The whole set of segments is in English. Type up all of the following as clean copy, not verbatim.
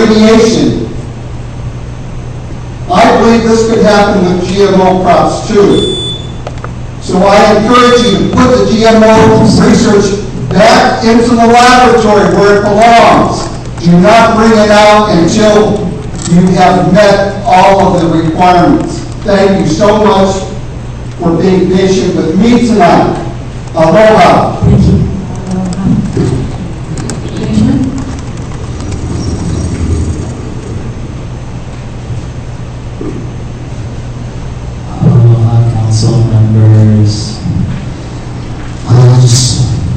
radiation. I believe this could happen with GMO crops too. So I encourage you to put the GMO research back into the laboratory where it belongs. Do not bring it out until you have met all of the requirements. Thank you so much for being patient with me tonight. Aloha. Thank you. Aloha, council members. I just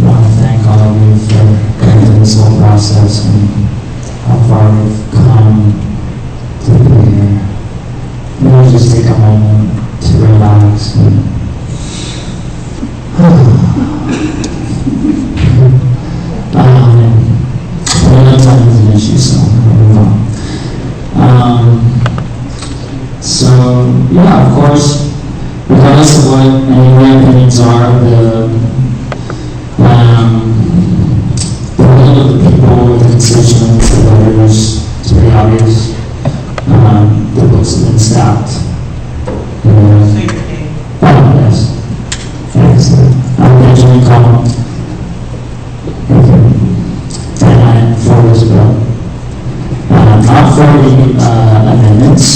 want to thank all of you for going through this whole process and how far we've come to be here. Maybe just take a moment to relax and time is an issue, so we'll move on. So yeah, of course, regardless of what any of my opinions are, the will of the people, the constituents, the voters, it's pretty obvious. The books have been stacked. Oh, yes. Excellent. I'm Benjamin Collins. And I'm for this bill. Not for the amendments.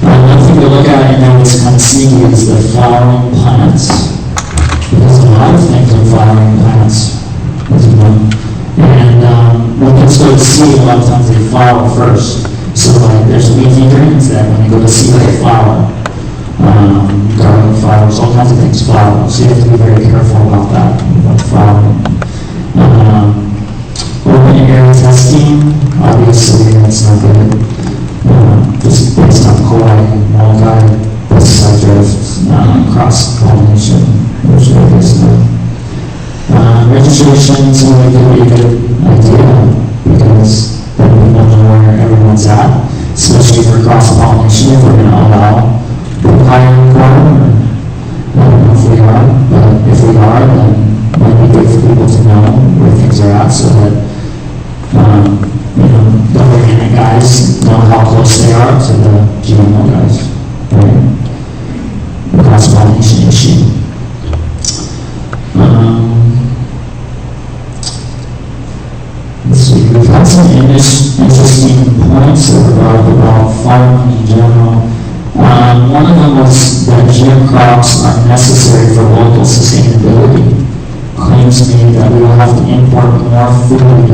One thing to look at, and that was kind of sneaky, is the flowering plants. Because a lot of things are flowering plants, as you know. And when kids go to seed, a lot of times they flower first. So like there's leafy greens that when they go to seed, they flower. Garlic flowers, all kinds of things flower. So you have to be very careful about that, about flowering. Open air testing, obviously that's not good. Just based on multi pesticide drift, cross-pollination, which I guess registration seems like it would be a good idea because then we know where everyone's at, especially for cross-pollination if we're going to allow higher requirement. I don't know if we are, but if we are, then it might be good for people to know where things are at so that the organic guys know how close they are to the GMO guys, right? The cross-pollination issue. Let's see, we've had some interesting points that were brought up about farming in general. One of them was that GM crops are necessary for local sustainability. Claims made that we will have to import more food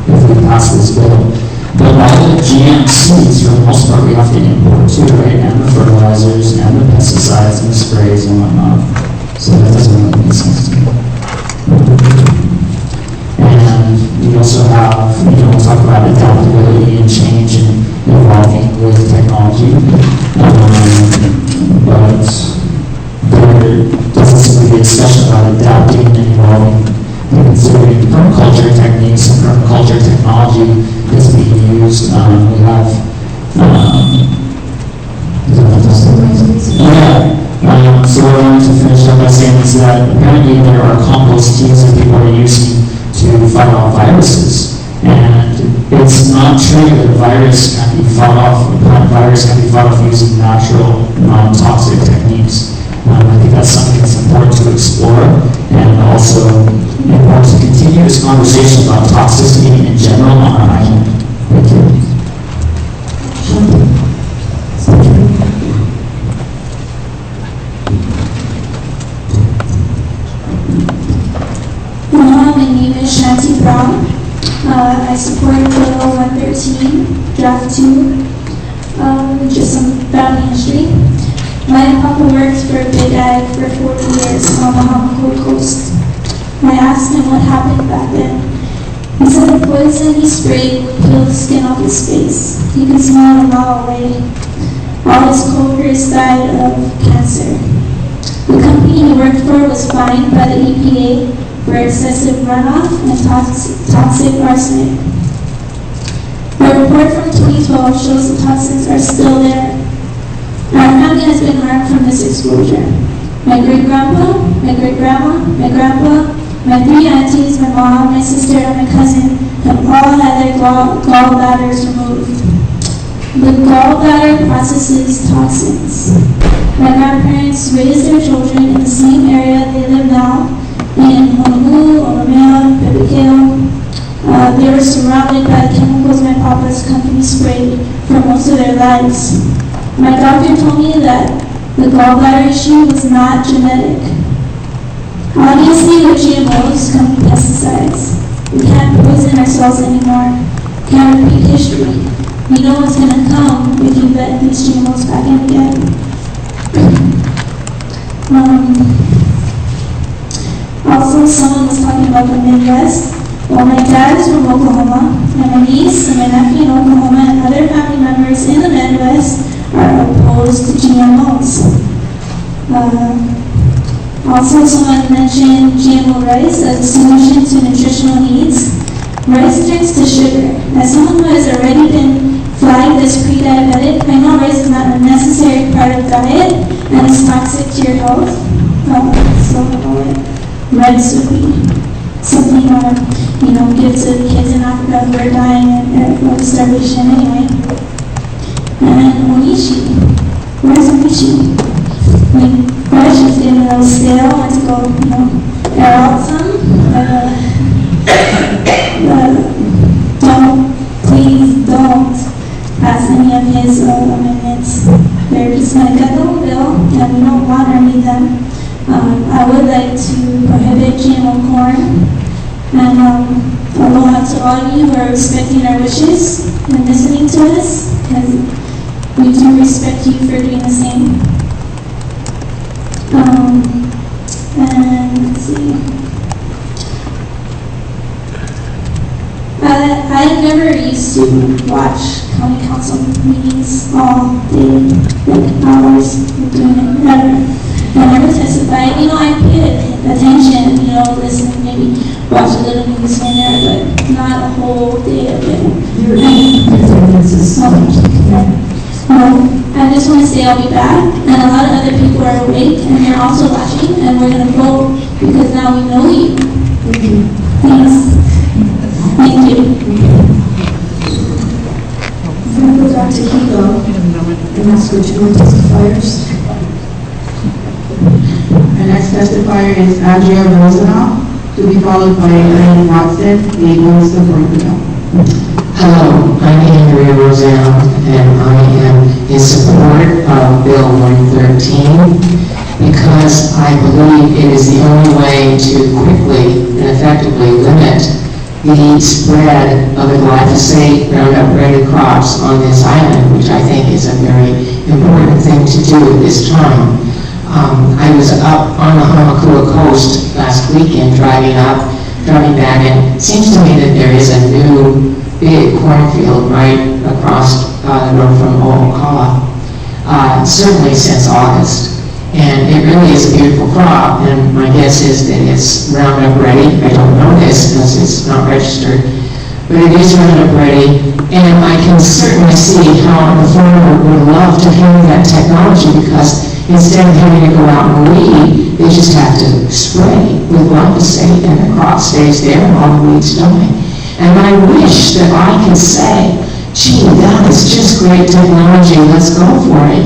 if we pass this bill. But all the GM seeds, for the most part, we have to import too, right? And the fertilizers, and the pesticides, and the sprays, and whatnot. So that doesn't really make sense to me. And we also have, we'll talk about adaptability and change and evolving with technology. But there doesn't seem to be a discussion about adapting and evolving and considering permaculture techniques and permaculture technology is being used. We have, so what I wanted to finish up by saying is that apparently there are compost teas that people are using to fight off viruses. And it's not true that a virus can be fought off, a plant virus can be fought off using natural, non-toxic techniques. I think that's something that's important to explore, and also important to continue this conversation about toxicity in general on our island. Thank you. My name is Shanti Brown. I support Bill 113, Draft 2, just some family history. My papa worked for Big Ag for 40 years on the Gold Coast. I asked him what happened back then. He said the poison he sprayed would peel the skin off his face. He could smile a mile away. All his coworkers died of cancer. The company he worked for was fined by the EPA for excessive runoff and toxic arsenic. A report from 2012 shows the toxins are still there. Our family has been harmed from this exposure. My great-grandpa, my great-grandma, my grandpa, My 3 aunties, my mom, my sister, and my cousin have all had their gallbladders removed. The gallbladder processes toxins. My grandparents raised their children in the same area they live now, in Honolulu, Olomea, Pepikeo. They were surrounded by the chemicals my papa's company sprayed for most of their lives. My doctor told me that the gallbladder issue was not genetic. Obviously, with GMOs come pesticides. We can't poison ourselves anymore. Can't repeat history. We know what's going to come if you let these GMOs back in again. Also, someone was talking about the Midwest. Well, my dad is from Oklahoma, and my niece and my nephew in Oklahoma and other family members in the Midwest are opposed to GMOs. Also, someone mentioned GMO rice as a solution to nutritional needs. Rice drinks to sugar. As someone who has already been flagged as pre-diabetic, I know rice is not a necessary part of diet and is toxic to your health. So rice would be something give to kids in Africa who are dying of starvation anyway. And onishi. Where's onishi? Rice is getting a little stale. I want to go, air out some. Please don't pass any of his amendments. They're just going to get the whole bill, and we don't want or need them. I would like to prohibit GMO corn, and aloha to all of you who are respecting our wishes and listening to us, because we do respect you for doing the same. And let's see. I never used to watch county council meetings all day, like hours of doing it, never. I never testified. I paid attention, listen, maybe watch a little news here and there, but not a whole day of it. I just want to say I'll be back, and a lot of other people are awake, and they're also watching, and we're going to vote, because now we know you. Thanks. Thank you. I'm going to go back to Kiko and ask for 2 more testifiers. Our next testifier is Andrea Rosenau, to be followed by Elaine Watson, the Minister for Bill. Hello, I'm Andrea Rosenau, and I am in support of Bill 113 because I believe it is the only way to quickly and effectively limit the spread of the glyphosate Roundup Ready crops on this island, which I think is a very important thing to do at this time. I was up on the Hamakua coast last weekend driving back, and it seems to me that there is a new big cornfield right across the road from O'Kala, certainly since August. And it really is a beautiful crop, and my guess is that it's Roundup Ready. I don't know this because it's not registered, but it is Roundup Ready, and I can certainly see how the farmer would love to have that technology, because instead of having to go out and weed, they just have to spray with glyphosate, and the crop stays there and all the weeds die. And I wish that I could say, gee, that is just great technology, let's go for it,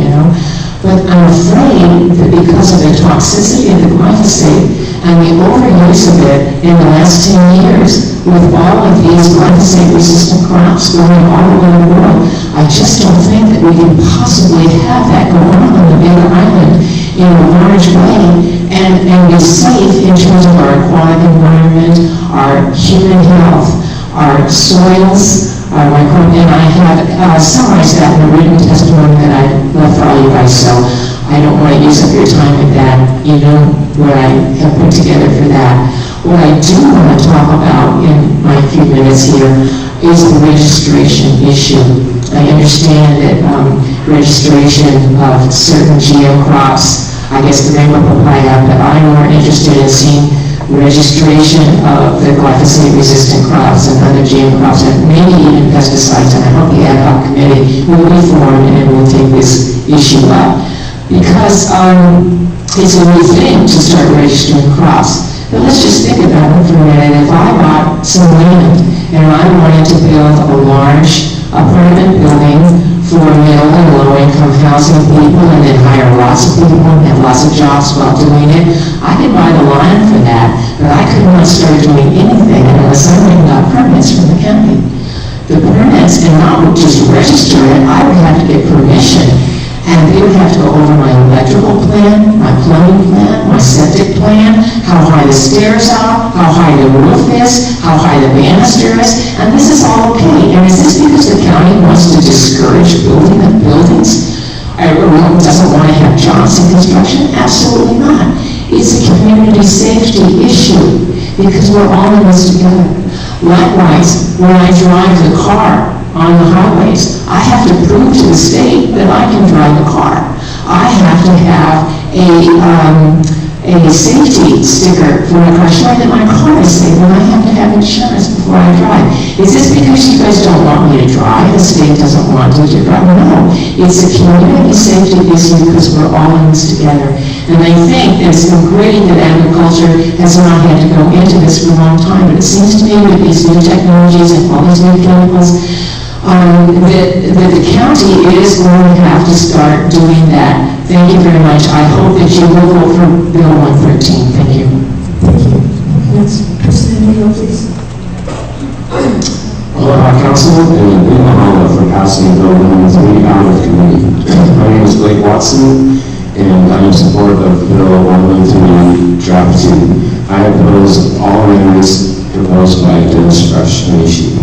But I'm afraid that because of the toxicity of the glyphosate and the overuse of it in the last 10 years, with all of these glyphosate-resistant crops going all over the world, I just don't think that we can possibly have that go on the big island in a large way and be safe in terms of our aquatic environment, our human health, our soils, and I have summarized that in a written testimony that I left for all you guys, so I don't want to use up your time with that. You know what I have put together for that. What I do want to talk about in my few minutes here is the registration issue. I understand that registration of certain GM crops, I guess the rainbow papaya, but I'm more interested in seeing registration of the glyphosate-resistant crops and other GM crops, and maybe even pesticides, and I hope the ad hoc committee will be formed and will take this issue up. Because it's a new thing to start registering crops. But let's just think about it for a minute. If I bought some land and I wanted to build a large apartment building for middle and low-income housing people and then hire lots of people and have lots of jobs while doing it, I could buy the land for that, but I could not start doing anything unless I went and got permits from the county. The permits, and not just register it, I would have to get permission, and they would have to go over my electrical plan, my plumbing plan, my septic plan, how high the stairs are, how high the roof is, how high the banister is, and this is all okay. And is this because the county wants to discourage building of buildings? Or doesn't want to have jobs in construction? Absolutely not. It's a community safety issue because we're all in this together. Likewise, when I drive the car on the highways, I have to prove to the state that I can drive a car. I have to have a safety sticker for my car showing that my car is safe, and I have to have insurance before I drive. Is this because you guys don't want me to drive? The state doesn't want you to drive? No. It's a community safety issue because we're all in this together. And I think that it's been great that agriculture has not had to go into this for a long time, but it seems to me with these new technologies and all these new chemicals, that the county is going to have to start doing that. Thank you very much. I hope that you will vote for Bill 113. Thank you. Thank you. Next person in the room, please. Aloha Council, and big mahalo for passing Bill 113 out of committee. My name is Blake Watson, and I'm in support of Bill 113 Draft 2. I oppose all amendments proposed by Dennis Fresh Nishi.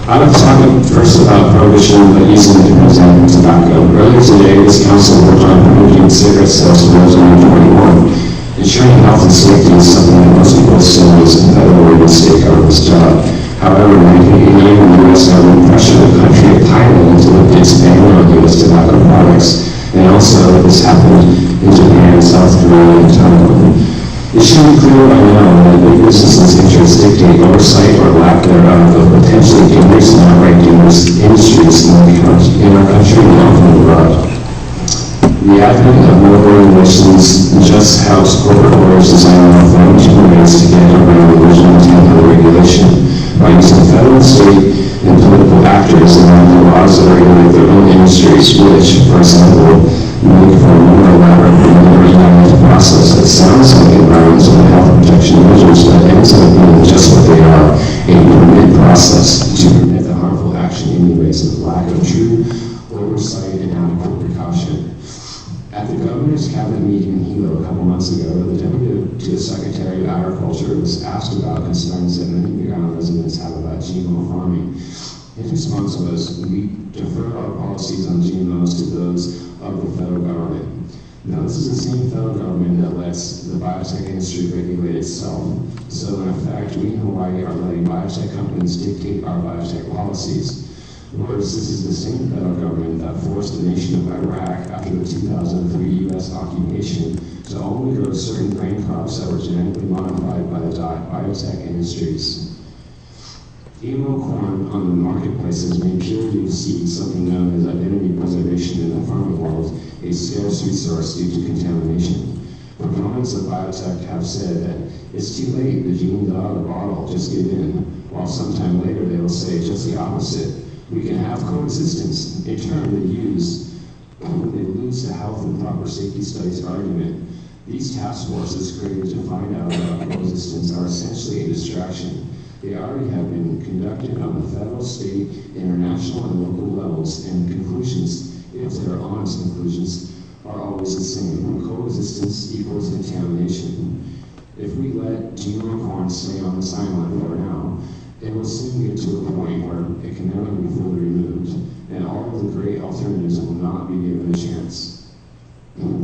I would talk first about prohibition, but using it to present tobacco. Earlier today, this council worked on prohibiting cigarette sales for those under 21. Ensuring health and safety is something that most people assume is a federal or state government's job. However, in 1989, when the U.S. government pressured the country of Thailand to lift its ban on U.S. tobacco products, and also this happened in Japan, South Korea, and Taiwan. It should be clear by now that big businesses' interests dictate oversight or lack thereof of potentially dangerous and outright dangerous industries in our country and often abroad. The advent of more regulations just helps corporate lawyers design more ways to get around the original intent of the regulation by using federal, state, and political actors around the laws that regulate their own industries, which, for example, make for a more elaborate and more unedited process that sounds like environmental and health protection measures, but ends up being just what they are, a permit process to permit the harmful action anyways of lack of true oversight and adequate precaution. At the governor's cabinet meeting in Hilo a couple months ago, the deputy to the Secretary of Agriculture was asked about concerns that many Big Island residents have about GMO farming. His response was, we defer our policies on GMOs to those of the federal government. Now, this is the same federal government that lets the biotech industry regulate itself. So, in effect, we in Hawaii are letting biotech companies dictate our biotech policies. Whereas this is the same federal government that forced the nation of Iraq after the 2003 U.S. occupation to only grow certain grain crops that were genetically modified by the biotech industries. GMO corn on the marketplaces made purity of seed something known as identity preservation in the farming world, a scarce resource due to contamination. Proponents of biotech have said that it's too late, the genie's out of the bottle, just give in, while sometime later they will say just the opposite. We can have coexistence, a term they use when they lose the health and proper safety studies argument. These task forces created to find out about coexistence are essentially a distraction. They already have been conducted on the federal, state, international, and local levels, and conclusions, if they are honest conclusions, are always the same. Coexistence equals contamination. If we let GMO corn stay on this island for now, it will soon get to a point where it can never be fully removed, and all of the great alternatives will not be given a chance.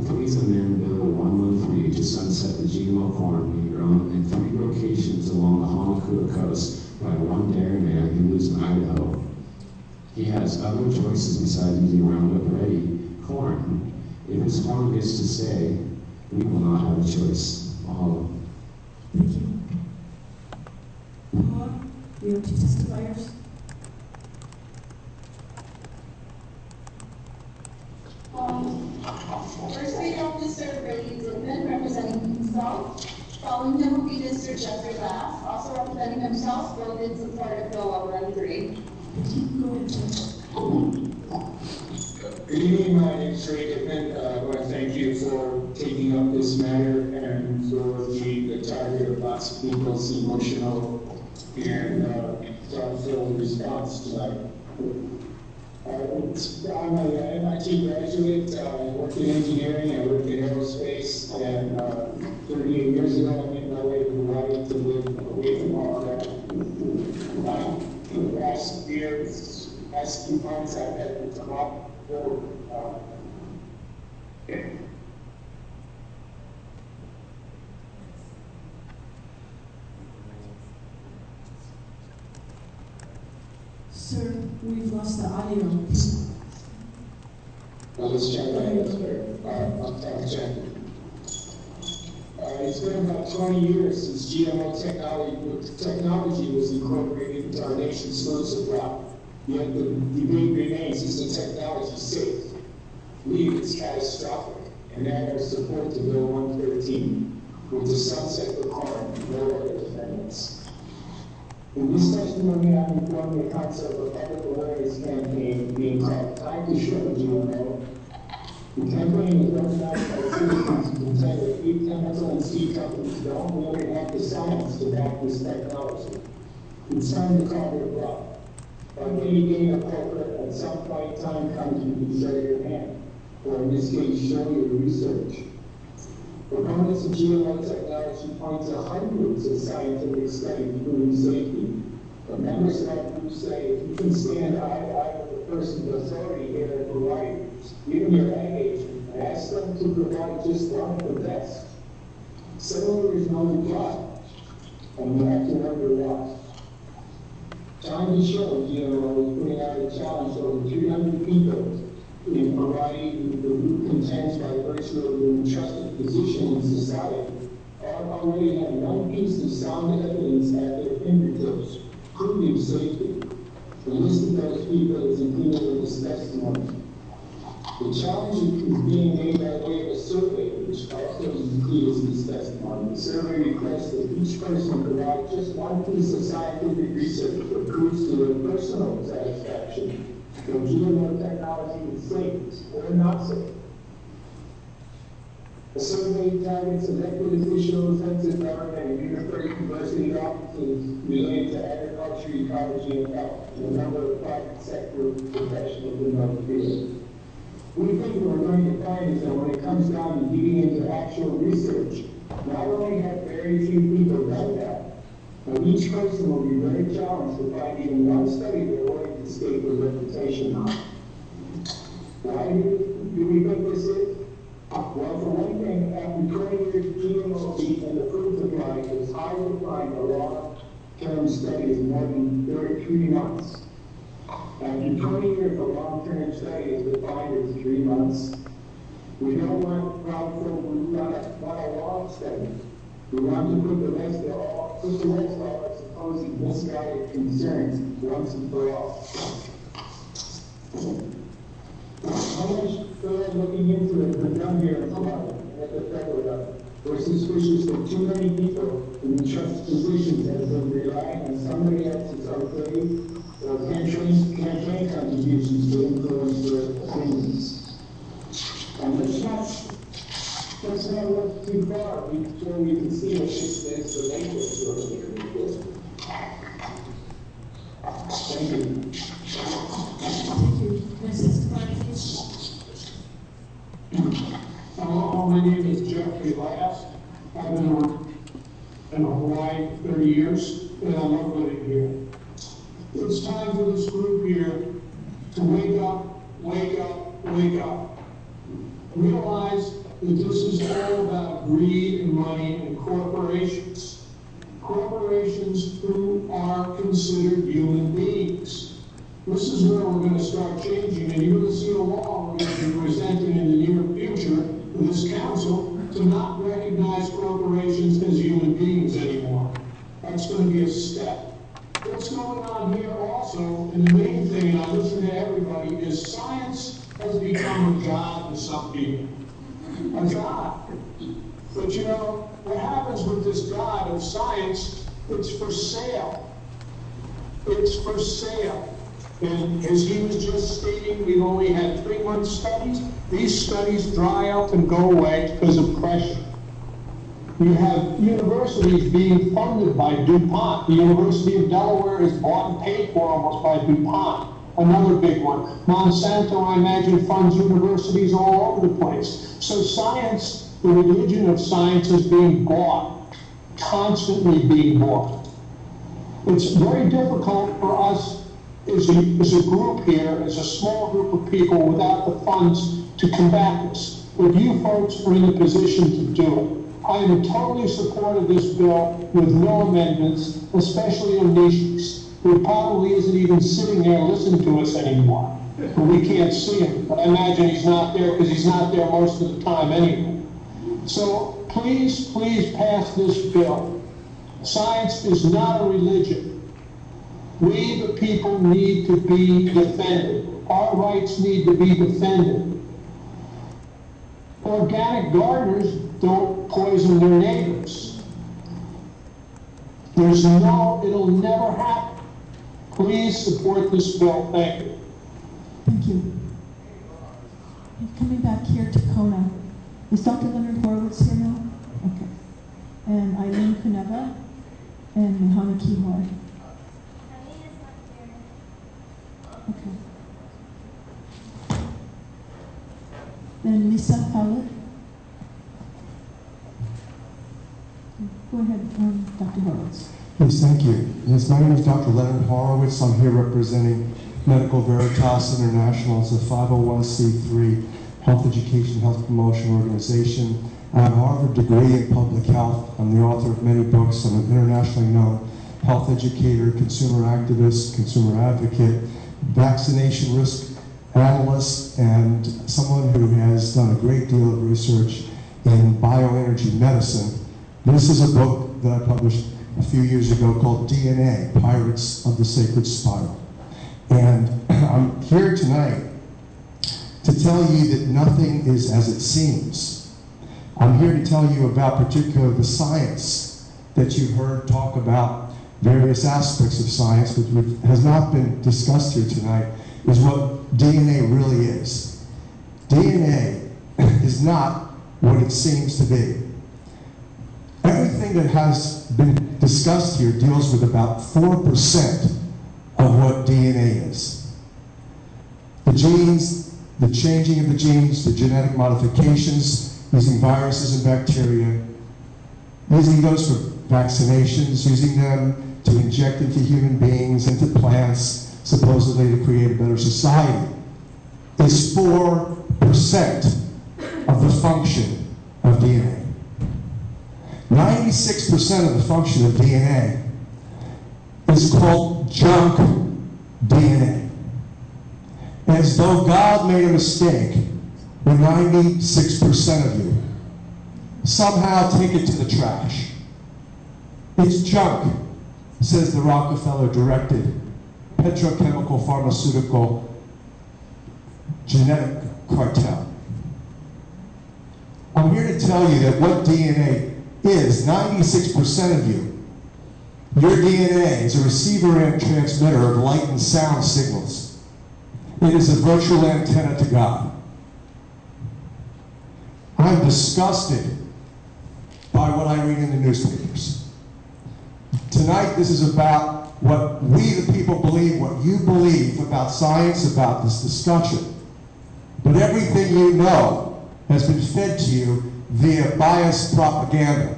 Please amend Bill 113 to sunset the GMO corn being grown in 3 locations along the Honolulu coast by one dairyman who lives in Idaho. He has other choices besides using Roundup Ready corn. If his corn gets to stay, we will not have a choice. Mahalo. Thank you. Paula, we have 2 testifiers. First Speaker, Mr. Brady Goodman, representing himself, Following him will be Mr. Jeffrey Laff, also representing himself, voted in support of Bill 113. Good evening, my name is Ray Goodman. I want to thank you for taking up this matter and for the target of lots of people's emotional and thoughtful response tonight. I'm an MIT graduate. I worked in engineering, I worked in aerospace, and 38 years ago I made my way to Hawaii to live away from all that. In the last years, last few months, I've had to come up Sir, we've lost the audio. let's check that out. I'll check. It's been about 20 years since GMO technology was incorporated into our nation's food supply. Yet the debate remains, is the technology safe? We believe it's catastrophic, and add our support to Bill 113, with the sunset requirement of no other defendants. In this testimony, I'm informing the concept of a public awareness campaign being called Time to Show GMO. The campaign is organized by citizens to contend that big chemical and seed companies don't really have the science to back this technology. It's time to call their bluff. Like any game of poker, at some point time comes you can show your hand, or in this case, show your research. Proponents of GMO technology point to hundreds of scientific studies proving safety. But members of that group say, if you can stand eye to eye with the person of authority here at Hawaii, even your ag agent, and ask them to provide just one of the best. Similar is no reply, and you have to wonder why. Time to Show GMO is putting out a challenge to over 300 people in Hawaii who the group contends by virtue of their trusted position in society already have one piece of sound evidence at their fingertips, proving safety. The list of those people is included in this testimony. The challenge is being made by way of a survey, which also includes this testimony. The survey requests that each person provide just one piece of scientific research that proves to their personal satisfaction that GMO technology is safe or not safe. The survey targets elected officials, heads of government, and university offices related to agriculture, ecology, and health, and a number of private sector professionals in those fields. We think what we're going to find is that when it comes down to digging into actual research, not only have very few people done that, but each person will be very challenged to find even one study they're willing to stake their reputation on. Why do we think this is? Well, for one thing, after 20 years of GMO wheat and the food supply, it's hard to find a long-term study of more than 33 months. After 20 years, a long-term study is defined as 3 months. We don't want a long study. We want to put the rest of all our supposed misguided concerns once and for all. How much thorough looking into it was done here in Hawaii at the federal level? We're suspicious that too many people in trust positions have been relying on somebody else's authority or campaign contributions to influence their opinions. And let's not look too far before we can see what this is the language of the Thank you. Thank you. Can I testify, please? Hello, my name is Jeffrey Lass. I've been in Hawaii 30 years, and I love living here. It's time for this group here to wake up, wake up, wake up. Realize that this is all about greed and money and corporations. Corporations who are considered human beings. This is where we're going to start changing, and you're going to see a law we're going to be presenting in the near future to this council to not recognize corporations as human beings anymore. That's going to be a step. What's going on here also, and the main thing, and I listen to everybody, is science has become a god to some people. A god. But you know, what happens with this God of science, it's for sale. It's for sale. And as he was just stating, we've only had 3-month studies. These studies dry up and go away because of pressure. You have universities being funded by DuPont. The University of Delaware is bought and paid for almost by DuPont. Another big one. Monsanto, I imagine, funds universities all over the place. So science, the religion of science is being bought, constantly being bought. It's very difficult for us as a group here, as a small group of people without the funds to combat this. But you folks are in a position to do it. I am totally in support of this bill with no amendments, especially Onishis, who probably isn't even sitting there listening to us anymore. But we can't see him, but I imagine he's not there because he's not there most of the time anyway. So please, please pass this bill. Science is not a religion. We, the people, need to be defended. Our rights need to be defended. Organic gardeners don't poison their neighbors. It'll never happen. Please support this bill. Thank you. Thank you. Coming back here to Kona. Is Dr. Leonard Horowitz here now? Okay. And Eileen Kuneva and Muhammad Kihor. Okay. Then Lisa Howlett. Go ahead, Dr. Horowitz. Yes, thank you. Yes, my name is Dr. Leonard Horowitz. I'm here representing Medical Veritas International. It's a 501c3 health education, health promotion organization. I have a Harvard degree in public health. I'm the author of many books. I'm an internationally known health educator, consumer activist, consumer advocate, vaccination risk analyst, and someone who has done a great deal of research in bioenergy medicine. This is a book that I published a few years ago called DNA, Pirates of the Sacred Spiral. And I'm here tonight to tell you that nothing is as it seems. I'm here to tell you about particularly the science that you've heard talk about, various aspects of science, which has not been discussed here tonight, is what DNA really is. DNA is not what it seems to be. Everything that has been discussed here deals with about 4% of what DNA is. The genes, the changing of the genes, the genetic modifications, using viruses and bacteria, using those for vaccinations, using them to inject into human beings, into plants, supposedly to create a better society, is 4% of the function of DNA. 96% of the function of DNA is called junk DNA. As though God made a mistake with 96% of you. Somehow take it to the trash. It's junk, says the Rockefeller-directed petrochemical pharmaceutical genetic cartel. I'm here to tell you that what DNA is, 96% of you, your DNA is a receiver and transmitter of light and sound signals. It is a virtual antenna to God. I'm disgusted by what I read in the newspapers. Tonight, this is about what we the people believe, what you believe about science, about this discussion. But everything you know has been fed to you via biased propaganda,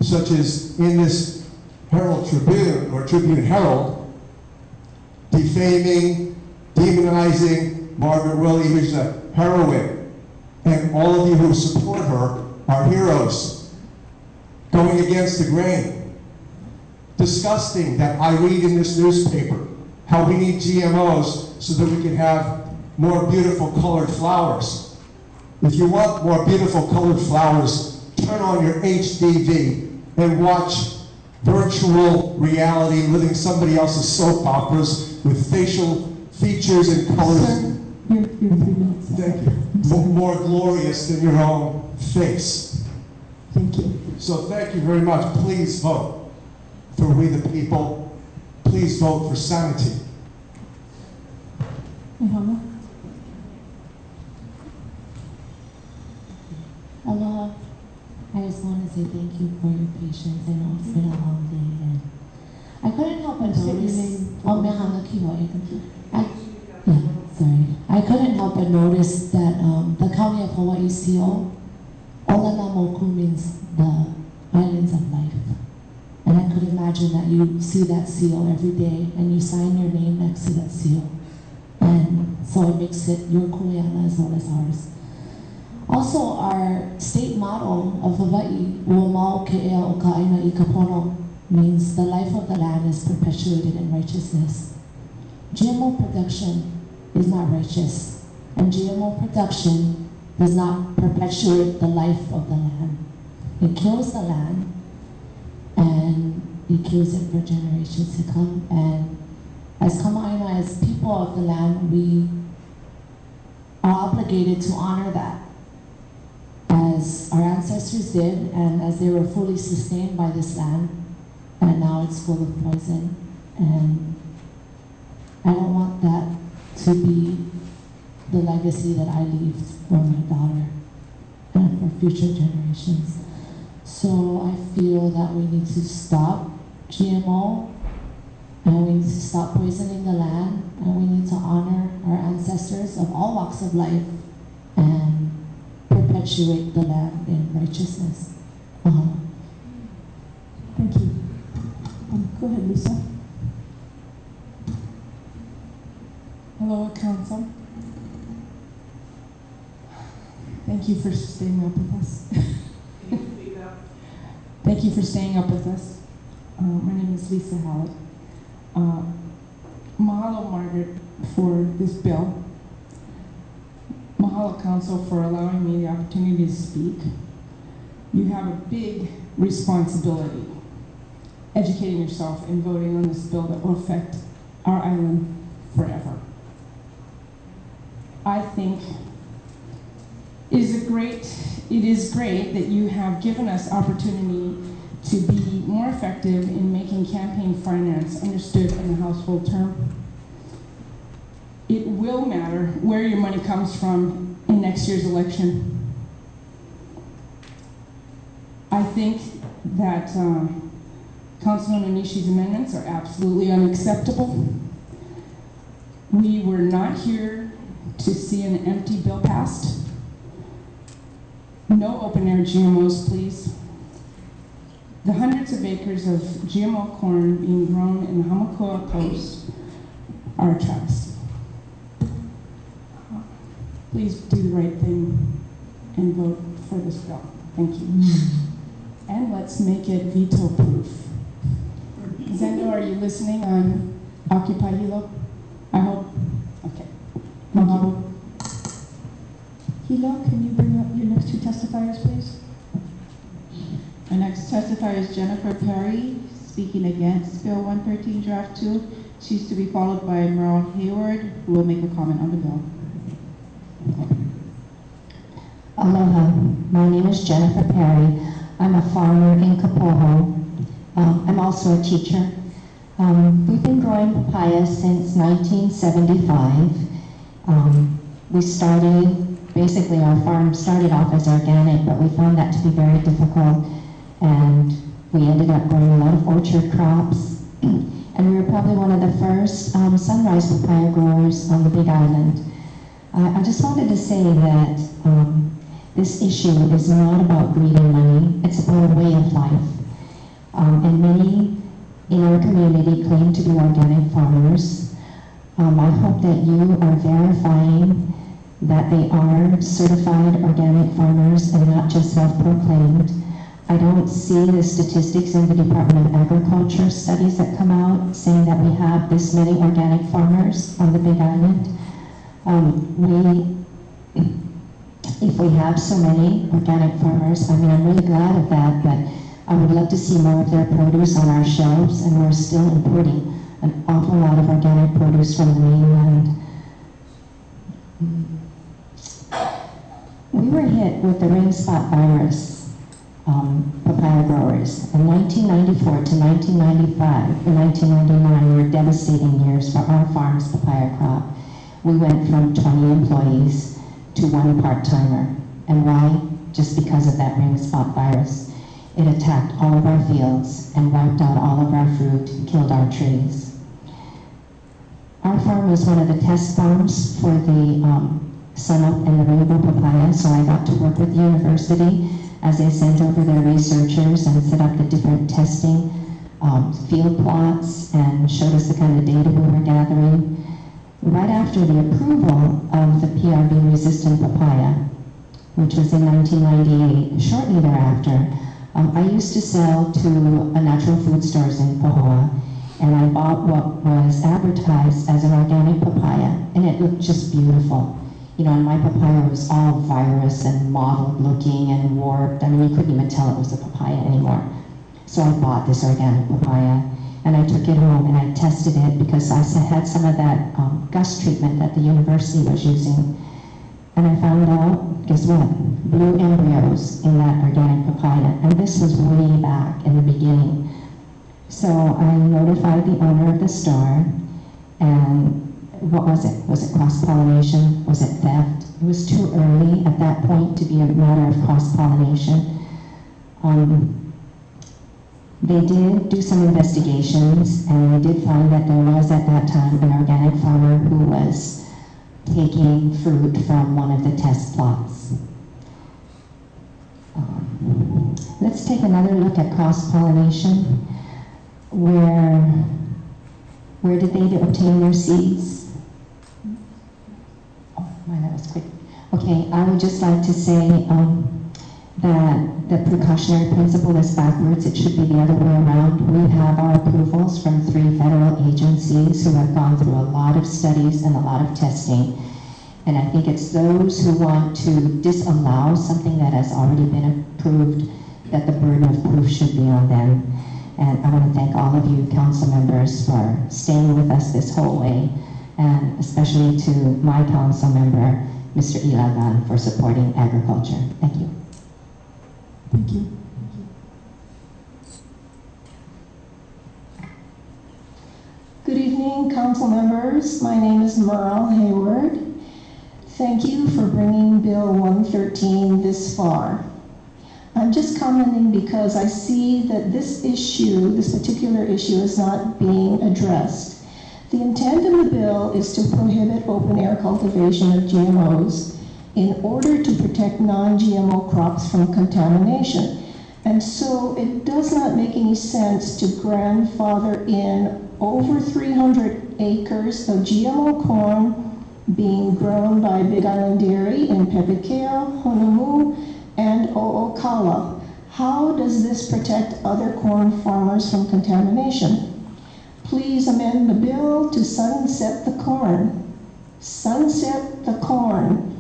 such as in this Herald Tribune, or Tribune Herald, defaming, demonizing Margaret Willey, who's a heroine, and all of you who support her are heroes, going against the grain. Disgusting that I read in this newspaper how we need GMOs so that we can have more beautiful colored flowers. If you want more beautiful colored flowers, turn on your HDV and watch virtual reality, living somebody else's soap operas with facial features and colors. Sir, you're 3 minutes. Thank you. More glorious than your own face. Thank you. So thank you very much. Please vote for we the people. Please vote for sanity. Mihama? Aloha. I just want to say thank you for your patience. I know it's been a long day, and I couldn't help but notice. Oh, Mihama Kiwai. Sorry. I couldn't help but notice that the County of Hawaii seal, Olanamoku means the islands of life. And I could imagine that you see that seal every day and you sign your name next to that seal. And so it makes it your kuleana as well as ours. Also, our state motto of Hawaii, Uamau Ke'ea o Ka'aina I Kapono, means the life of the land is perpetuated in righteousness. GMO production is not righteous, and GMO production does not perpetuate the life of the land. It kills the land, and it kills it for generations to come. And as Kama'aina, as people of the land, we are obligated to honor that, as our ancestors did, and as they were fully sustained by this land, and now it's full of poison. And I don't want that to be the legacy that I leave for my daughter and for future generations. So I feel that we need to stop GMO, and we need to stop poisoning the land, and we need to honor our ancestors of all walks of life and perpetuate the land in righteousness. Thank you. Go ahead, Lisa. Hello, Council. Thank you for staying up with us. Thank you for staying up with us. My name is Lisa Hallett. Mahalo, Margaret, for this bill. Mahalo, Council, for allowing me the opportunity to speak. You have a big responsibility educating yourself and voting on this bill that will affect our island forever. I think it is great that you have given us opportunity to be more effective in making campaign finance understood in a household term. It will matter where your money comes from in next year's election. I think that Councilman Onishi's amendments are absolutely unacceptable. We were not here to see an empty bill passed. No open-air GMOs, please. The hundreds of acres of GMO corn being grown in the Hamakua Coast are a travesty. Please do the right thing and vote for this bill. Thank you. And let's make it veto-proof. Zendo, are you listening on Occupy Hilo? I hope. Okay. Thank you. Hilo, can you bring up your next two testifiers, please? Our next testifier is Jennifer Perry, speaking against Bill 113 Draft 2. She's to be followed by Merle Hayward, who will make a comment on the bill. Aloha, my name is Jennifer Perry. I'm a farmer in Kapoho. I'm also a teacher. We've been growing papaya since 1975. We started, basically our farm started off as organic, but we found that to be very difficult, and we ended up growing a lot of orchard crops. And we were probably one of the first sunrise papaya growers on the Big Island. I just wanted to say that this issue is not about greed and money, it's about a way of life. And many in our community claim to be organic farmers. I hope that you are verifying that they are certified organic farmers and not just self-proclaimed. I don't see the statistics in the Department of Agriculture studies that come out saying that we have this many organic farmers on the Big Island. If we have so many organic farmers, I mean, I'm really glad of that, but I would love to see more of their produce on our shelves, and we're still importing an awful lot of organic produce from the mainland. We were hit with the ring spot virus papaya growers. In 1994 to 1995 and 1999 were devastating years for our farm's papaya crop. We went from 20 employees to 1 part-timer. And why? Just because of that ring spot virus. It attacked all of our fields and wiped out all of our fruit, killed our trees. Our farm was one of the test farms for the sunup and the rainbow papaya, so I got to work with the university as they sent over their researchers and set up the different testing field plots and showed us the kind of data we were gathering. Right after the approval of the PRB-resistant papaya, which was in 1998, shortly thereafter, I used to sell to natural food stores in Pahoa, and I bought what was advertised as an organic papaya, and it looked just beautiful. You know, and my papaya was all virus and mottled looking and warped. I mean, you couldn't even tell it was a papaya anymore. So I bought this organic papaya, and I took it home and I tested it because I had some of that gust treatment that the university was using. And I found out, guess what? Blue embryos in that organic papaya. And this was way back in the beginning. So I notified the owner of the store, and what was it? Was it cross-pollination? Was it theft? It was too early at that point to be a matter of cross-pollination. They did do some investigations, and they did find that there was at that time an organic farmer who was taking fruit from one of the test plots. Let's take another look at cross-pollination. Where did they obtain their seeds? Oh, my, that was quick. Okay, I would just like to say that the precautionary principle is backwards. It should be the other way around. We have our approvals from 3 federal agencies who have gone through a lot of studies and a lot of testing. And I think it's those who want to disallow something that has already been approved that the burden of proof should be on them. And I want to thank all of you council members for staying with us this whole way, and especially to my council member, Mr. Ilagan, for supporting agriculture. Thank you. Thank you. Good evening, council members. My name is Merle Hayward. Thank you for bringing Bill 113 this far. I'm just commenting because I see that this issue, this particular issue, is not being addressed. The intent of the bill is to prohibit open-air cultivation of GMOs in order to protect non-GMO crops from contamination. And so it does not make any sense to grandfather in over 300 acres of GMO corn being grown by Big Island Dairy in Pepekea, Honolulu, and O'Okala. How does this protect other corn farmers from contamination? Please amend the bill to sunset the corn. Sunset the corn.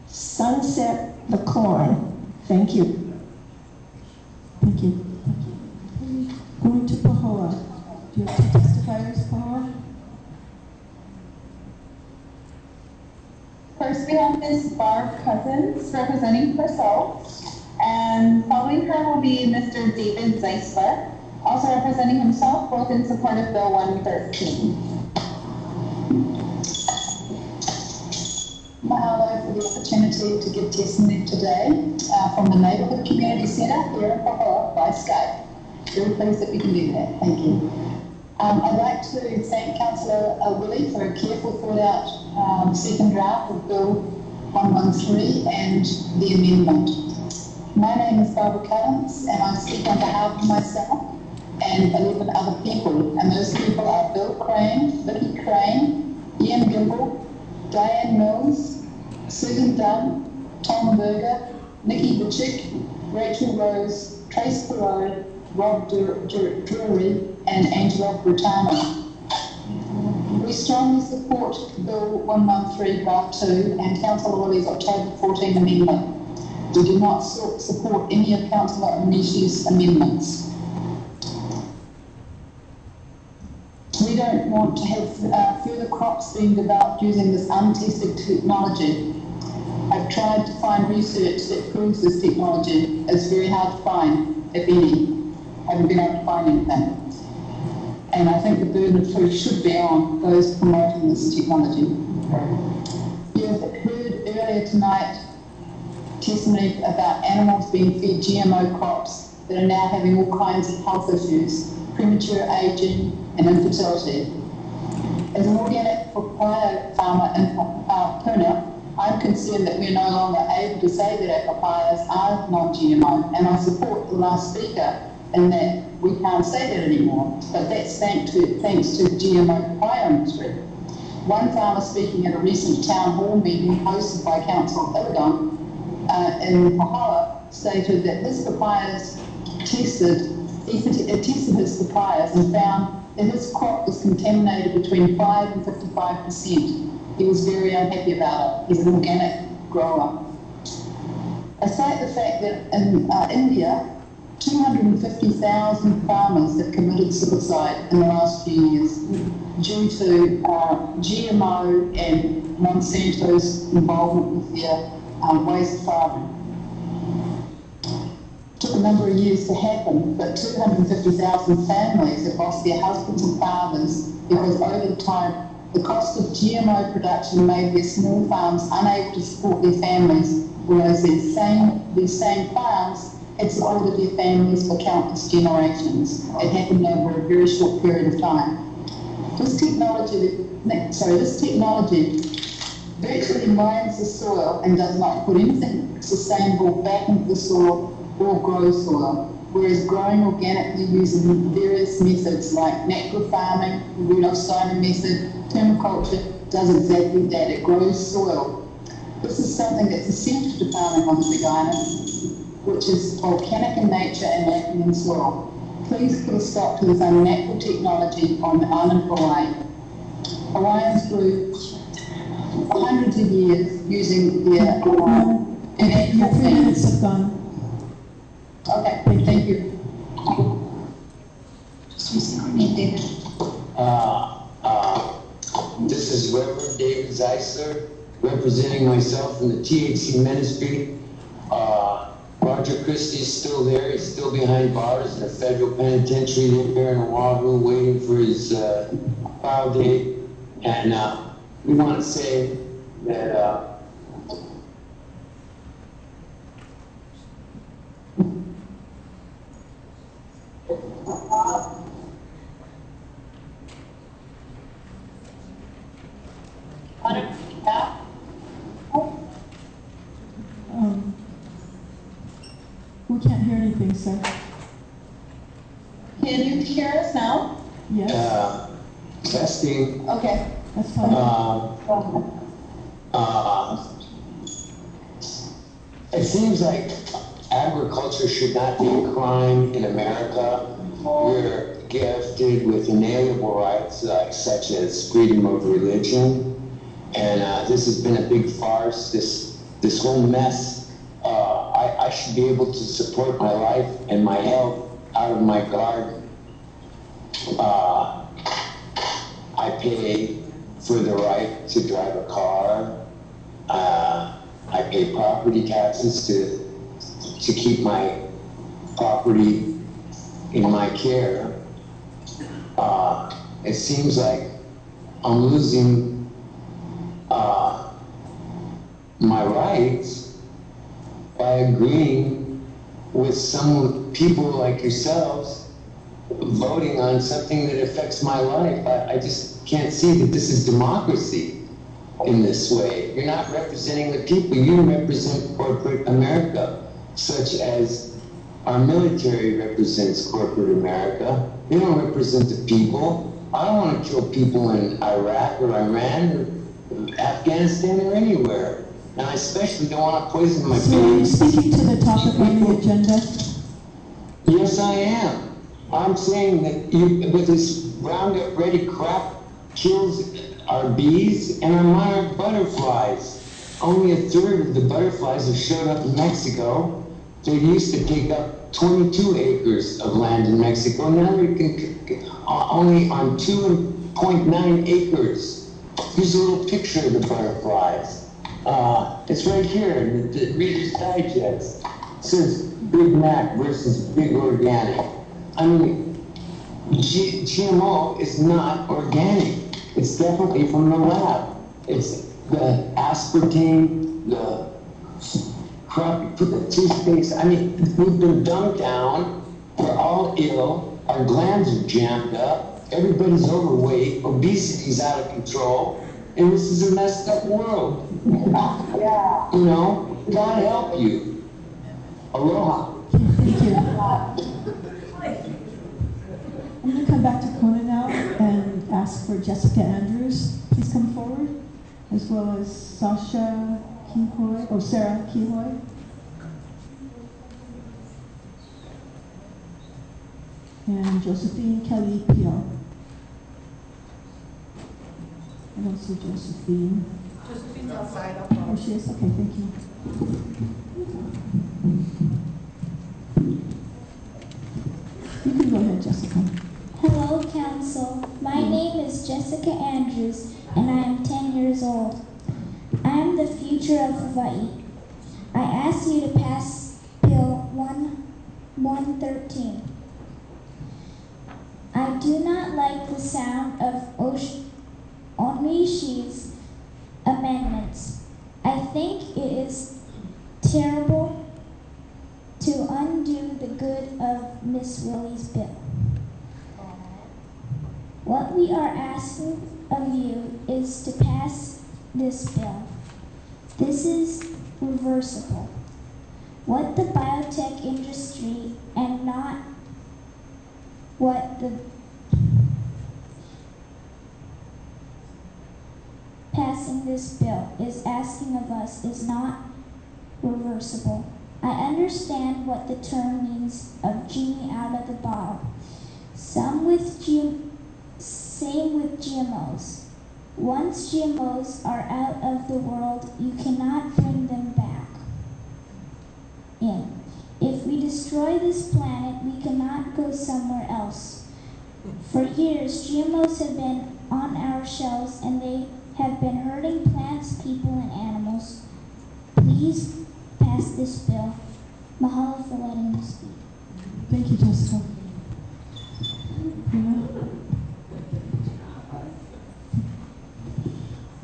Sunset the corn. Thank you. Thank you. Going to Pahoa. Do you have 2 testifiers, Pahoa? First, we have Ms. Barb Cousins representing herself, and following her will be Mr. David Zeisler, also representing himself, both in support of Bill 113. Mahalo for the opportunity to give testimony today from the Neighbourhood Community Centre here in Pahoa by Skype. Very pleased that we can do that. Thank you. I'd like to thank Councillor Willie for a careful thought-out second draft of Bill 113 and the amendment. My name is Barbara Collins, and I speak on behalf of myself and 11 other people, and those people are Bill Crane, Vicky Crane, Ian Gimble, Diane Mills, Susan Dunn, Tom Berger, Nikki Butchick, Rachel Rose, Trace Perot, Rob Drury, and Angela Brutano. We strongly support Bill 113 Draft 2 and Councillor Willie's October 14 amendment. We do not support any of Councillor Onishi's amendments. We don't want to have further crops being developed using this untested technology. I tried to find research that proves this technology. It's very hard to find, if any. I haven't been able to find anything. And I think the burden of proof should be on those promoting this technology. You have heard earlier tonight testimony about animals being fed GMO crops that are now having all kinds of health issues, premature aging and infertility. As an organic papaya farmer in Puna, I'm concerned that we're no longer able to say that our papayas are non-GMO, and I support the last speaker in that we can't say that anymore, but that's thanks to the GMO papaya industry. One farmer speaking at a recent town hall meeting hosted by Council Iligan in Pahoa stated that his papayas tested his papayas and found that his crop was contaminated between 5 and 55%. He was very unhappy about it. He's an organic grower. I cite the fact that in India, 250,000 farmers have committed suicide in the last few years due to GMO and Monsanto's involvement with their ways of farming. It took a number of years to happen, but 250,000 families have lost their husbands and fathers because over time the cost of GMO production made their small farms unable to support their families, whereas these same farms had supported their families for countless generations. It happened over a very short period of time. This technology virtually mines the soil and does not put anything sustainable back into the soil or grow soil, whereas growing organically using various methods like natural farming, the Rudolph Simon method, permaculture does exactly that. It grows soil. This is something that's essential to farming on the Big Island, which is volcanic in nature and lacking in soil. Please put a stop to this unnatural technology on the island of Hawaii. Hawaiians grew for hundreds of years using their Your 3 minutes have gone. Okay, thank you. This is Reverend David Zeisler, representing myself in the THC ministry. Roger Christie's still there. He's still behind bars in a federal penitentiary there in Oahu, waiting for his trial date. And we want to say that we can't hear anything, sir. Can you hear us now? Yes. Testing. Okay. That's fine. It seems like agriculture should not be a crime in America. We're gifted with inalienable rights such as freedom of religion. And this has been a big farce, this whole mess. I should be able to support my life and my health out of my garden. I pay for the right to drive a car. I pay property taxes to keep my property in my care. It seems like I'm losing my rights by agreeing with some people like yourselves voting on something that affects my life. I just can't see that this is democracy in this way. You're not representing the people. You represent corporate America, such as our military represents corporate America. They don't represent the people. I don't want to kill people in Iraq or Iran or Afghanistan or anywhere. And I especially don't want to poison my So are you babies. speaking to the topic on the agenda? Yes, I am. I'm saying that with this Roundup Ready crap kills our bees and our monarch butterflies. Only a third of the butterflies have showed up in Mexico. They used to take up 22 acres of land in Mexico. Now they can only on 2.9 acres. Here's a little picture of the butterflies. It's right here in the Reader's Digest. It says Big Mac versus Big Organic. I mean, GMO is not organic. It's definitely from the lab. It's the aspartame, the crap you put the toothpaste. I mean, we've been dumbed down. We're all ill. Our glands are jammed up. Everybody's overweight. Obesity's out of control. And this is a messed up world. Yeah. You know, God help you. Aloha. Thank you. I'm going to come back to Kona now and ask for Jessica Andrews. Please come forward, as well as Sasha Kihoy, or Sarah Kihoy. And Josephine Kelly Pio. I don't see Josephine. Josephine's outside. Oh, she is? Okay, thank you. You can go ahead, Jessica. Hello, Council. My name is Jessica Andrews, and I am 10 years old. I am the future of Hawaii. I ask you to pass Bill 113. I do not like the sound of Onishi's amendments. I think it is terrible to undo the good of Miss Willie's bill. What we are asking of you is to pass this bill. This is reversible. What the biotech industry and not what the passing this bill is asking of us is not reversible. I understand what the term means of genie out of the bottle. Same with GMOs. Once GMOs are out of the world, you cannot bring them back in. If we destroy this planet, we cannot go somewhere else. For years, GMOs have been on our shelves and they have been hurting plants, people, and animals. Please pass this bill. Mahalo for letting me speak. Thank you, Jessica.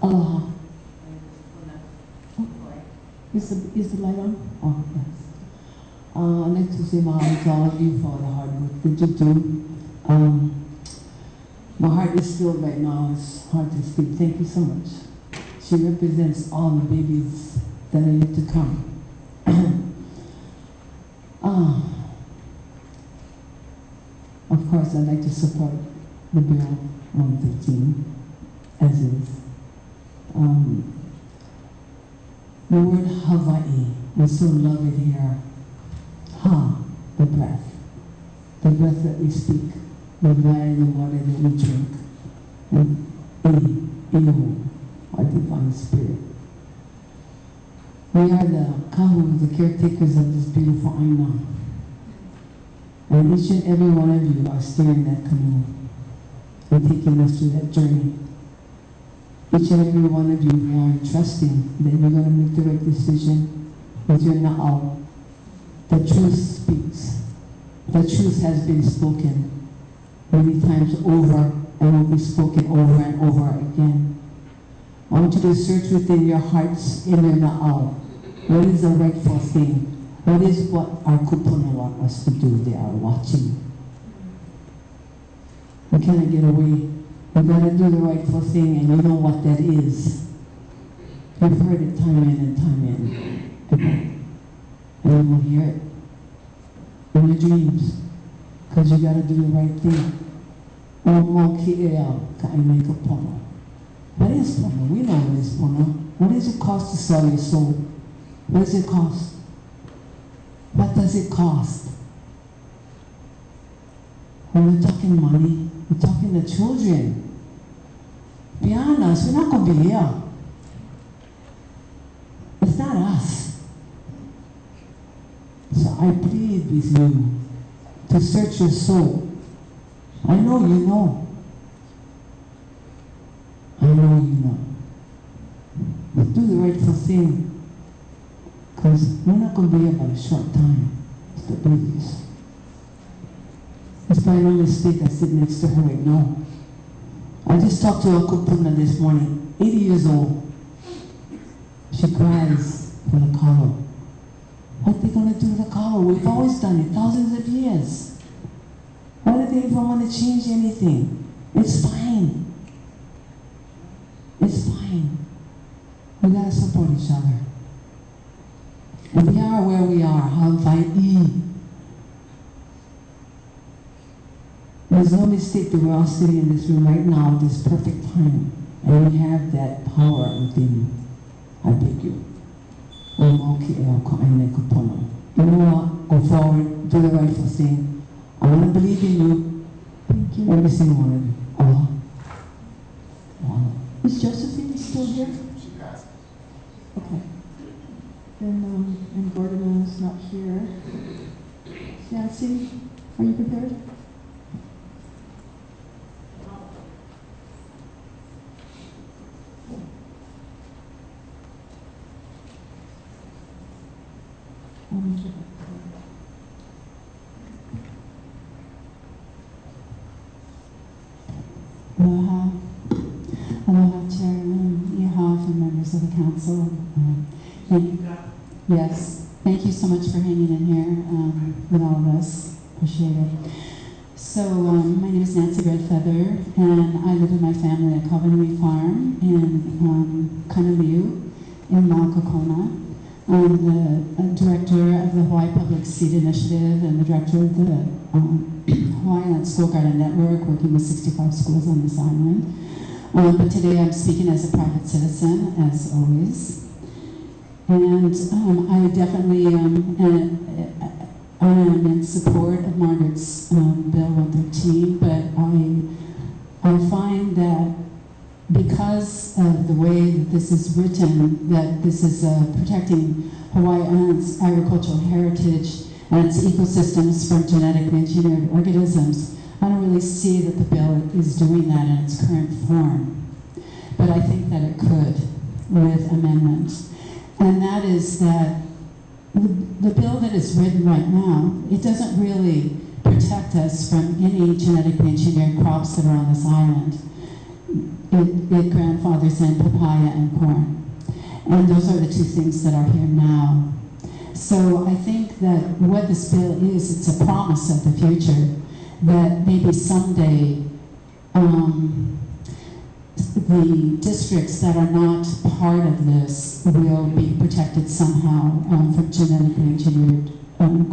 Aloha. Is the light on? Oh, yes. I'd like to say mahalo to all of you for the hard work that you do. My heart is filled right now. It's hard to speak. Thank you so much. She represents all the babies that are yet to come. Of course, I'd like to support the Bill 113 as is. The word Hawaii, we so love it here. Ha, the breath that we speak, the land, the water that we drink, and Iho, our divine spirit. We are the kahu, the caretakers of this beautiful aina. And each and every one of you are steering that canoe and taking us through that journey. Each and every one of you who are trusting that you're going to make the right decision with your na'au. The truth speaks. The truth has been spoken many times over and will be spoken over and over again. I want you to search within your hearts in your na'au. What is the rightful thing? What is what our kupuna want us to do? They are watching. We cannot get away. We gotta do the rightful thing, and you know what that is. You've heard it time in and time in. And you will hear it in your dreams, because you gotta do the right thing. What is pono? We know what is pono. What does it cost to sell your soul? What does it cost? What does it cost? When we're talking money, we're talking the children. Be honest, we're not going to be here. It's not us. So I plead with you to search your soul. I know you know. I know you know. But do the rightful thing. Because we're not going to be about a short time to do this. It's probably no mistake I sit next to her right now. I just talked to Okupuna this morning, 80 years old. She cries for the color. What are they going to do to the color? We've always done it, thousands of years. Why do they even want to change anything? It's fine. It's fine. We got to support each other. And we are where we are, Hawaii. There's no mistake that we're all sitting in this room right now at this perfect time. And we have that power within. I beg you. You know what? Go forward, do the rightful thing. I want to believe in you. Thank you. Every single one of you. Allah. Allah. Is Josephine still here? Okay. Then, and Gordon is not here. Nancy, are you prepared? Aloha. Aloha, Chairman, Yehoff, and members of the council. Yes, thank you so much for hanging in here with all of us. Appreciate it. So, my name is Nancy Redfeather, and I live with my family at Covenry Farm in Kanaliu in Maokakona. I'm the director of the Hawaii Public Seed Initiative and the director of the Hawaii Land School Garden Network, working with 65 schools on this island. But today I'm speaking as a private citizen, as always. And I definitely am in support of Margaret's Bill 113, but I find that because of the way that this is written, that this is protecting Hawaii's agricultural heritage and its ecosystems from genetically engineered organisms, I don't really see that the bill is doing that in its current form. But I think that it could with amendments. And that is that the bill that is written right now, it doesn't really protect us from any genetically engineered crops that are on this island. It grandfathers in papaya and corn. And those are the two things that are here now. So I think that what this bill is, it's a promise of the future that maybe someday the districts that are not part of this will be protected somehow from genetically engineered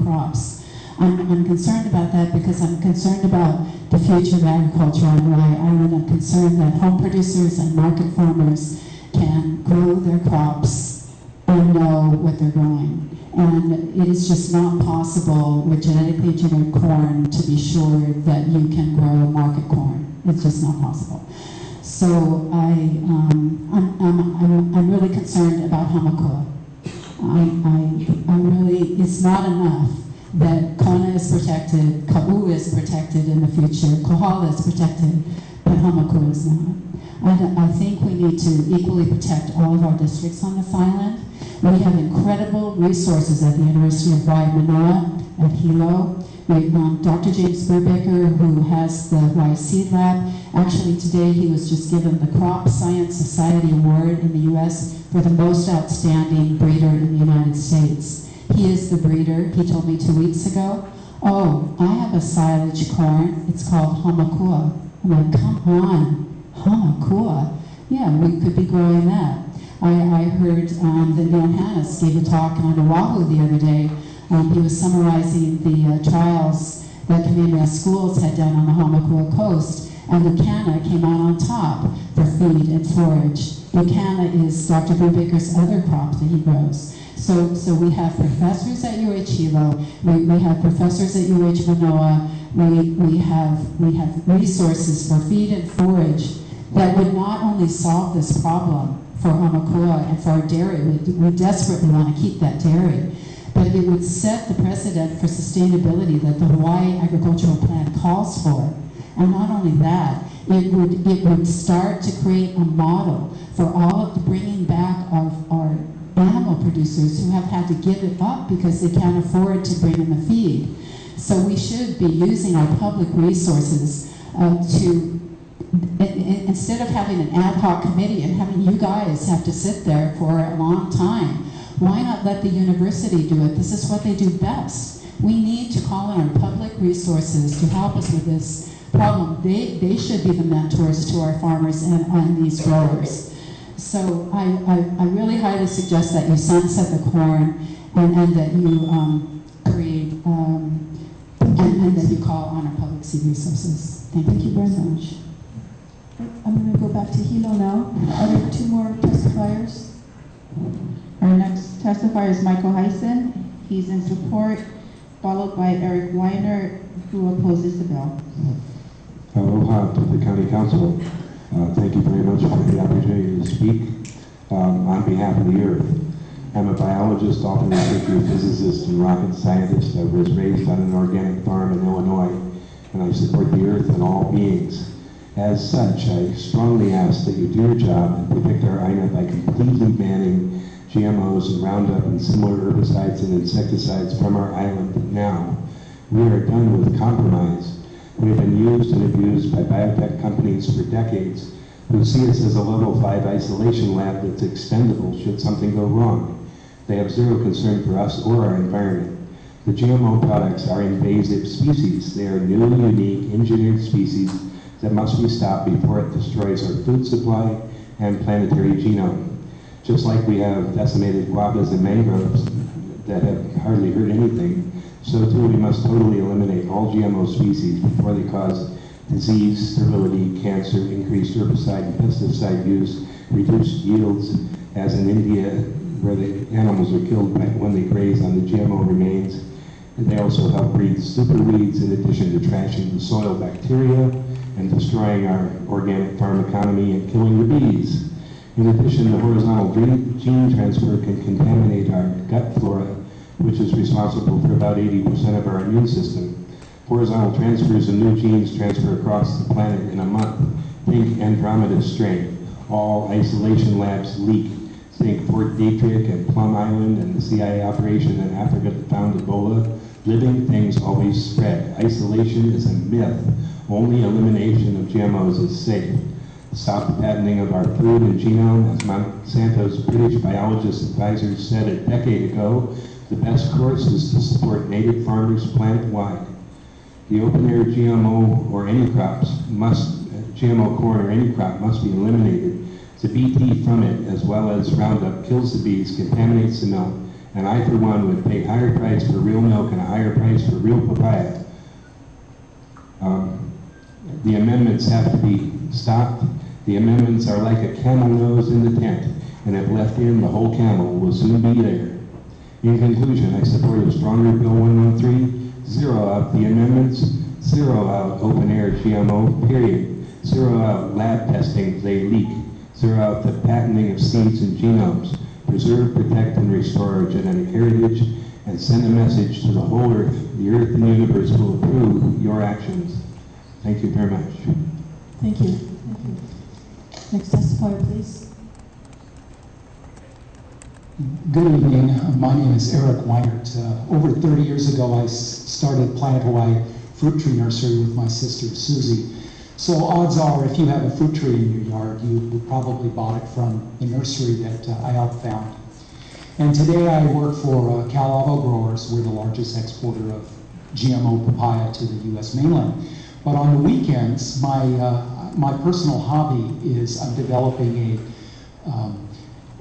crops. I'm concerned about that because I'm concerned about the future of agriculture on Hawaii Island. I'm concerned that home producers and market farmers can grow their crops and know what they're growing. And it is just not possible with genetically engineered corn to be sure that you can grow market corn. It's just not possible. So I'm really concerned about hamakua. I really, it's not enough that Kona is protected, Ka'u is protected in the future, Kohala is protected, but hamakua is not. I think we need to equally protect all of our districts on this island. We have incredible resources at the University of Hawaii Manoa, at Hilo. We have Dr. James Burbaker, who has the Hawaii Seed Lab. Actually, today he was just given the Crop Science Society Award in the U.S. for the most outstanding breeder in the United States. He is the breeder. He told me 2 weeks ago, oh, I have a silage corn. It's called hamakua. I'm like, come on, hamakua? Yeah, we could be growing that. I heard that Neil Hannes gave a talk on Oahu the other day. He was summarizing the trials that Kamehameha schools had done on the Hamakua coast, and Lucana came out on top for feed and forage. Lucana is Dr. Brubaker's other crop that he grows. So we have professors at UH Hilo, we have professors at UH Manoa, we have resources for feed and forage that would not only solve this problem for Hamakua and for our dairy, we desperately want to keep that dairy, but it would set the precedent for sustainability that the Hawaii Agricultural Plan calls for. And not only that, it would start to create a model for all of the bringing back of our producers who have had to give it up because they can't afford to bring in the feed. So we should be using our public resources instead of having an ad hoc committee and having you guys have to sit there for a long time, why not let the university do it? This is what they do best. We need to call on our public resources to help us with this problem. They should be the mentors to our farmers and these growers. So I really highly suggest that you sunset the corn and that you create and that you call on our public seed resources. Thank you very much. I'm going to go back to Hilo now. Are there two more testifiers? Our next testifier is Michael Heisen. He's in support, followed by Eric Weiner, who opposes the bill. Aloha to the County Council. Thank you very much for the opportunity to speak on behalf of the Earth. I'm a biologist, author, researcher, physicist, and rocket scientist. I was raised on an organic farm in Illinois, and I support the Earth and all beings. As such, I strongly ask that you do your job and protect our INA by completely banning GMOs and Roundup and similar herbicides and insecticides from our island now. We are done with compromise. We have been used and abused by biotech companies for decades who see us as a level 5 isolation lab that's expendable should something go wrong. They have zero concern for us or our environment. The GMO products are invasive species. They are new, unique, engineered species that must be stopped before it destroys our food supply and planetary genome. Just like we have decimated guavas and mangroves that have hardly hurt anything, so too we must totally eliminate all GMO species before they cause disease, sterility, cancer, increased herbicide and pesticide use, reduced yields, as in India, where the animals are killed when they graze on the GMO remains. And they also help breed super weeds in addition to trashing the soil bacteria and destroying our organic farm economy and killing the bees. In addition, the horizontal gene transfer can contaminate our gut flora, which is responsible for about 80% of our immune system. Horizontal transfers of new genes transfer across the planet in a month. Think Andromeda strain. All isolation labs leak. Think Fort Detrick and Plum Island and the CIA operation in Africa that found Ebola. Living things always spread. Isolation is a myth. Only elimination of GMOs is safe. Stop the patenting of our food and genome. As Monsanto's British biologist advisors said a decade ago, the best course is to support native farmers plant-wide. The open-air GMO or any crops GMO corn or any crop must be eliminated. The BT from it, as well as Roundup, kills the bees, contaminates the milk, and I, for one, would pay higher price for real milk and a higher price for real papaya. The amendments have to be stopped. The amendments are like a camel nose in the tent, and if left in, the whole camel will soon be there. In conclusion, I support a stronger Bill 113, zero out the amendments, zero out open-air GMO, period. Zero out lab testing, they leak. Zero out the patenting of seeds and genomes. Preserve, protect, and restore our genetic heritage, and send a message to the whole Earth. The Earth and the universe will approve your actions. Thank you very much. Thank you. Next testifier, please. Good evening. My name is Eric Weinert. Over 30 years ago, I started Planet Hawaii Fruit Tree Nursery with my sister, Susie. So odds are, if you have a fruit tree in your yard, you probably bought it from the nursery that I helped found. And today I work for Cal Auto Growers. We're the largest exporter of GMO papaya to the U.S. mainland. But on the weekends, my personal hobby is I'm developing a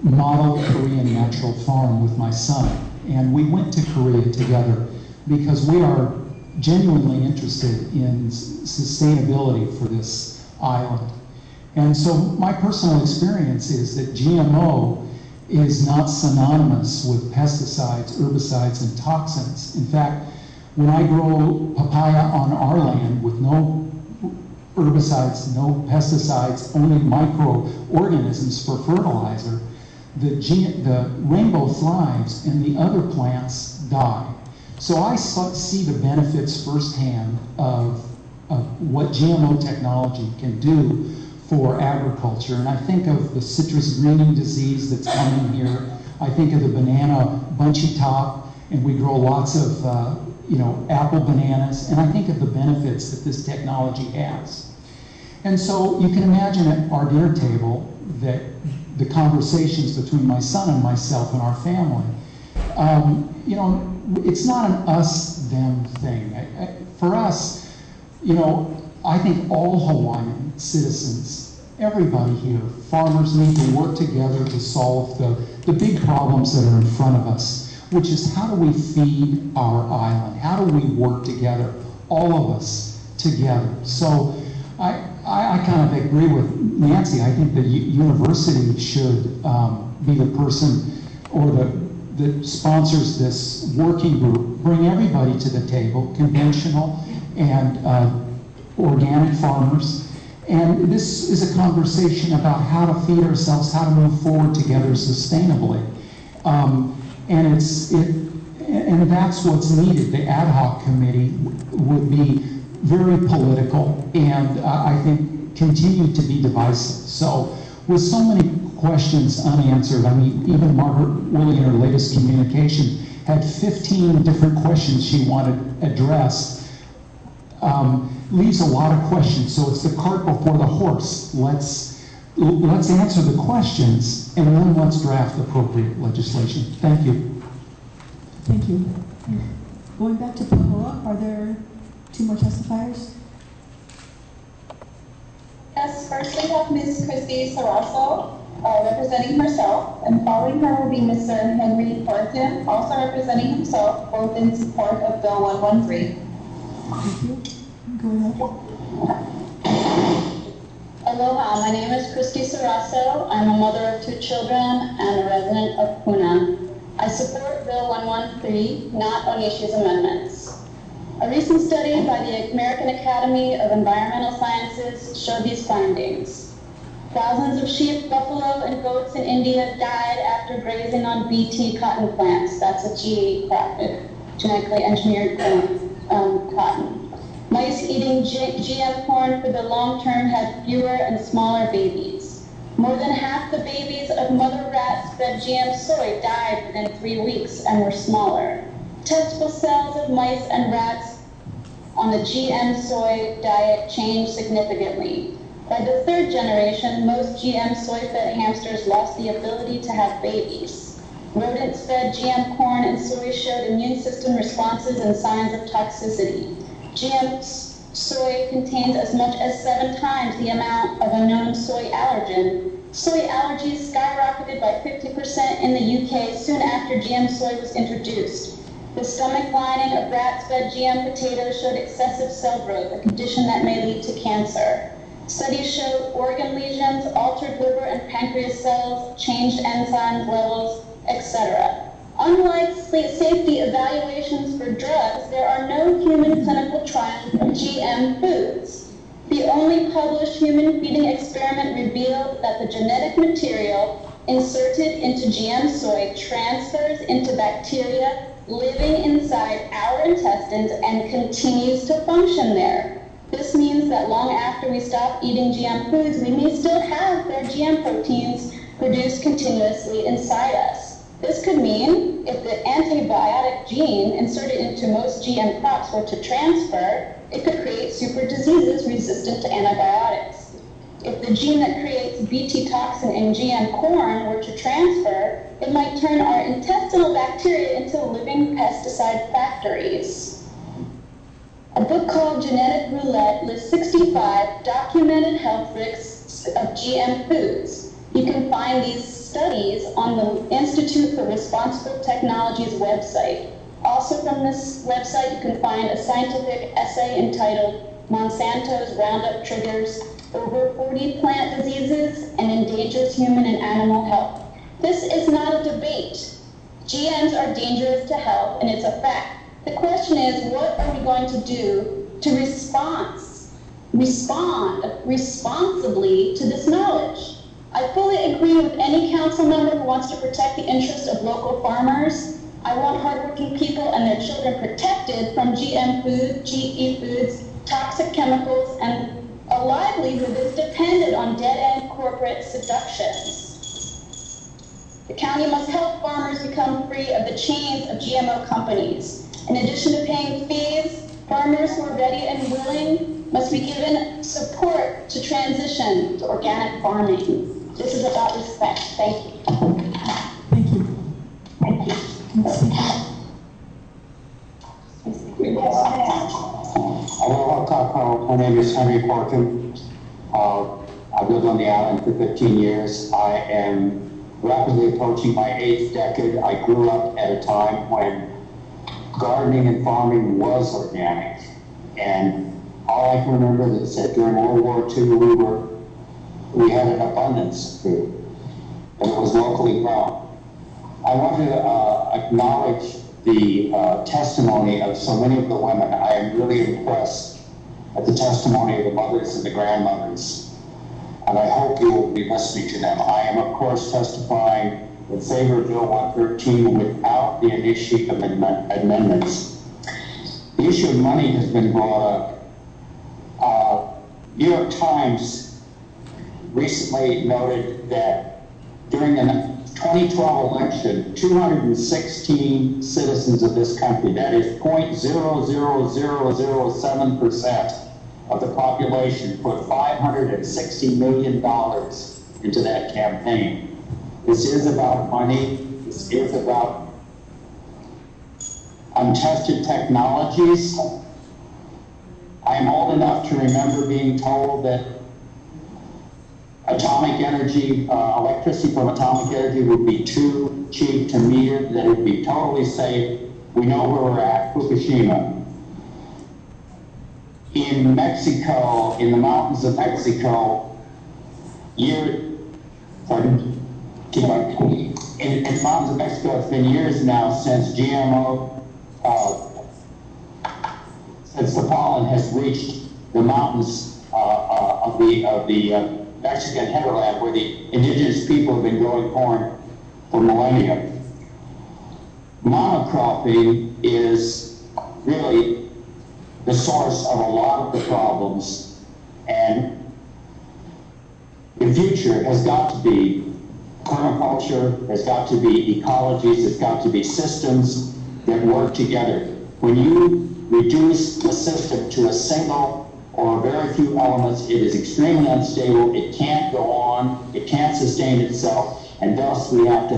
model Korean natural farm with my son. And we went to Korea together because we are genuinely interested in sustainability for this island. And so my personal experience is that GMO is not synonymous with pesticides, herbicides, and toxins. In fact, when I grow papaya on our land with no herbicides, no pesticides, only microorganisms for fertilizer, the rainbow thrives and the other plants die. So I see the benefits firsthand of what GMO technology can do for agriculture. And I think of the citrus greening disease that's coming here. I think of the banana bunchy top, and we grow lots of apple bananas, and I think of the benefits that this technology has. And so you can imagine at our dinner table that the conversations between my son and myself and our family, it's not an us-them thing. For us, I think all Hawaiian citizens, everybody here, farmers need to work together to solve the big problems that are in front of us, which is how do we feed our island? How do we work together, all of us together? So I kind of agree with Nancy. I think the university should be the person or that sponsors this working group, bring everybody to the table, conventional and organic farmers. And this is a conversation about how to feed ourselves, how to move forward together sustainably. And that's what's needed. The ad hoc committee would be very political and I think continue to be divisive. So with so many questions unanswered, I mean, even Margaret Willey in her latest communication had 15 different questions she wanted addressed. Leaves a lot of questions, so it's the cart before the horse. Let's answer the questions, and then let's draft appropriate legislation. Thank you. Thank you. Going back to Pahoa, are there 2 more testifiers? Yes, first we have Ms. Christy Sarasso, representing herself, and following her will be Mr. Henry Horton, also representing himself, both in support of Bill 113. Thank you. Go ahead. Aloha, my name is Christy Sarasso. I'm a mother of 2 children and a resident of Puna. I support Bill 113, not Onishi's amendments. A recent study by the American Academy of Environmental Sciences showed these findings. Thousands of sheep, buffalo, and goats in India died after grazing on BT cotton plants. That's a GE crop, genetically engineered cotton. Mice eating GM corn for the long term had fewer and smaller babies. More than half the babies of mother rats fed GM soy died within 3 weeks and were smaller. Testicle cells of mice and rats on the GM soy diet changed significantly. By the 3rd generation, most GM soy-fed hamsters lost the ability to have babies. Rodents fed GM corn and soy showed immune system responses and signs of toxicity. GM soy contains as much as 7 times the amount of a known soy allergen. Soy allergies skyrocketed by 50% in the UK soon after GM soy was introduced. The stomach lining of rats fed GM potatoes showed excessive cell growth, a condition that may lead to cancer. Studies showed organ lesions, altered liver and pancreas cells, changed enzyme levels, etc. Unlike safety evaluations for drugs, there are no human clinical trials of GM foods. The only published human feeding experiment revealed that the genetic material inserted into GM soy transfers into bacteria living inside our intestines and continues to function there. This means that long after we stop eating GM foods, we may still have their GM proteins produced continuously inside us. This could mean if the antibiotic gene inserted into most GM crops were to transfer, it could create super diseases resistant to antibiotics. If the gene that creates Bt toxin in GM corn were to transfer, it might turn our intestinal bacteria into living pesticide factories. A book called Genetic Roulette lists 65 documented health risks of GM foods. You can find these studies on the Institute for Responsible Technology's website. Also from this website, you can find a scientific essay entitled Monsanto's Roundup Triggers Over 40 Plant Diseases and Endangers Human and Animal Health. This is not a debate. GMs are dangerous to health, and it's a fact. The question is, what are we going to do to respond responsibly to this knowledge? I fully agree with any council member who wants to protect the interests of local farmers. I want hardworking people and their children protected from GM food, GE foods, toxic chemicals, and a livelihood that's dependent on dead-end corporate seductions. The county must help farmers become free of the chains of GMO companies. In addition to paying fees, farmers who are ready and willing must be given support to transition to organic farming. This is about respect. Thank you. Thank you. Thank you. Aloha Kakao. My name is Henry Corkin. I've lived on the island for 15 years. I am rapidly approaching my 8th decade. I grew up at a time when gardening and farming was organic. And all I can remember is that during World War II, we had an abundance of food, and it was locally grown. I want to acknowledge the testimony of so many of the women. I am really impressed at the testimony of the mothers and the grandmothers, and I hope you will be listening to them. I am, of course, testifying in favor of Bill 113 without the initiative amendments. The issue of money has been brought up. New York Times recently noted that during the 2012 election, 216 citizens of this country, that is 0.00007% of the population, put $560 million into that campaign. This is about money. This is about untested technologies. I am old enough to remember being told that atomic energy, electricity from atomic energy would be too cheap to meter, that it would be totally safe. We know where we're at, Fukushima. In Mexico, in the mountains of Mexico, in the mountains of Mexico, it's been years now since GMO, since the pollen has reached the mountains of the Mexican hinterland, where the indigenous people have been growing corn for millennia. Monocropping is really the source of a lot of the problems, and the future has got to be permaculture, has got to be ecologies, has got to be systems that work together. When you reduce the system to a single or very few elements, it is extremely unstable, it can't go on, it can't sustain itself, and thus we have to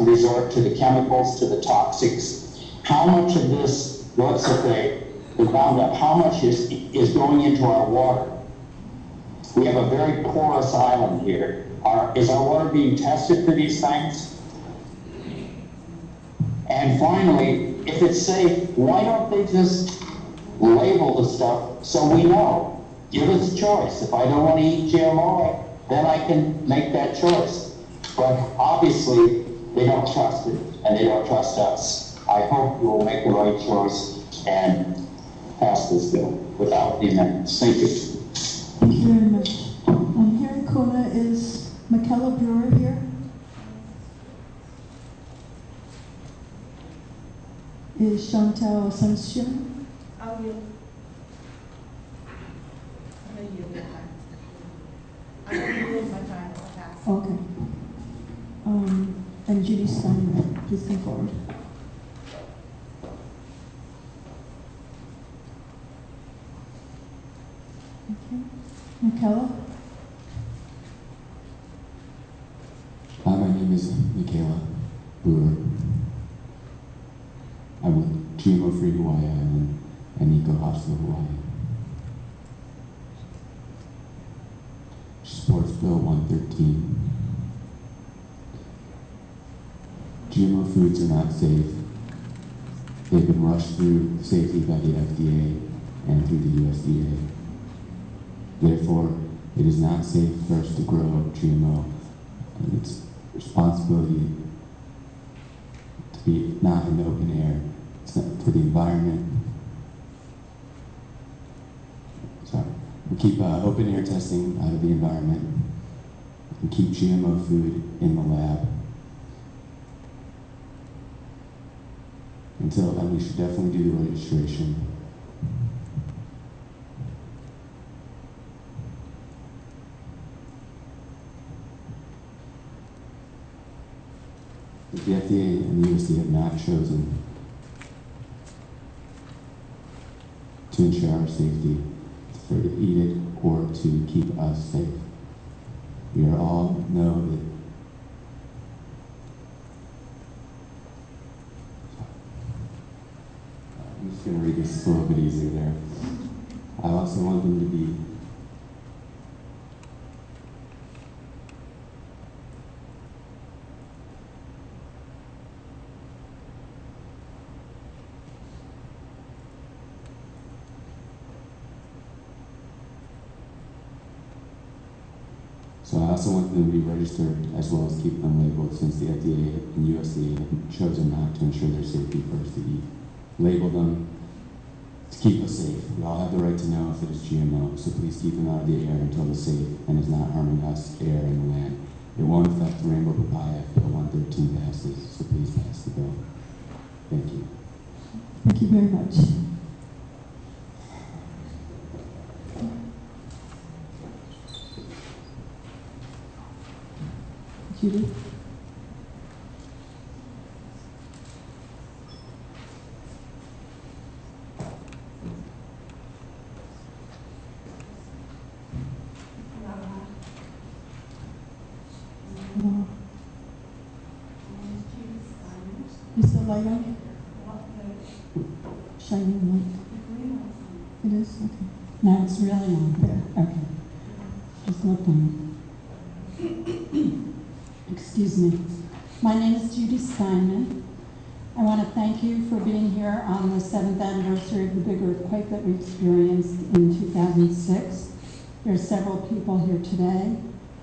resort to the chemicals, to the toxics. How much of this, let's say, the Roundup, how much is going into our water? We have a very porous island here. Is our water being tested for these things? And finally, if it's safe, why don't they just label the stuff so we know? Give us a choice. If I don't want to eat GMO, then I can make that choice. But obviously, they don't trust it, and they don't trust us. I hope you will make the right choice and pass this bill without the amendments. Thank you. Thank you very much. Here in Kona, is Michaela Brewer here? Is Chantal Asuncion? I'll yield. I'm going to yield my time. I'm going to yield my time. I'll pass. Okay. And Judy Steinman, please come forward. Okay. Michaela? Hi, my name is Michaela Brewer. I'm with GMO Free Hawaii Island and Eco Hostel Hawaii. She supports Bill 113. GMO foods are not safe. They've been rushed through safely by the FDA and through the USDA. Therefore, it is not safe for us to grow GMO. And it's responsibility to be not in the open air. It's not for the environment. Sorry. We keep open air testing out of the environment. We keep GMO food in the lab. And we should definitely do the registration. But the FDA and the USDA have not chosen to ensure our safety, for to eat it or to keep us safe. We are all know that I'm just going to read this a little bit easier there. I also want them to be So I also want them to be registered as well as keep them labeled, since the FDA and USDA have chosen not to ensure their safety first to eat. Label them to keep us safe. We all have the right to know if it is GMO, so please keep them out of the air until it's safe and is not harming us, air, and the land. It won't affect the rainbow papaya if Bill 113 passes, so please pass the bill. Thank you. Thank you very much. Judy? Is the light on? Shining light. It is? Okay. No, it's really on. There. Okay. Just look on it. Excuse me. My name is Judy Steinman. I want to thank you for being here on the 7th anniversary of the big earthquake that we experienced in 2006. There are several people here today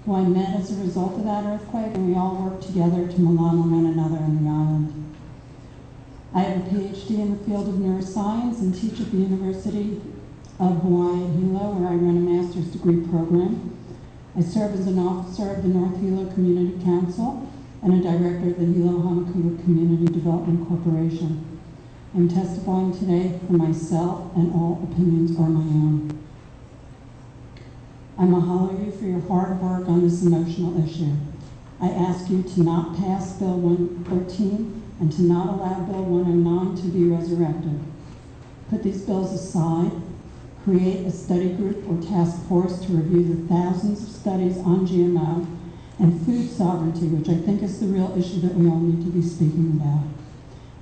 who I met as a result of that earthquake, and we all worked together to malama one another on the island. I have a PhD in the field of neuroscience and teach at the University of Hawaii at Hilo, where I run a master's degree program. I serve as an officer of the North Hilo Community Council and a director of the Hilo Hamakua Community Development Corporation. I'm testifying today for myself, and all opinions are my own. I mahalo you for your hard work on this emotional issue. I ask you to not pass Bill 113 and to not allow Bill 109 to be resurrected. Put these bills aside, create a study group or task force to review the thousands of studies on GMO and food sovereignty, which I think is the real issue that we all need to be speaking about.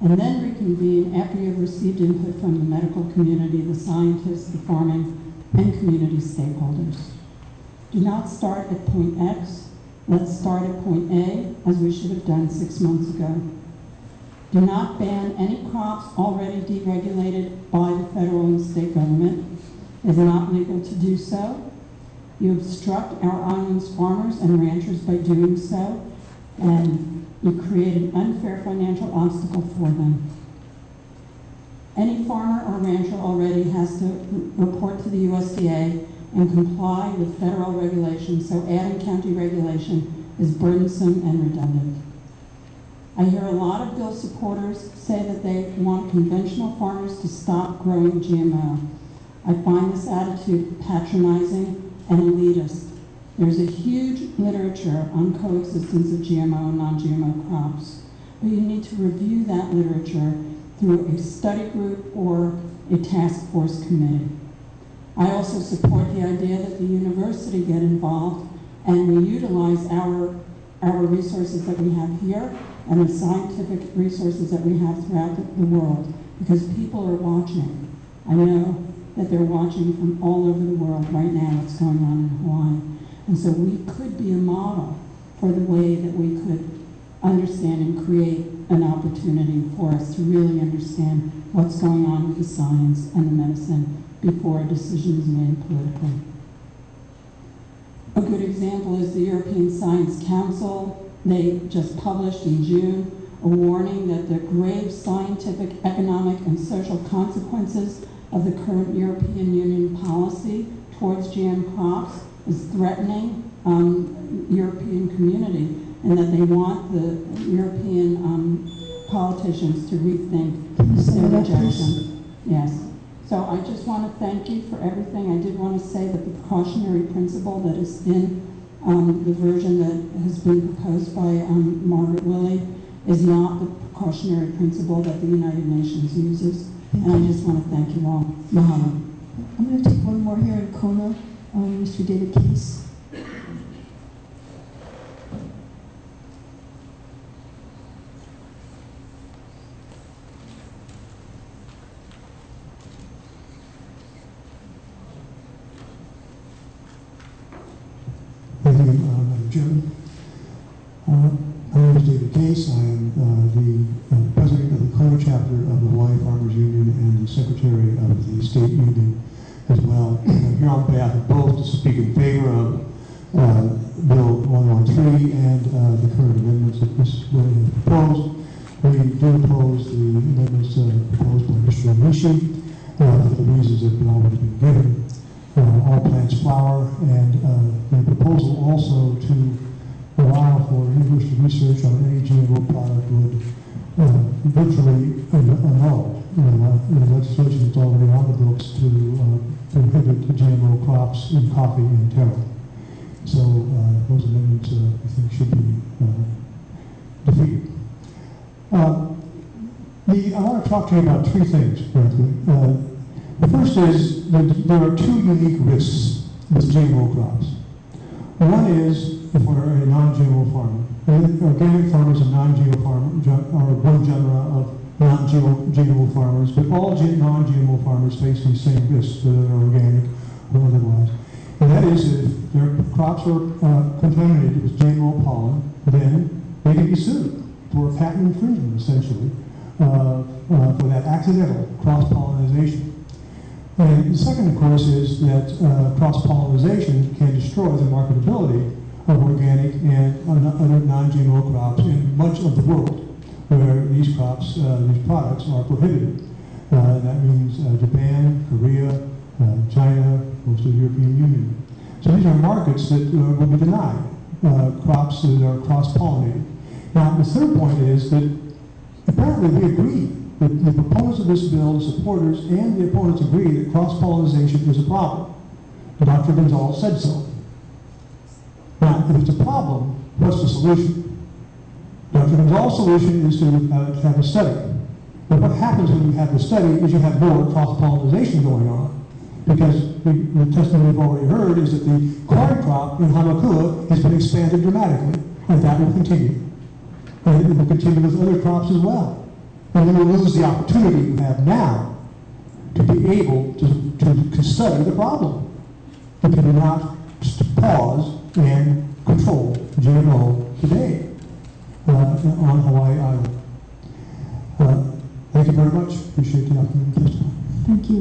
And then reconvene after you have received input from the medical community, the scientists, the farming, and community stakeholders. Do not start at point X. Let's start at point A, as we should have done 6 months ago. Do not ban any crops already deregulated by the federal and state government. It is not legal to do so. You obstruct our island's farmers and ranchers by doing so, and you create an unfair financial obstacle for them. Any farmer or rancher already has to report to the USDA and comply with federal regulations, so adding county regulation is burdensome and redundant. I hear a lot of bill supporters say that they want conventional farmers to stop growing GMO. I find this attitude patronizing and elitist. There's a huge literature on coexistence of GMO and non-GMO crops, but you need to review that literature through a study group or a task force committee. I also support the idea that the university get involved and we utilize our resources that we have here and the scientific resources that we have throughout the world, because people are watching. I know that they're watching from all over the world right now what's going on in Hawaii. And so we could be a model for the way that we could understand and create an opportunity for us to really understand what's going on with the science and the medicine before a decision is made politically. A good example is the European Science Council. They just published in June a warning that the grave scientific, economic, and social consequences of the current European Union policy towards GM crops is threatening European community, and that they want the European politicians to rethink their rejection. Yes. So I just want to thank you for everything. I did want to say that the precautionary principle that is in the version that has been proposed by Margaret Willey is not the precautionary principle that the United Nations uses. And I just want to thank you all. Mahalo. I'm going to take one more here in Kona, Mr. David Case. Thank you, Madam Chairman. My name is David Case. I am the president of the Kona chapter of the Hawaii Farmers Union and the secretary of the state union as well. I'm here on behalf of both to speak in favor of Bill 113 and the current amendments that Ms. Willie has proposed. We do oppose the amendments proposed by Mr. Onishi for the reasons that have already been given. All plants flower, and the proposal also to allow for university research on any GMO product would virtually annul the legislation that's already on the books to prohibit GMO crops in coffee and taro. So those amendments I think should be defeated. I want to talk to you about three things, frankly. The first is that there are two unique risks with GMO crops. One is if we're a non-GMO farmer. Organic farmers and non-GMO farmers are one genre of non-GMO farmers, but all non-GMO farmers face these same risks, whether they're organic or otherwise. And that is if their crops are contaminated with GMO pollen, then they can be sued for patent infringement, essentially, for that accidental cross-pollination. And the second, of course, is that cross-pollination can destroy the marketability of organic and other non-GMO crops in much of the world where these crops, these products are prohibited. That means Japan, Korea, China, most of the European Union. So these are markets that will be denied crops that are cross-pollinated. Now, the third point is that apparently we agree. The proponents of this bill, the supporters, and the opponents agree that cross-pollination is a problem. Dr. Gonzalez said so. Now, if it's a problem, what's the solution? Dr. Gonzalez's solution is to have a study. But what happens when you have the study is you have more cross-pollination going on. Because the testimony we've already heard is that the corn crop in Hamakua has been expanded dramatically, and that will continue. And it will continue with other crops as well. And then we'll lose the opportunity you have now to be able to study the problem. If you do not pause and control GMO today on Hawaii Island. Thank you very much. Appreciate the opportunity to testify. Thank you.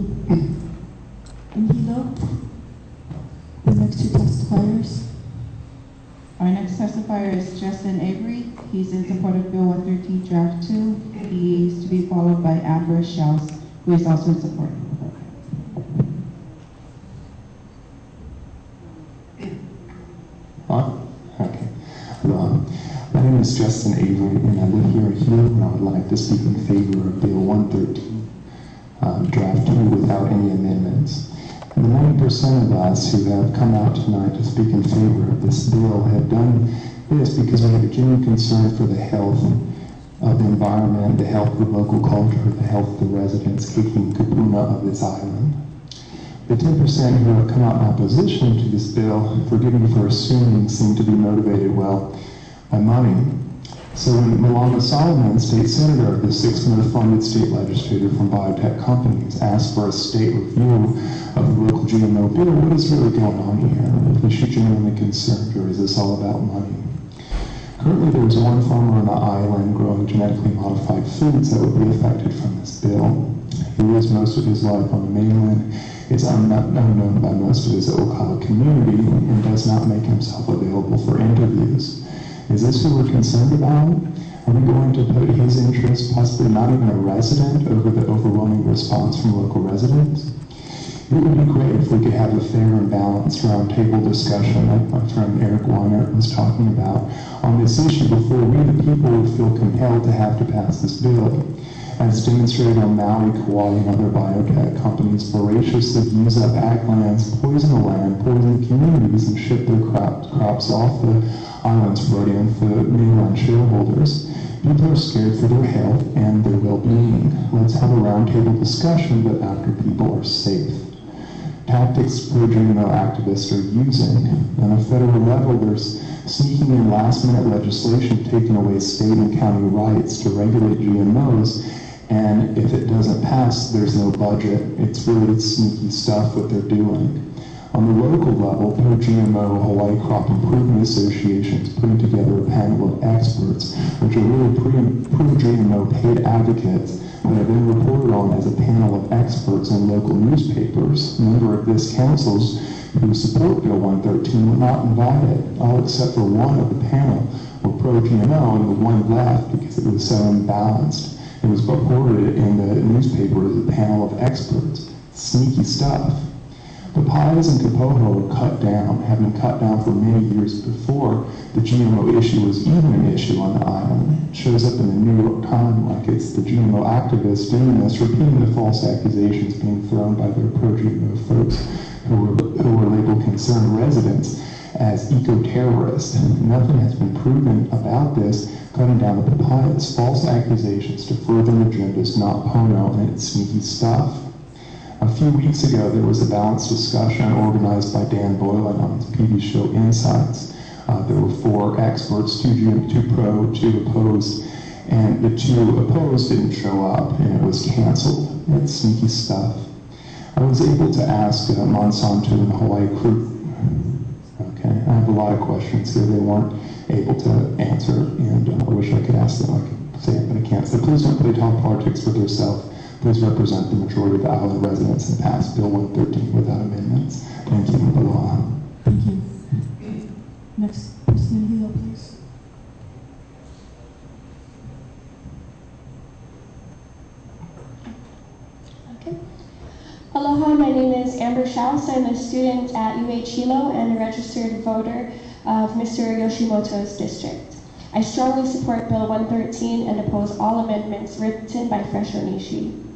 And Hilo, the next two testifiers. Our next testifier is Justin Avery. He's in support of Bill 113 Draft 2. He is to be followed by Amber Schaus, who is also in support. Okay. My name is Justin Avery, and I live here in Hilo, and I would like to speak in favor of Bill 113, Draft 2, without any amendments. And the 90% of us who have come out tonight to speak in favor of this bill have done this because we have a genuine concern for the health of the environment, the health of the local culture, the health of the residents, Keiki Kupuna of this island. The 10% who have come out in opposition to this bill, forgive me for assuming, seem to be motivated, well, by money. So when Malama Solomon, state senator of the 6th most funded state legislator from biotech companies, asked for a state review of the local GMO bill, what is really going on here? Is she genuinely concerned, or is this all about money? Currently, there is one farmer on the island growing genetically modified foods that would be affected from this bill. He lives most of his life on the mainland, is unknown by most of his Okala community, and does not make himself available for interviews. Is this who we're concerned about? Are we going to put his interest, possibly not even a resident, over the overwhelming response from local residents? It would be great if we could have a fair and balanced roundtable discussion, like my friend Eric Weiner was talking about, on this issue before we, the people, would feel compelled to have to pass this bill. As demonstrated on Maui, Kauai, and other biotech companies voraciously use up ag lands, poison the land, poison the communities, and ship their crops off the islands for the mainland shareholders. People are scared for their health and their well-being. Let's have a roundtable discussion, but after people are safe. Tactics pro-GMO activists are using. On a federal level, there's sneaking in last-minute legislation taking away state and county rights to regulate GMOs, and if it doesn't pass, there's no budget. It's really sneaky stuff what they're doing. On the local level, pro-GMO Hawaii Crop Improvement Association is putting together a panel of experts, which are really pro-GMO paid advocates that have been reported on as a panel of experts in local newspapers. A number of this councils who support Bill 113 were not invited. All except for one of the panel were pro-GMO, and the one left because it was so unbalanced. It was reported in the newspaper as a panel of experts. Sneaky stuff. Papayas and kapoho have been cut down for many years before the GMO issue was even an issue on the island. It shows up in the New York Times like it's the GMO activists doing this, repeating the false accusations being thrown by their pro-GMO folks who were labeled concerned residents as eco-terrorists. Nothing has been proven about this, cutting down the papayas. False accusations to further agendas, not Pono, and it's sneaky stuff. A few weeks ago, there was a balanced discussion organized by Dan Boylan on his TV show Insights. There were 4 experts, 2 pro, 2 opposed, and the 2 opposed didn't show up, and it was canceled. It's sneaky stuff. I was able to ask Monsanto and Hawaii Crew. Okay, I have a lot of questions here they weren't able to answer, and I wish I could ask them. I could say it, but I can't. So please don't play talk politics with yourself. Please represent the majority of the island residents and pass Bill 113 without amendments. Thank you. Aloha. Thank you. Next person in Hilo, please. Okay. Aloha, my name is Amber Schaus. I'm a student at UH Hilo and a registered voter of Mr. Yoshimoto's district. I strongly support Bill 113 and oppose all amendments written by Fresh Onishi.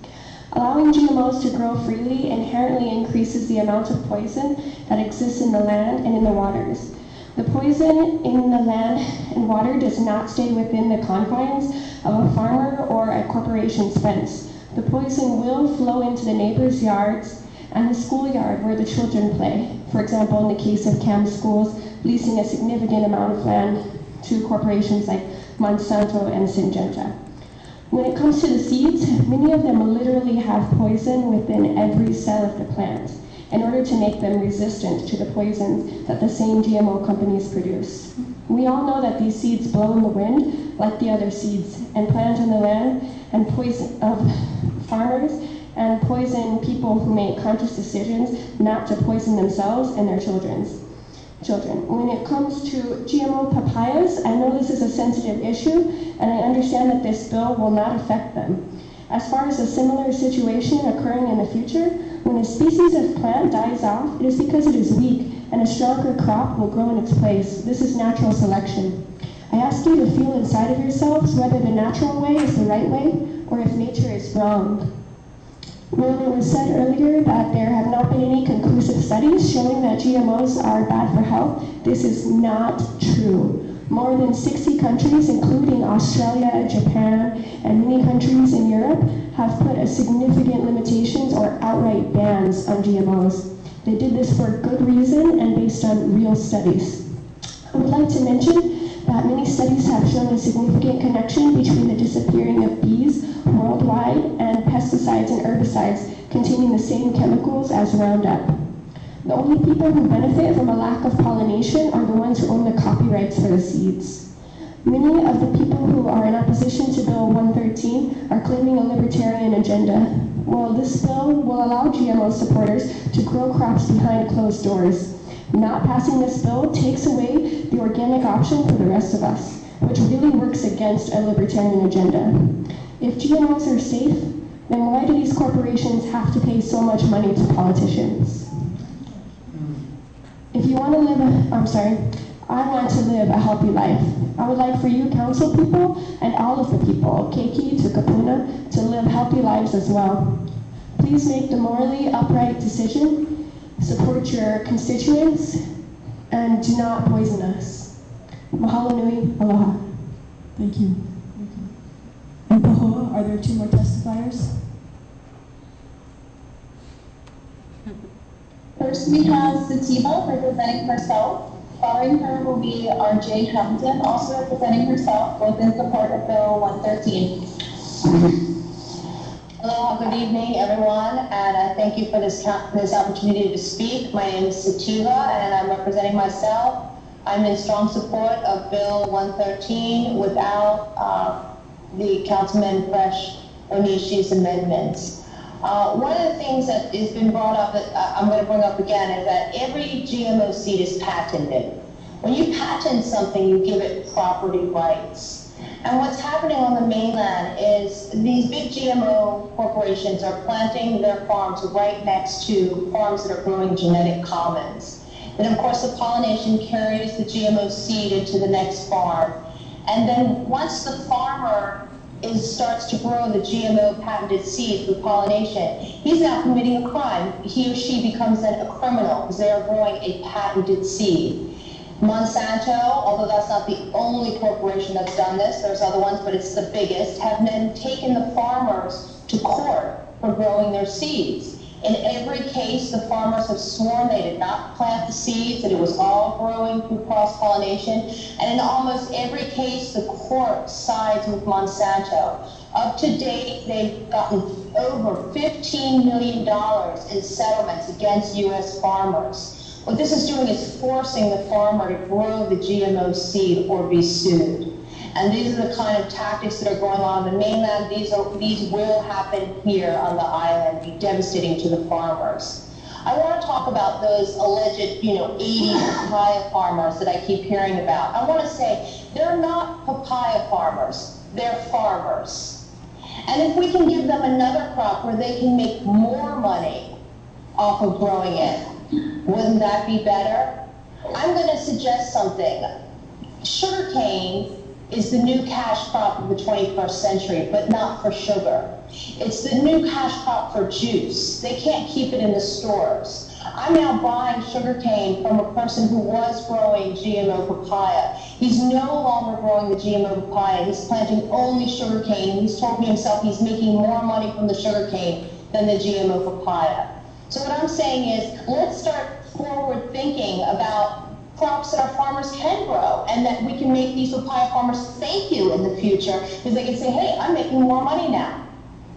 Allowing GMOs to grow freely inherently increases the amount of poison that exists in the land and in the waters. The poison in the land and water does not stay within the confines of a farmer or a corporation's fence. The poison will flow into the neighbors' yards and the schoolyard where the children play. For example, in the case of CAM schools, leasing a significant amount of land to corporations like Monsanto and Syngenta. When it comes to the seeds, many of them literally have poison within every cell of the plant in order to make them resistant to the poisons that the same GMO companies produce. We all know that these seeds blow in the wind like the other seeds and plant in the land and poison of farmers and poison people who make conscious decisions not to poison themselves and their children. When it comes to GMO papayas, I know this is a sensitive issue, and I understand that this bill will not affect them. As far as a similar situation occurring in the future, when a species of plant dies off, it is because it is weak, and a stronger crop will grow in its place. This is natural selection. I ask you to feel inside of yourselves whether the natural way is the right way, or if nature is wrong. When it was said earlier that there have not been any conclusive studies showing that GMOs are bad for health, this is not true. More than 60 countries, including Australia, Japan, and many countries in Europe, have put a significant limitations or outright bans on GMOs. They did this for good reason and based on real studies. I would like to mention that many studies have shown a significant connection between the disappearing of bees worldwide and pesticides and herbicides containing the same chemicals as Roundup. The only people who benefit from a lack of pollination are the ones who own the copyrights for the seeds. Many of the people who are in opposition to Bill 113 are claiming a libertarian agenda. Well, this bill will allow GMO supporters to grow crops behind closed doors. Not passing this bill takes away the organic option for the rest of us, which really works against a libertarian agenda. If GMOs are safe, then why do these corporations have to pay so much money to politicians? If you want to live I want to live a healthy life. I would like for you council people and all of the people, Keiki to Kapuna, to live healthy lives as well. Please make the morally upright decision, support your constituents, and do not poison us. Mahalo nui, aloha. Thank you. Are there two more testifiers? First, we have Sativa representing herself. Following her will be R.J. Hamilton, also representing herself, both in support of Bill 113. Hello, good evening, everyone, and I thank you for this opportunity to speak. My name is Sativa, and I'm representing myself. I'm in strong support of Bill 113 without the Councilman Fresh Onishi's amendments. One of the things that has been brought up that I'm going to bring up again is that every GMO seed is patented. When you patent something, you give it property rights. And what's happening on the mainland is these big GMO corporations are planting their farms right next to farms that are growing genetic commons. Then, of course, the pollination carries the GMO seed into the next farm. And then once the farmer starts to grow the GMO patented seed through pollination, he's now committing a crime. He or she becomes then a criminal because they are growing a patented seed. Monsanto, although that's not the only corporation that's done this, there's other ones, but it's the biggest, have then taken the farmers to court for growing their seeds. In every case, the farmers have sworn they did not plant the seeds, that it was all growing through cross-pollination. And in almost every case, the court sides with Monsanto. Up to date, they've gotten over $15 million in settlements against U.S. farmers. What this is doing is forcing the farmer to grow the GMO seed or be sued. And these are the kind of tactics that are going on in the mainland. These will happen here on the island, be devastating to the farmers. I want to talk about those alleged, 80 papaya farmers that I keep hearing about. I want to say they're not papaya farmers, they're farmers. And if we can give them another crop where they can make more money off of growing it, wouldn't that be better? I'm going to suggest something. Sugarcane is the new cash crop of the 21st century, but not for sugar. It's the new cash crop for juice. They can't keep it in the stores. I'm now buying sugarcane from a person who was growing GMO papaya. He's no longer growing the GMO papaya. He's planting only sugarcane, and he's told me himself he's making more money from the sugarcane than the GMO papaya. So what I'm saying is, let's start forward thinking about crops that our farmers can grow, and that we can make these papaya farmers thank you in the future, because they can say, hey, I'm making more money now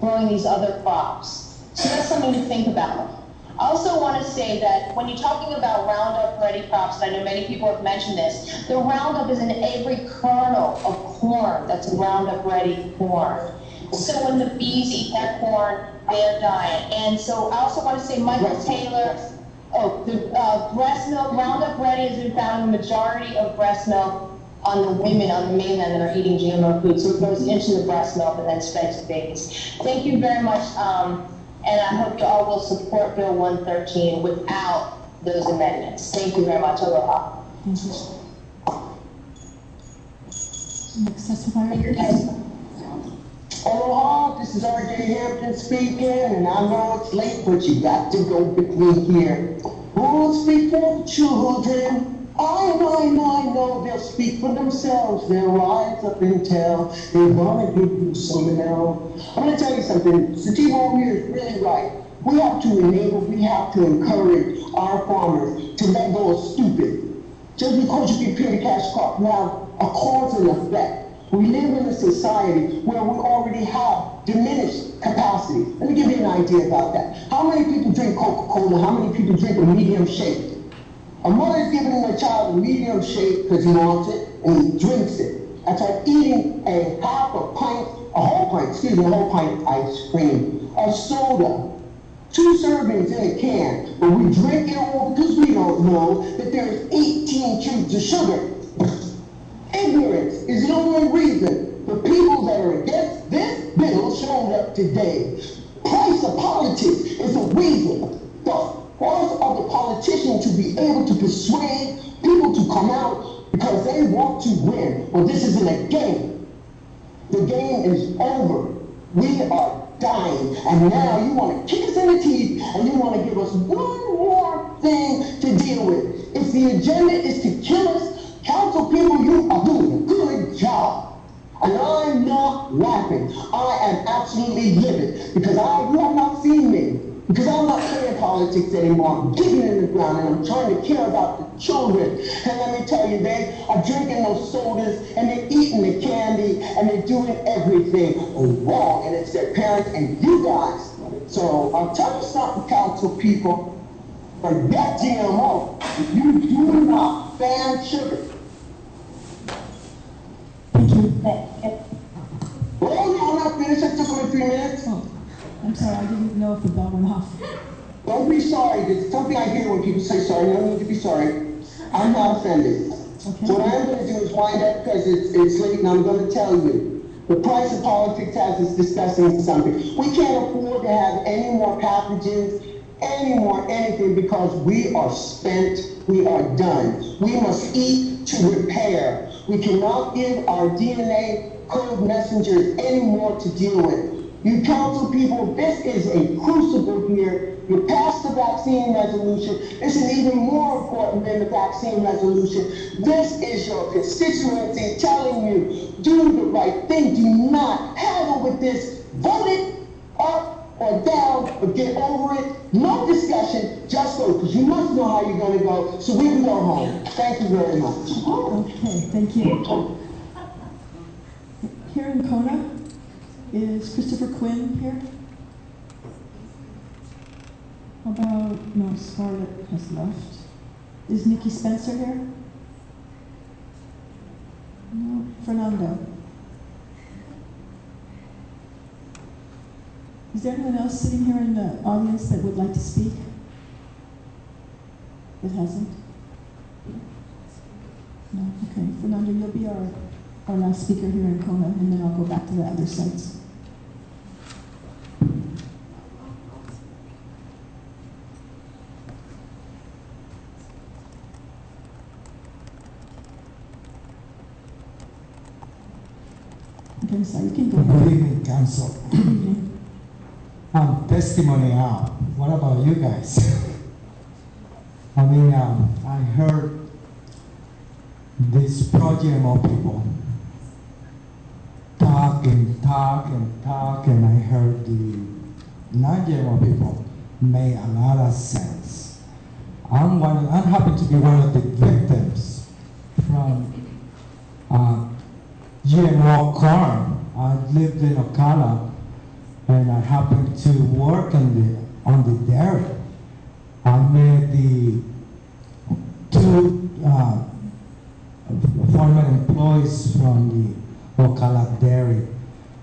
growing these other crops. So that's something to think about. I also want to say that when you're talking about Roundup ready crops, and I know many people have mentioned this, the Roundup is in every kernel of corn that's a Roundup ready corn. So when the bees eat that corn, they're dying. And so I also want to say Michael Taylor, the breast milk, Roundup Ready has been found in the majority of breast milk on the women on the mainland that are eating GMO food. So it goes into the breast milk and then spreads to babies. Thank you very much, and I hope you all will support Bill 113 without those amendments. Thank you very much. Aloha. Thank you. Next testifier. Aloha, this is R.J. Hampton speaking, and I know it's late, but you got to go with me here. Who will speak for the children? I know, they'll speak for themselves. They'll rise up and tell. They want to give you something else. I'm going to tell you something. Sativa over here is really right. We have to enable, we have to encourage our farmers to let go of stupid. Just because you get pure cash crop, you have a cause and effect. We live in a society where we already have diminished capacity. Let me give you an idea about that. How many people drink Coca-Cola? How many people drink a medium shake? A mother is giving her child a medium shake because he wants it and he drinks it. That's like eating a whole pint of ice cream, a soda, 2 servings in a can, but we drink it all because we don't know that there's 18 cubes of sugar. Ignorance is the only reason the people that are against this bill showed up today. Price of politics is the reason for the politician to be able to persuade people to come out because they want to win. Well, this isn't a game. The game is over. We are dying, and now you want to kick us in the teeth, and you want to give us one more thing to deal with. If the agenda is to kill us, council people, you are doing a good job. And I'm not laughing. I am absolutely livid because you have not seen me. Because I'm not playing politics anymore. I'm getting in the ground and I'm trying to care about the children. And let me tell you, they are drinking those sodas and they're eating the candy and they're doing everything wrong. And it's their parents and you guys. So I'll tell you something, council people. Forget GMO. You do not ban sugar. Thank you. Well, no, I'm not finished. It took only 3 minutes. Oh, I'm sorry. I didn't know if the bell went off. Don't be sorry. It's something I hear when people say sorry. No need to be sorry. I'm not offended. Okay. So what I'm going to do is wind up because it's late and I'm going to tell you. The price of politics has us discussing something. We can't afford to have any more pathogens, any more anything because we are spent. We are done. We must eat to repair. We cannot give our DNA code messengers any more to deal with. You council people, this is a crucible here. You passed the vaccine resolution. This is even more important than the vaccine resolution. This is your constituency telling you, do the right thing. Do not haggle with this. Vote it up or down, or get over it. No discussion, just vote, because you must know how you're going to go, so we can go home. Thank you very much. Okay, thank you. Here in Kona, is Christopher Quinn here? How about, no, Scarlett has left. Is Nikki Spencer here? No, Fernando. Is there anyone else sitting here in the audience that would like to speak? That hasn't? No, okay. Fernando, you'll be our last speaker here in Kona, and then I'll go back to the other sites. Okay, so you can go ahead. Good evening, Council. Good evening. Testimony out. What about you guys? I mean, I heard these pro-GMO people talk, and I heard the non-GMO people made a lot of sense. I'm happy to be one of the victims from GMO corn. I lived in Ocala, and I happened to work on the dairy. I met the two former employees from the Ocala dairy,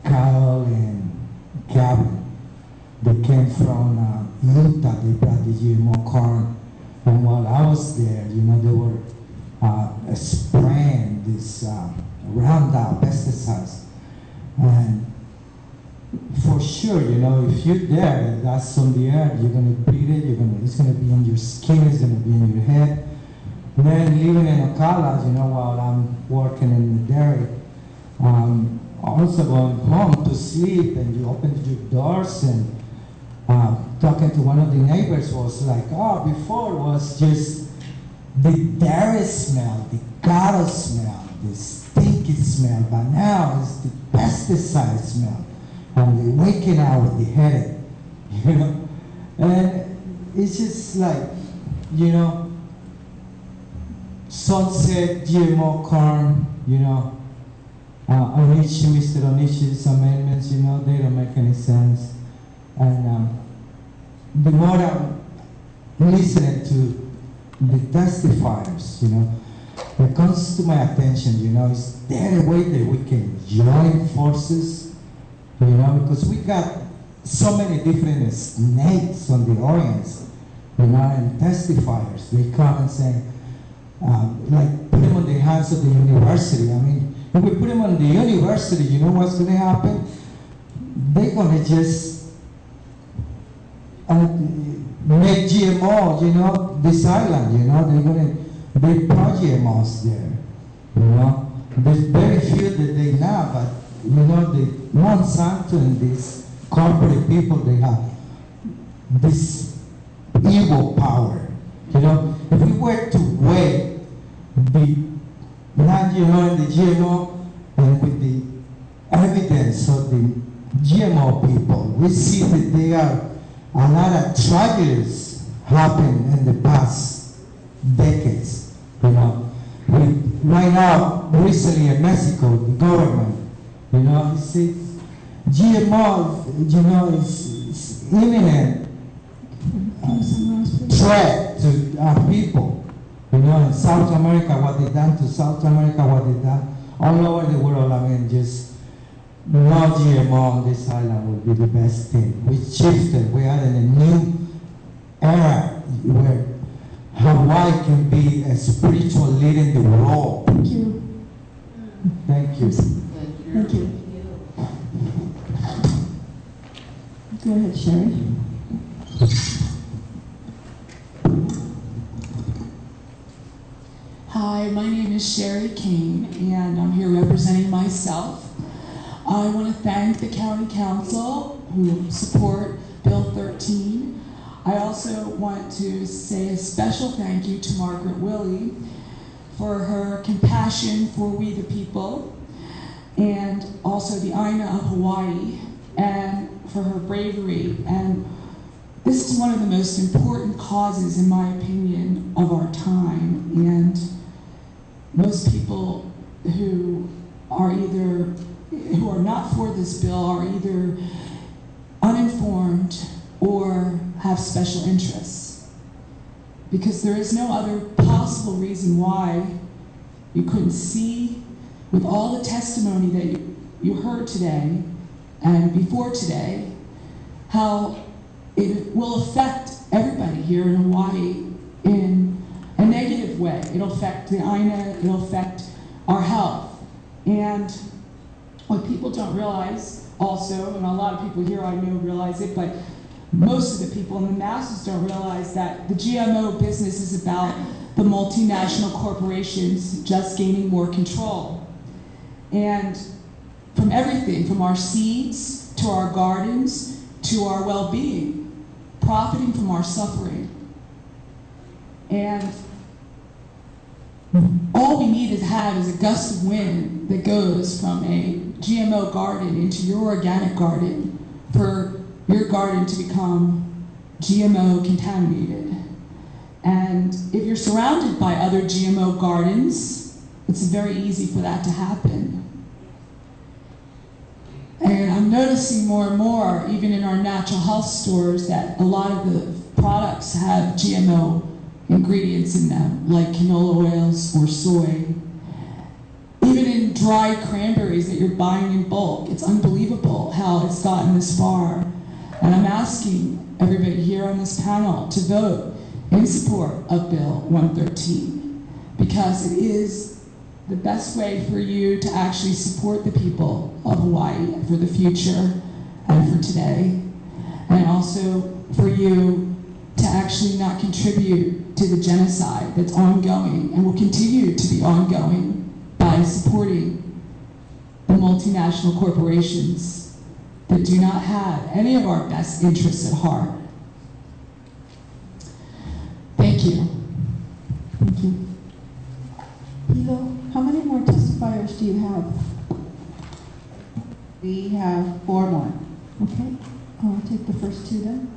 Kyle and Gavin. They came from Utah. They brought the GMO corn, and while I was there, you know, they were spraying this Roundup pesticides, and for sure, you know, if you're there, that's on the air, you're gonna breathe it, it's gonna be in your skin, it's gonna be in your head. And then living in Ocala, you know, while I'm working in the dairy, also going home to sleep, and you open your doors, and talking to one of the neighbors was like, oh, before was just the dairy smell, the cattle smell, the stinky smell, but now it's the pesticide smell. And they're waking out with the headache, you know? And it's just like, you know, sunset GMO corn, you know, Mr. Onishi's amendments, you know, they don't make any sense. And the more I'm listening to the testifiers, you know, it comes to my attention, you know, is there a way that we can join forces? You know, because we got so many different snakes on the audience, you know, and testifiers. They come and say, like, put them on the hands of the university. I mean, if we put them on the university, you know what's going to happen? They're going to just make GMO, you know, this island, you know, they're going to be pro-GMOs there, you know. There's very few that they know, but you know, the Monsanto and these corporate people, they have this evil power. You know, if we were to weigh the non-GMO and the GMO, and with the weakness of the GMO people. We see that there are a lot of tragedies happen in the past decades. You know, right now, recently in Mexico, the government, you know, it says GMO, you know, is imminent threat to our people. You know, in South America, what they done to South America, what they done all over the world. I mean, just no GMO on this island would be the best thing. We shifted. We are in a new era where Hawaii can be a spiritual leader in the world. Thank you. Thank you. Thank you. Go ahead, Sherry. Hi, my name is Sherry Kane, and I'm here representing myself. I want to thank the County Council who support Bill 13. I also want to say a special thank you to Margaret Willey for her compassion for we the people, and also the Aina of Hawaii, and for her bravery. And this is one of the most important causes, in my opinion, of our time. And most people who are not for this bill are either uninformed or have special interests. Because there is no other possible reason why you couldn't see, with all the testimony that you heard today and before today, how it will affect everybody here in Hawaii in a negative way. It'll affect the Aina, it'll affect our health. And what people don't realize also, and a lot of people here I know realize it, but most of the people in the masses don't realize that the GMO business is about the multinational corporations just gaining more control. And from everything, from our seeds to our gardens to our well-being, profiting from our suffering. And all we need to have is a gust of wind that goes from a GMO garden into your organic garden for your garden to become GMO contaminated. And if you're surrounded by other GMO gardens, it's very easy for that to happen. And I'm noticing more and more, even in our natural health stores, that a lot of the products have GMO ingredients in them, like canola oils or soy. Even in dried cranberries that you're buying in bulk, it's unbelievable how it's gotten this far. And I'm asking everybody here on this panel to vote in support of Bill 113, because it is the best way for you to actually support the people of Hawaii for the future and for today, and also for you to actually not contribute to the genocide that's ongoing and will continue to be ongoing by supporting the multinational corporations that do not have any of our best interests at heart. Thank you. Thank you. Hilo, how many more testifiers do you have? We have 4 more. Okay, I'll take the first 2 then.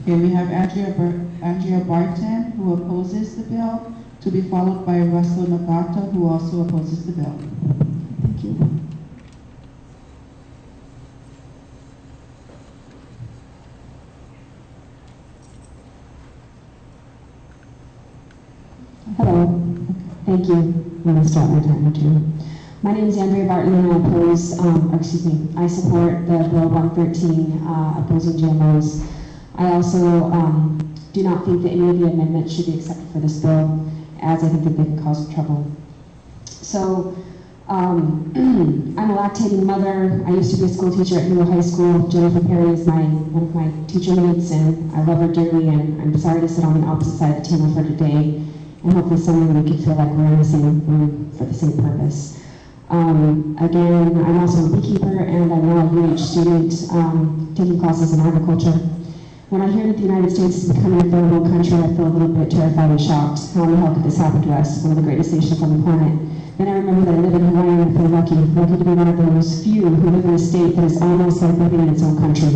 Okay, we have Andrea Barton, who opposes the bill, to be followed by Russell Nagata, who also opposes the bill. Thank you. Hello. Thank you. I'm going to start my timer too. My name is Andrea Barton, and I support the Bill 113 opposing GMOs. I also do not think that any of the amendments should be accepted for this bill, as I think that they can cause trouble. So, I'm a lactating mother. I used to be a school teacher at Hilo High School. Jennifer Perry is one of my teacher mates, and I love her dearly, and I'm sorry to sit on the opposite side of the table for today, and hopefully someday we can feel like we're in the same room for the same purpose. Again, I'm also a beekeeper, and I'm now a UH student taking classes in agriculture. When I hear that the United States is becoming a third world country, I feel a little bit terrified and shocked. How in the hell could this happen to us, one of the greatest nations on the planet? Then I remember that I live in Hawaii on the simply lucky to be one of those few who live in a state that is almost like living in its own country.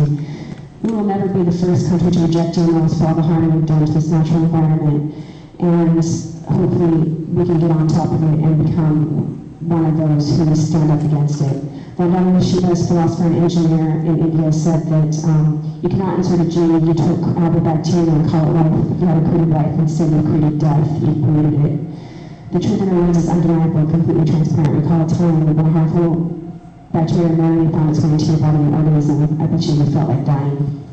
We will never be the first country to reject GMOs for all the harm we've done to this natural environment, and hopefully we can get on top of it and become one of those who stand up against it. Vandana Shiva's philosopher and engineer in India said that you cannot insert a gene. You took the bacteria and call it life. You had created life. Instead, you created death. You polluted it. The truth in our minds is undeniable, completely transparent. Recall a time when a harmful bacteria marinate found its way into your body and organism. I bet you felt like dying.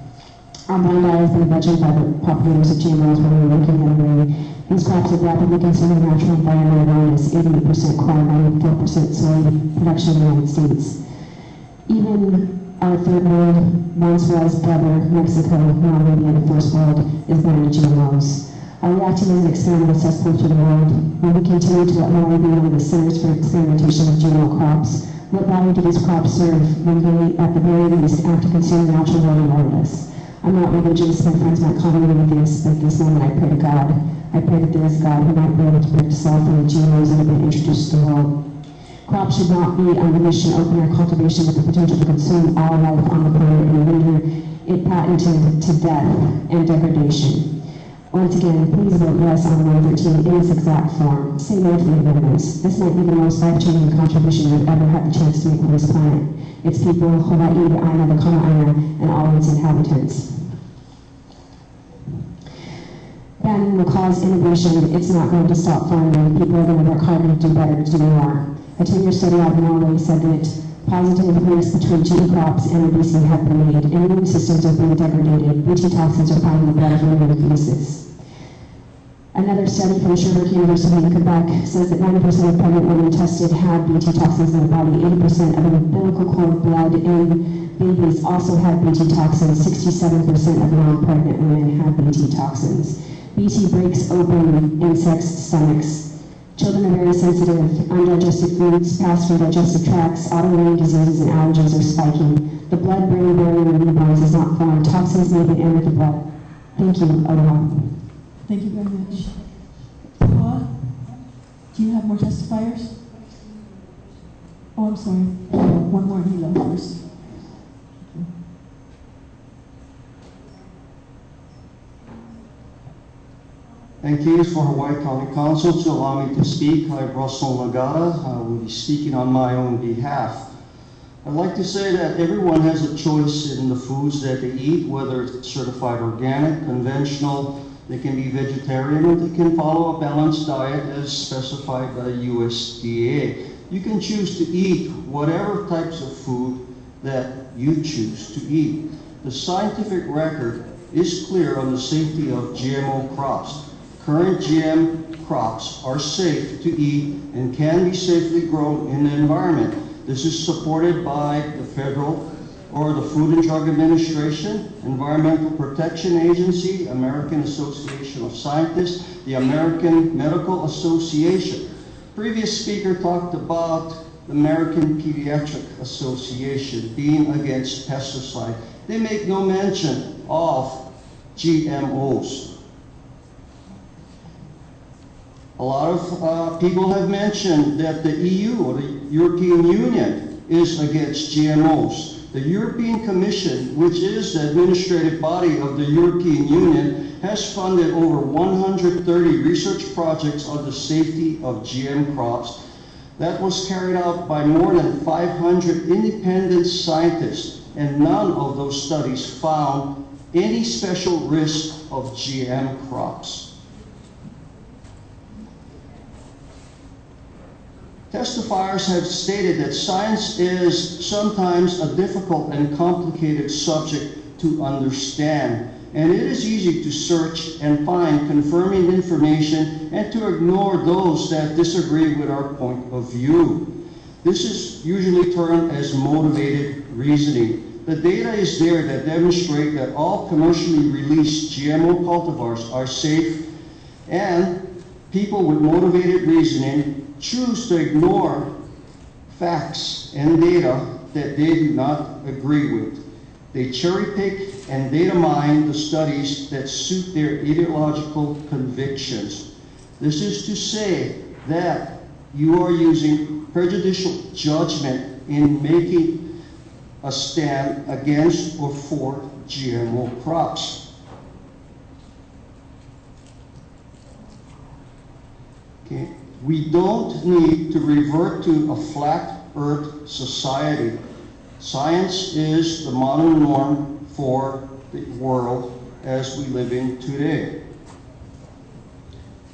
Our blind eye has been legend by the propagators of GMOs when we were looking at away. These crops are rapidly consuming the natural environment around us, 88% corn, 94% soy production in the United States. Even our third world, once was brother, Mexico, now maybe in the first world, is banning GMOs. Are we acting as an experimental cesspool for the world? Will we continue to let Hawaii be one of the centers for experimentation of GMO crops? What value do these crops serve when they, at the very least, have to consume the natural world around us? I'm not religious, my friends might call me atheist, but this moment I pray to God. I pray that there is a God who might be able to break us all from the GMOs that have been introduced to the world. Crops should not be on the mission open air cultivation with the potential to consume all life on the planet and render it patented to death and degradation. Once again, please vote yes on 113 in its exact form. Say no to the amendments. This might be the most life-changing contribution we've ever had the chance to make on this planet. Its people, Hawaii, the Aina, the Kana'aina, and all its inhabitants. Banning will cause innovation. It's not going to stop farming. People are going to work harder to do better, to do more. A 10-year study out of Norway said that positive links between GE crops and obesity have been made. Immune systems are being degraded. Bt toxins are found in the blood of women and fetuses. Another study from Sherbrooke University in Quebec says that 90% of pregnant women tested had Bt toxins in their body. 80% of umbilical cord blood in babies also had Bt toxins. 67% of non-pregnant women had Bt toxins. Bt breaks open insects' stomachs. Children are very sensitive. Undigested foods pass through digestive tracts. Autoimmune diseases and allergies are spiking. The blood-brain barrier in newborns is not formed. Toxins may get entered the blood. Thank you. Aloha. Thank you very much. Paul, do you have more testifiers? Oh, I'm sorry. One more Hilo first. Thank you for Hawaii County Council to allow me to speak. I'm Russell Nagata. I will be speaking on my own behalf. I'd like to say that everyone has a choice in the foods that they eat, whether it's certified organic, conventional, they can be vegetarian, or they can follow a balanced diet as specified by the USDA. You can choose to eat whatever types of food that you choose to eat. The scientific record is clear on the safety of GMO crops. Current GM crops are safe to eat and can be safely grown in the environment. This is supported by the federal or the Food and Drug Administration, Environmental Protection Agency, American Association of Scientists, the American Medical Association. Previous speaker talked about the American Pediatric Association being against pesticide. They make no mention of GMOs. A lot of people have mentioned that the EU or the European Union is against GMOs. The European Commission, which is the administrative body of the European Union, has funded over 130 research projects on the safety of GM crops. That was carried out by more than 500 independent scientists, and none of those studies found any special risk of GM crops. Testifiers have stated that science is sometimes a difficult and complicated subject to understand, and it is easy to search and find confirming information and to ignore those that disagree with our point of view. This is usually termed as motivated reasoning. The data is there that demonstrate that all commercially released GMO cultivars are safe, and people with motivated reasoning choose to ignore facts and data that they do not agree with. They cherry pick and data mine the studies that suit their ideological convictions. This is to say that you are using prejudicial judgment in making a stand against or for GMO crops. Okay. We don't need to revert to a flat earth society. Science is the modern norm for the world as we live in today.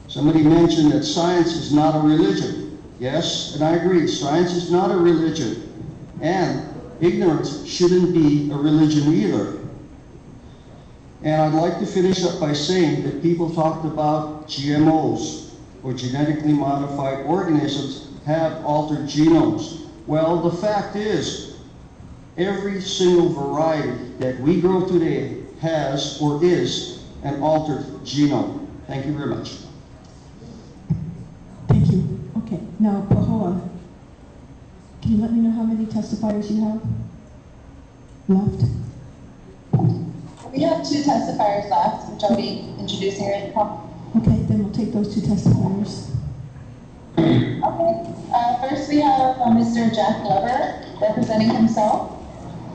Somebody mentioned that science is not a religion. Yes, and I agree, science is not a religion. And ignorance shouldn't be a religion either. And I'd like to finish up by saying that people talked about GMOs, or genetically modified organisms, have altered genomes. Well, the fact is, every single variety that we grow today has or is an altered genome. Thank you very much. Thank you. Okay, now Pahoa, can you let me know how many testifiers you have left? We have 2 testifiers left, which I'll be introducing right now. Okay, then we'll take those 2 testifiers. Okay. First we have Mr. Jack Glover representing himself.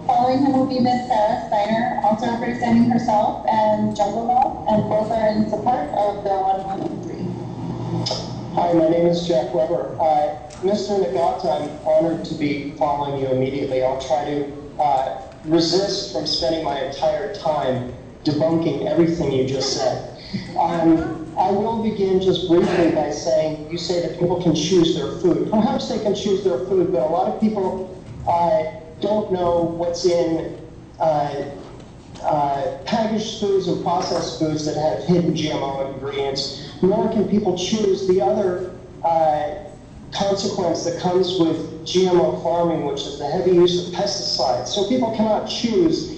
Following him will be Ms. Sarah Steiner, also representing herself and Jungle Law, and both are in support of Bill 113. Hi, my name is Jack Weber. Mr. Nagata, I'm honored to be following you immediately. I'll try to resist from spending my entire time debunking everything you just said. I will begin just briefly by saying, you say that people can choose their food. Perhaps they can choose their food, but a lot of people don't know what's in packaged foods and processed foods that have hidden GMO ingredients, nor can people choose the other consequence that comes with GMO farming, which is the heavy use of pesticides. So people cannot choose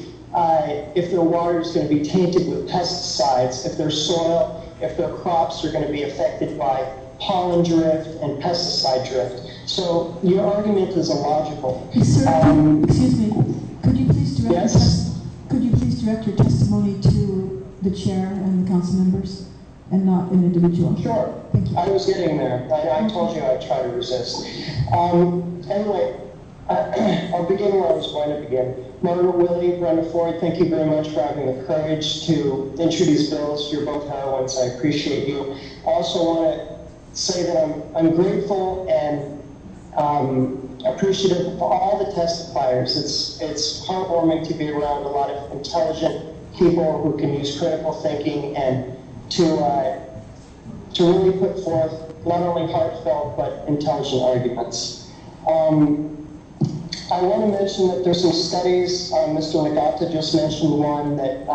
if their water is going to be tainted with pesticides, if their soil, if their crops are going to be affected by pollen drift and pesticide drift. So your argument is illogical. Sir, excuse me. Could you please direct your testimony to the chair and the council members, and not an individual? Sure. Thank you. I was getting there. I told you I'd try to resist. Anyway, I'll begin where I was going to begin. Margaret Willie, Brenda Floyd, thank you very much for having the courage to introduce bills. You're both heroines. I appreciate you. I also want to say that I'm grateful and appreciative of all the testifiers. It's heartwarming to be around a lot of intelligent people who can use critical thinking and to really put forth not only heartfelt but intelligent arguments. I want to mention that there's some studies, Mr. Nagata just mentioned one, that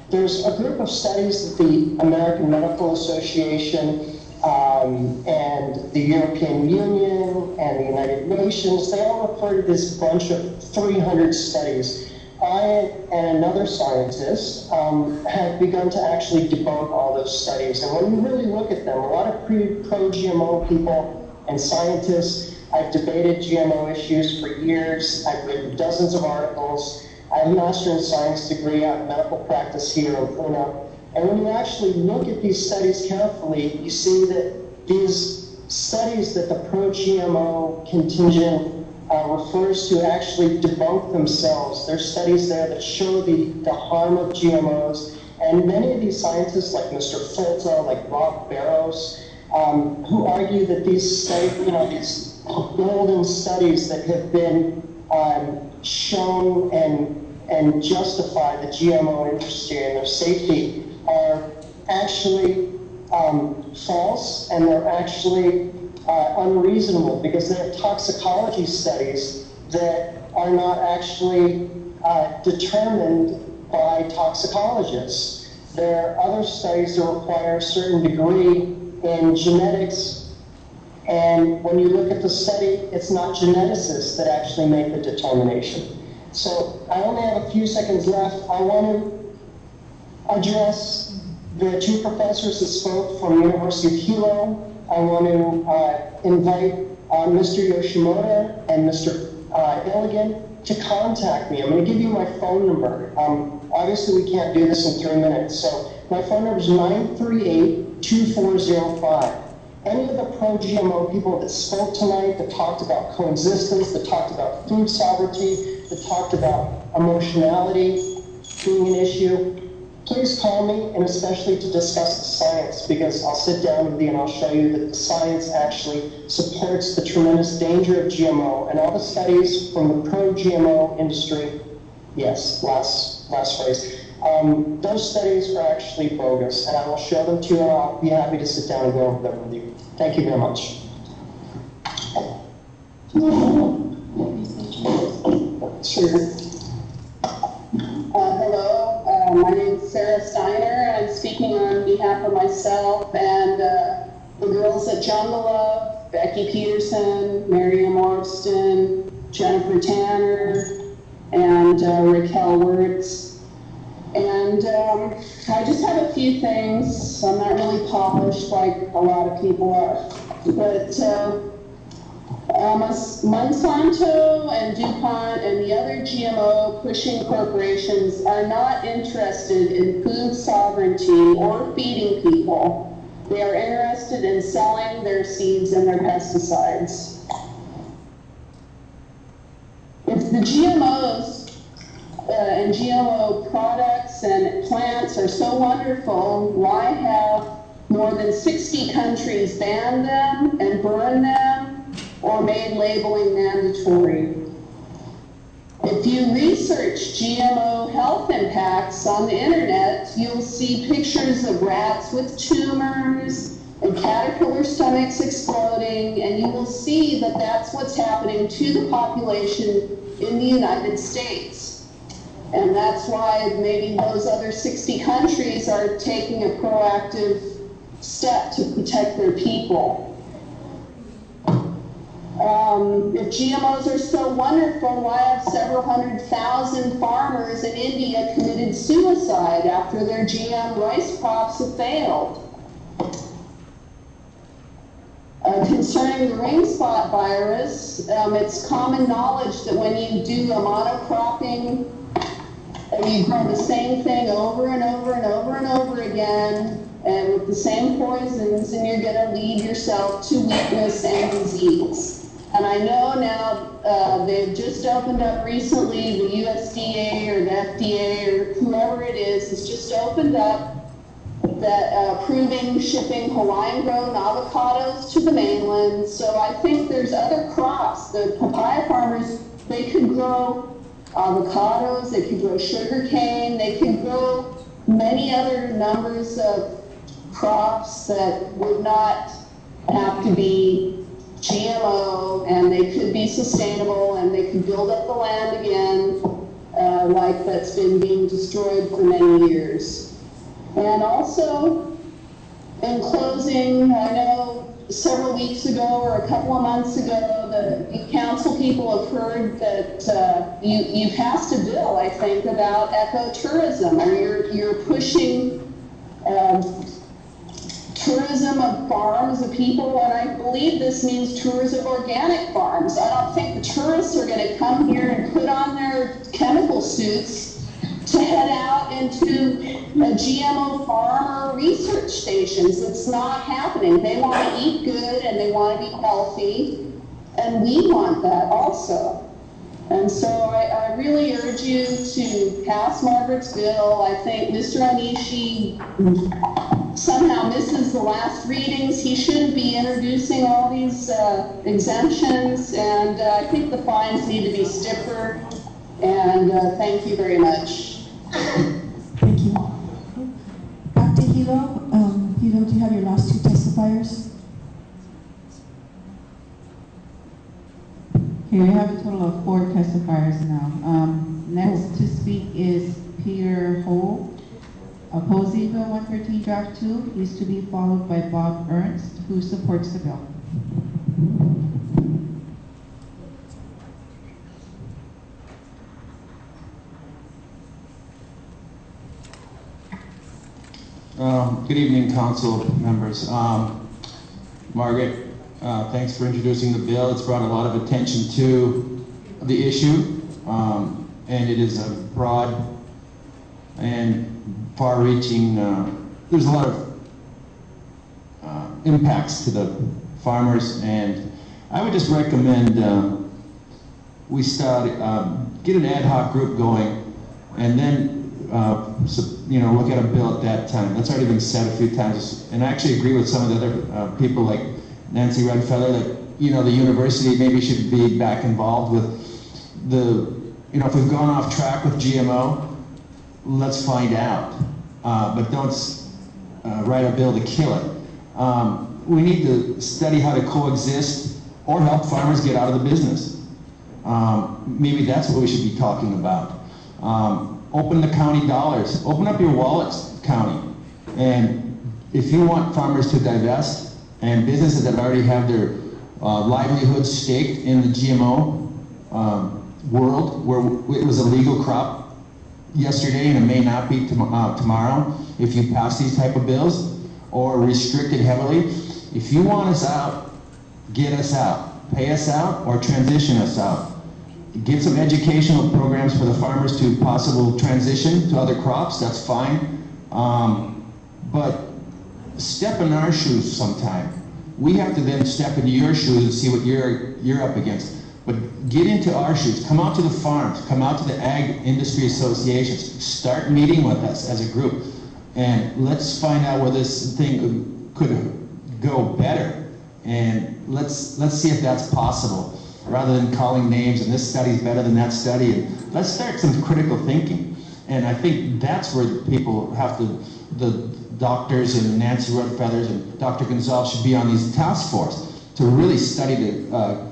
there's a group of studies that the American Medical Association and the European Union and the United Nations, they all refer to this bunch of 300 studies. I and another scientist have begun to actually debunk all those studies. And when you really look at them, a lot of pro-GMO people and scientists, I've debated GMO issues for years. I've written dozens of articles. I have a Master in Science degree out of medical practice here in Pune. And when you actually look at these studies carefully, you see that these studies that the pro-GMO contingent refers to actually debunk themselves. There's studies there that show the harm of GMOs. And many of these scientists, like Mr. Fulta, like Rob Barrows, who argue that these studies, these golden studies that have been shown and justify the GMO industry and their safety are actually false, and they're actually unreasonable, because they're toxicology studies that are not actually determined by toxicologists. There are other studies that require a certain degree in genetics, and when you look at the study, it's not geneticists that actually make the determination. So I only have a few seconds left. I want to address the 2 professors that spoke from the University of Hilo. I want to invite Mr. Yoshimoto and Mr. Illigan to contact me. I'm going to give you my phone number. Obviously, we can't do this in 3 minutes. So my phone number is 938-2405. any of the pro-GMO people that spoke tonight, that talked about coexistence, that talked about food sovereignty, that talked about emotionality being an issue, please call me, and especially to discuss the science, because I'll sit down with you and I'll show you that the science actually supports the tremendous danger of GMO, and all the studies from the pro-GMO industry, yes, last phrase, those studies are actually bogus, and I will show them to you, and I'll be happy to sit down and go over them with you. Thank you very much. Sure. Hello, my name is Sarah Steiner, and I'm speaking on behalf of myself and the girls at Jungle Love, Becky Peterson, Miriam Orston, Jennifer Tanner, and Raquel Wirtz. And I just have a few things. I'm not really polished like a lot of people are, but Monsanto and DuPont and the other GMO pushing corporations are not interested in food sovereignty or feeding people. They are interested in selling their seeds and their pesticides. If the GMOs and GMO products and plants are so wonderful, why have more than 60 countries banned them and burned them or made labeling mandatory? If you research GMO health impacts on the internet, you'll see pictures of rats with tumors and caterpillar stomachs exploding, and you will see that that's what's happening to the population in the United States. And that's why maybe those other 60 countries are taking a proactive step to protect their people. If GMOs are so wonderful, why have several 100,000 farmers in India committed suicide after their GM rice crops have failed? Concerning the ring spot virus, it's common knowledge that when you do a monocropping, and you grow the same thing over and over and over and over again, and with the same poisons, and you're going to lead yourself to weakness and disease. And I know now they've just opened up recently, the USDA or the FDA or whoever it is has just opened up that approving shipping Hawaiian-grown avocados to the mainland. So I think there's other crops. The papaya farmers, they could grow avocados, they could grow sugar cane, they could grow many other numbers of crops that would not have to be GMO, and they could be sustainable, and they could build up the land again, like that's been being destroyed for many years. And also, in closing, I know several weeks ago or a couple of months ago, the council people have heard that you passed a bill, I think, about ecotourism, or you're pushing tourism of farms of people, and I believe this means tours of organic farms. I don't think the tourists are going to come here and put on their chemical suits to head out into a GMO farm or research stations. It's not happening. They want to eat good and they want to be healthy, and we want that also. And so I really urge you to pass Margaret's bill. I think Mr. Anishi somehow misses the last readings. He shouldn't be introducing all these exemptions, and I think the fines need to be stiffer. And thank you very much. Thank you. Back to Hilo. Hilo, do you have your last two testifiers? Here, we have a total of 4 testifiers now. Next to speak is Peter Ho, opposing Bill 113 Draft 2. He's to be followed by Bob Ernst, who supports the bill. Good evening, council members. Margaret, thanks for introducing the bill. It's brought a lot of attention to the issue, and it is a broad and far-reaching, there's a lot of impacts to the farmers, and I would just recommend we start, get an ad hoc group going, and then look at a bill at that time. That's already been said a few times, and I actually agree with some of the other people like Nancy Redfeather that the university maybe should be back involved with the, if we've gone off track with GMO, let's find out, but don't write a bill to kill it. We need to study how to coexist or help farmers get out of the business. Maybe that's what we should be talking about. Open the county dollars. Open up your wallets, county. And if you want farmers to divest and businesses that already have their livelihoods staked in the GMO world, where it was a legal crop yesterday and it may not be tomorrow, if you pass these type of bills or restrict it heavily, if you want us out, get us out. Pay us out or transition us out. Give some educational programs for the farmers to possible transition to other crops, that's fine. But step in our shoes sometime. We have to then step into your shoes and see what you're up against. But get into our shoes, come out to the farms, come out to the ag industry associations, start meeting with us as a group, and let's find out where this thing could go better. And let's see if that's possible, rather than calling names and this study's better than that study. And let's start some critical thinking. And I think that's where people have to, the doctors and Nancy Redfeathers and Dr. Gonzalez should be on these task force to really study the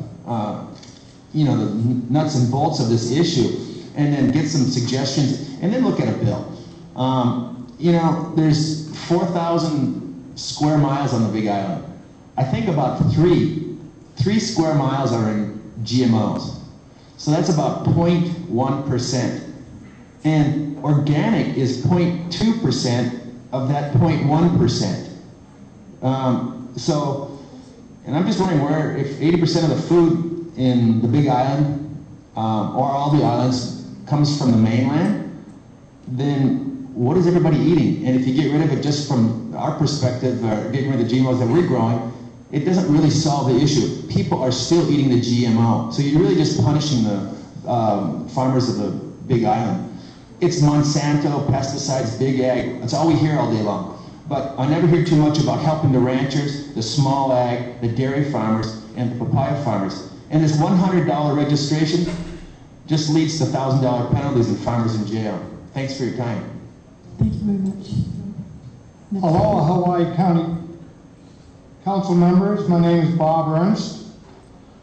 nuts and bolts of this issue, and then get some suggestions, and then look at a bill. There's 4,000 square miles on the Big Island. I think about three square miles are in GMOs. So that's about 0.1%. And organic is 0.2% of that 0.1%. And I'm just wondering where, if 80% of the food in the Big Island, or all the islands, comes from the mainland, then what is everybody eating? And if you get rid of it just from our perspective, getting rid of the GMOs that we're growing, it doesn't really solve the issue. People are still eating the GMO. So you're really just punishing the farmers of the Big Island. It's Monsanto, pesticides, big ag. That's all we hear all day long. But I never hear too much about helping the ranchers, the small ag, the dairy farmers, and the papaya farmers. And this $100 registration just leads to $1,000 penalties and farmers in jail. Thanks for your time. Thank you very much. Hello, Hawaii County Council members. My name is Bob Ernst.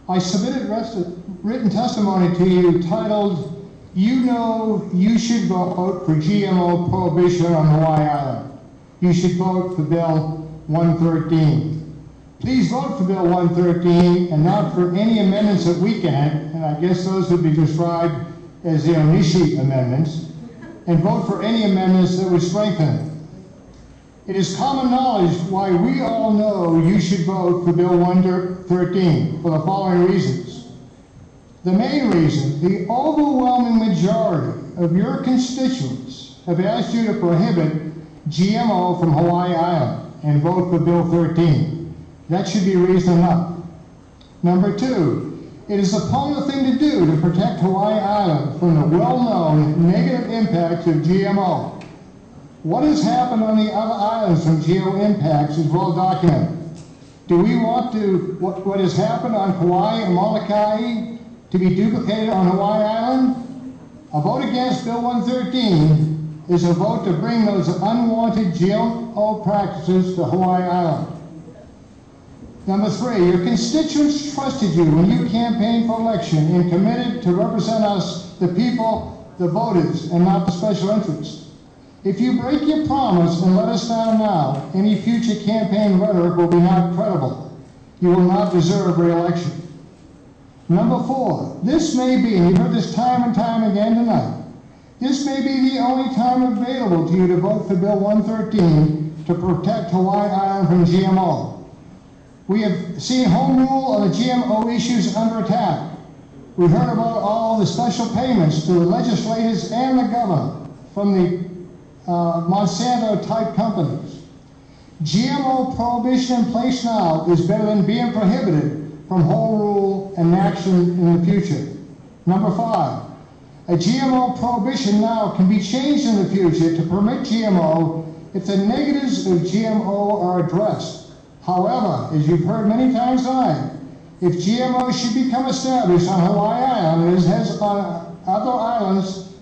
I submitted written testimony to you titled, "You know you should vote for GMO prohibition on Hawaii Island. You should vote for Bill 113. Please vote for Bill 113 and not for any amendments that weaken it," and I guess those would be described as the Onishi amendments, "and vote for any amendments that would strengthen it. It is common knowledge why we all know you should vote for Bill 113 for the following reasons. The main reason, the overwhelming majority of your constituents have asked you to prohibit GMO from Hawaii Island and vote for Bill 13. That should be reason enough. Number two, it is a popular thing to do to protect Hawaii Island from the well-known negative impacts of GMO. What has happened on the other islands from GMO impacts is well documented. Do we want what has happened on Kauai and Molokai to be duplicated on Hawaii Island? A vote against Bill 113 is a vote to bring those unwanted GMO practices to Hawaii Island. Number three, your constituents trusted you when you campaigned for election and committed to represent us, the people, the voters, and not the special interests. If you break your promise and let us down now, any future campaign rhetoric will be not credible. You will not deserve re-election. Number four, this may be, and you've heard this time and time again tonight, this may be the only time available to you to vote for Bill 113 to protect Hawaii Island from GMO. We have seen home rule on the GMO issues under attack. We heard about all the special payments to the legislators and the governor from the Monsanto-type companies. GMO prohibition in place now is better than being prohibited from home rule and action in the future. Number 5, a GMO prohibition now can be changed in the future to permit GMO if the negatives of GMO are addressed. However, as you've heard many times tonight, if GMOs should become established on Hawaii Island, as has on other islands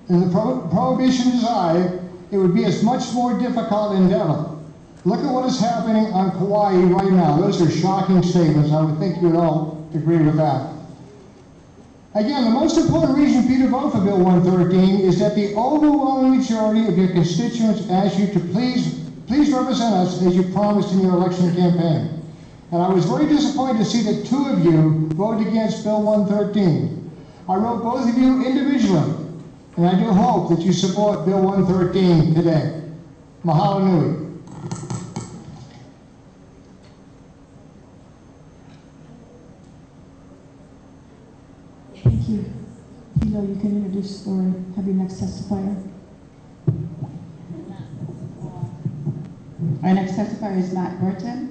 in the prohibition desired, it would be a much more difficult endeavor. Look at what is happening on Kauai right now. Those are shocking statements. I would think you'd all agree with that. Again, the most important reason for you to vote for Bill 113 is that the overwhelming majority of your constituents ask you to please represent us as you promised in your election campaign. And I was very disappointed to see that 2 of you voted against Bill 113. I wrote both of you individually, and I do hope that you support Bill 113 today. Mahalo nui. Thank you. Hilo, you can introduce or have your next testifier. Our next testifier is Matt Burton.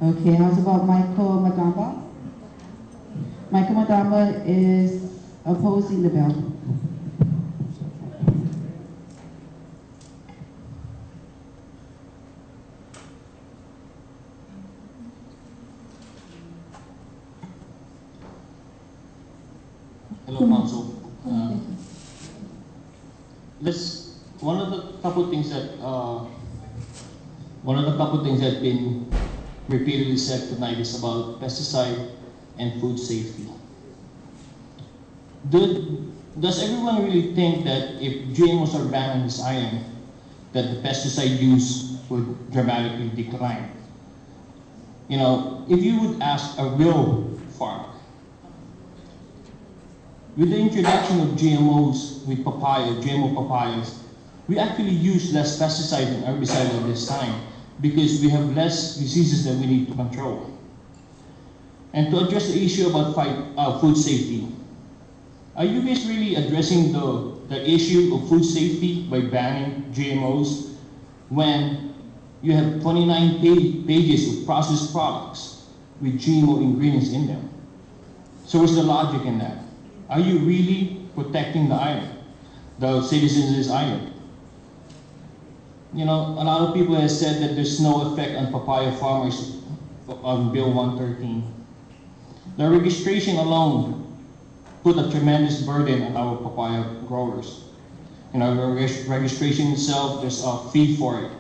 Okay, how's about Michael Madamba? Michael Madamba is opposing the bill. Hello, Council. One of the couple things that been repeatedly said tonight is about pesticide and food safety. Does everyone really think that if GMOs are banned on this island, that the pesticide use would dramatically decline? You know, if you would ask a real farmer, with the introduction of GMOs with GMO papayas, we actually use less pesticide and herbicide at this time because we have less diseases that we need to control. And to address the issue about food safety, are you guys really addressing the issue of food safety by banning GMOs when you have 29 pages of processed products with GMO ingredients in them? So what's the logic in that? Are you really protecting the island, the citizens of this island? You know, a lot of people have said that there's no effect on papaya farmers on Bill 113. The registration alone put a tremendous burden on our papaya growers. You know, the registration itself, there's a fee for it.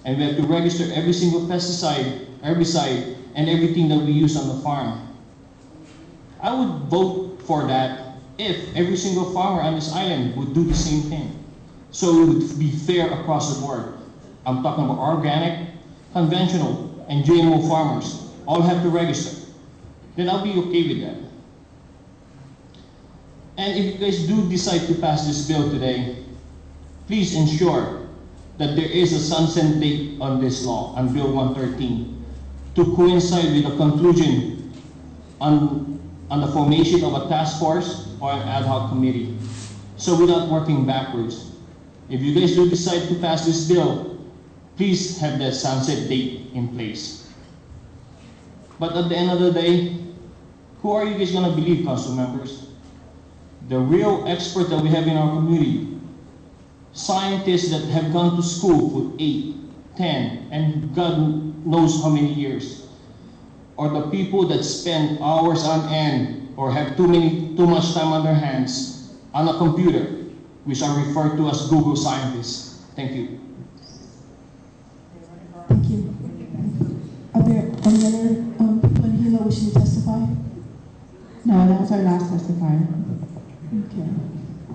And we have to register every single pesticide, herbicide, and everything that we use on the farm. I would vote for that if every single farmer on this island would do the same thing. So it would be fair across the board. I'm talking about organic, conventional, and GMO farmers all have to register. Then I'll be okay with that. And if you guys do decide to pass this bill today, please ensure that there is a sunset date on this law, on Bill 113, to coincide with the conclusion on the formation of a task force or an ad hoc committee. So we're not working backwards. If you guys do decide to pass this bill, please have that sunset date in place. But at the end of the day, who are you guys going to believe, council members? The real expert that we have in our community, scientists that have gone to school for 8, 10, and God knows how many years, or the people that spend hours on end or have too much time on their hands on a computer, which are referred to as Google scientists. Thank you. Thank you. Are there any other people in Hilo wishing to testify? No, that was our last testifier. Okay.